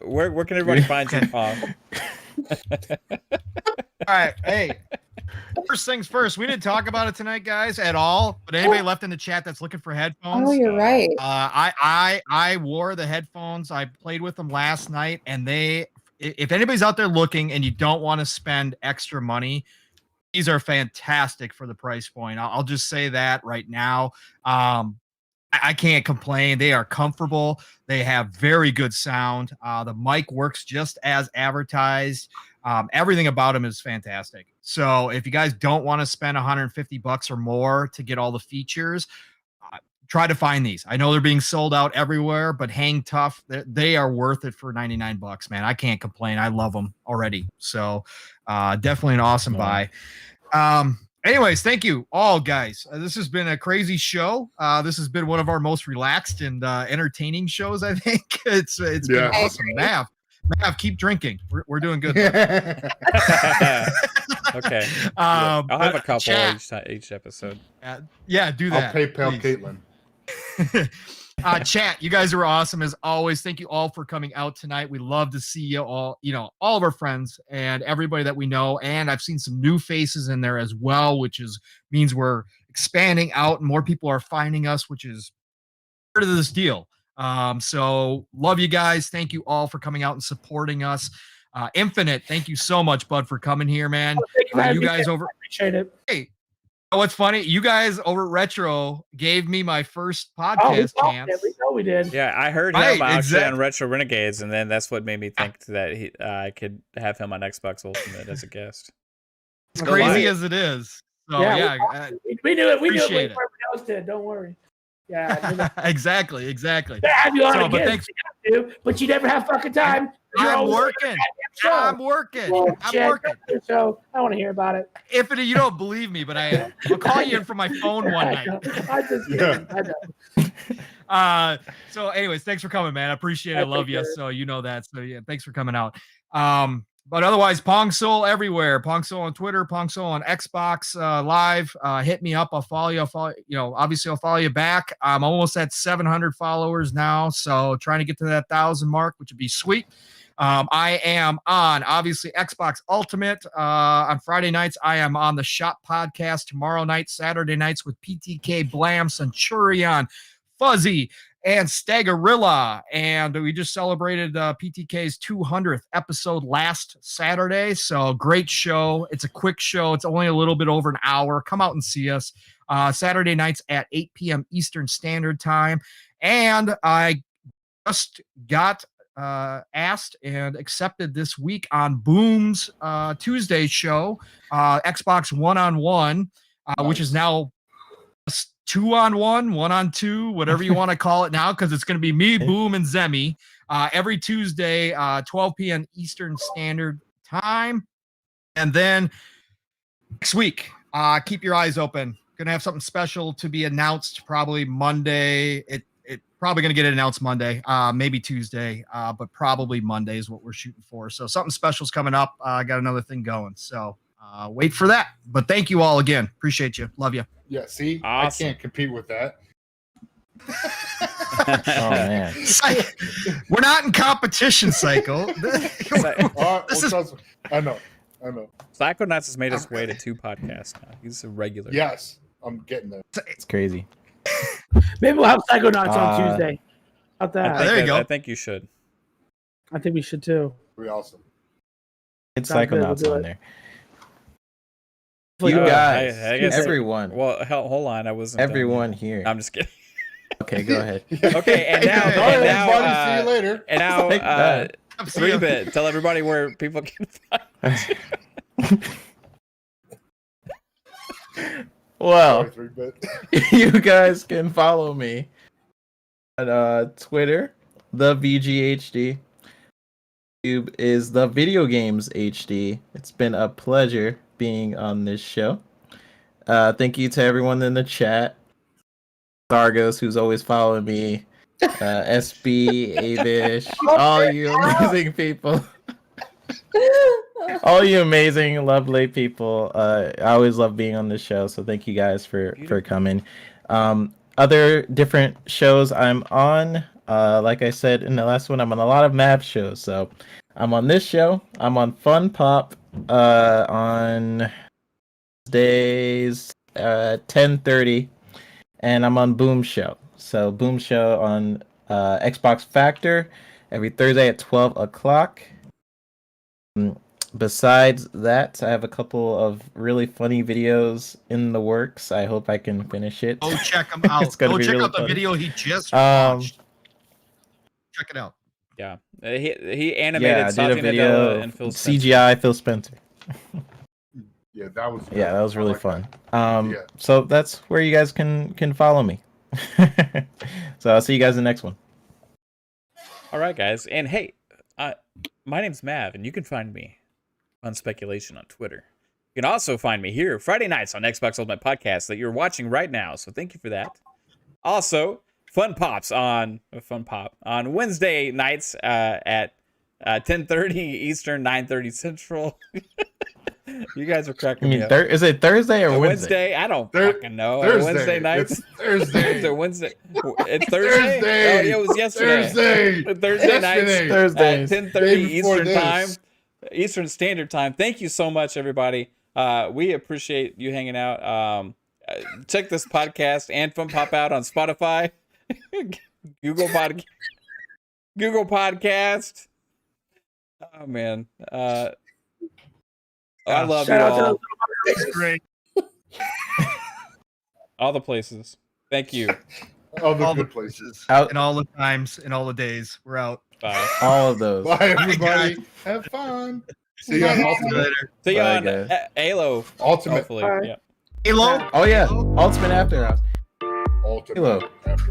Where can everybody find you, Pong? All right, hey. First things first, we didn't talk about it tonight, guys, at all. But anybody left in the chat that's looking for headphones? Oh, you're right. I wore the headphones. I played with them last night, and if anybody's out there looking and you don't want to spend extra money, these are fantastic for the price point. I'll just say that right now. I can't complain. They are comfortable. They have very good sound. The mic works just as advertised. Everything about them is fantastic. So if you guys don't want to spend $150 or more to get all the features, try to find these. I know they're being sold out everywhere, but hang tough. They are worth it for $99, man. I can't complain. I love them already. So definitely an awesome buy. Anyways, thank you all, guys. This has been a crazy show. This has been one of our most relaxed and entertaining shows, I think. It's been awesome. Mav, keep drinking. We're doing good. Okay. I'll have a couple each episode. Yeah, do that. I'll PayPal please. Caitlin. Chat, you guys are awesome as always. Thank you all for coming out tonight. We love to see you all, all of our friends and everybody that we know. And I've seen some new faces in there as well, which means we're expanding out and more people are finding us, which is part of this deal. So love you guys. Thank you all for coming out and supporting us. Infinite, thank you so much, bud, for coming here, man. You guys over. I appreciate it. Hey. What's funny? You guys over at Retro gave me my first podcast chance. We know we did. Yeah, I heard him actually on Retro Renegades, and then that's what made me think that I could have him on Xbox Ultimate as a guest. As crazy as it is. So, we knew it. We knew it. Appreciate it. Everybody else did. Don't worry. Yeah. Exactly. They have you on again, but you never have fucking time. I'm working. I'm working. So I want to hear about it. If you don't believe me, but I am. I'll call you in from my phone one night. I just kidding. I know. So anyways, thanks for coming, man. I appreciate it. I love you. So you know that. So yeah, thanks for coming out. But otherwise, Pong Soul everywhere. Pong Soul on Twitter, Pong Soul on Xbox Live. Hit me up. I'll follow you. Obviously I'll follow you back. I'm almost at 700 followers now. So trying to get to that 1,000 mark, which would be sweet. I am on, obviously, Xbox Ultimate. On Friday nights, I am on the Shop Podcast. Tomorrow night, Saturday nights with PTK, Blam, Centurion, Fuzzy, and Stagorilla. And we just celebrated PTK's 200th episode last Saturday. So great show. It's a quick show. It's only a little bit over an hour. Come out and see us. Saturday nights at 8 p.m. Eastern Standard Time. And I just got asked and accepted this week on Boom's Tuesday show, Xbox One-on-One, which is now 2-on-1, 1-on-2, whatever you want to call it now, because it's going to be me, Boom, and Zemi every Tuesday, 12 p.m. Eastern Standard Time. And then next week, keep your eyes open. Going to have something special to be announced probably Monday. It probably going to get it announced Monday, maybe Tuesday, but probably Monday is what we're shooting for. So something special is coming up. I got another thing going. So wait for that. But thank you all again. Appreciate you. Love you. Yeah, see, awesome. I can't compete with that. Oh man, we're not in competition, Psycho. I know. Psychonauts has made his way to 2 podcasts now. He's a regular. Yes, I'm getting there. it's crazy. Maybe we'll have Psychonauts on Tuesday. About that. There you go. I think you should. I think we should too. Pretty awesome. It's Sounds good, Psychonauts we'll do on it. there. We'll You do it. guys, I guess everyone, Well, hold on. I wasn't. done everyone yet. here. I'm just kidding. Okay, go ahead. Okay, and now, All right, everybody, see you later. And now, Like that. 3-bit. Tell everybody where people can find. Well, Sorry, 3-bit. you guys can follow me on Twitter, the VGHD. YouTube is the Video Games HD. It's been a pleasure being on this show. Thank you to everyone in the chat. Sargos, who's always following me. SB, Avish, all you amazing people. All you amazing, lovely people. I always love being on this show, so thank you guys for coming. Other different shows I'm on. Like I said in the last one, I'm on a lot of map shows. So I'm on this show. I'm on Fun Pop on days 10:30, and I'm on Boom Show. So Boom Show on Xbox Factor every Thursday at 12 o'clock. Besides that, I have a couple of really funny videos in the works. I hope I can finish it. Go check them out. Go check out the video he just watched. Check it out. Yeah, he animated I did a Satya video Nadella and Phil Spencer. CGI Phil Spencer. Yeah, that was Yeah, that was really fun. Yeah. So that's where you guys can follow me. So I'll see you guys in the next one. All right, guys, and hey, my name's Mav, and you can find me on Speculation on Twitter. You can also find me here Friday nights on Xbox Ultimate Podcast that you're watching right now. So thank you for that. Also, Fun Pop on Wednesday nights at 10:30 Eastern, 9:30 Central. You guys are cracking me up. Is it Thursday or Wednesday? I don't fucking know. Thursday. Wednesday nights. It's Thursday. It's Wednesday. It's Thursday. Oh, yeah, it was yesterday. Thursday nights. Thursday. At 10:30 Eastern time. Eastern Standard Time. Thank you so much, everybody. We appreciate you hanging out. Check this podcast and Fun Pop out on Spotify, Google Podcast. Oh man, I love you all. It's great. All the places. Thank you. All the All the good places. Out. And all the times and all the days. We're out. Bye. All of those. Bye, everybody. guys. Have fun. See you on See you Ultimate. later. See you Bye, on guys. Halo. Ultimate. Hopefully. Bye. Yeah. Halo. Oh yeah, Ultimate After Hours. Ultimate. Halo. After.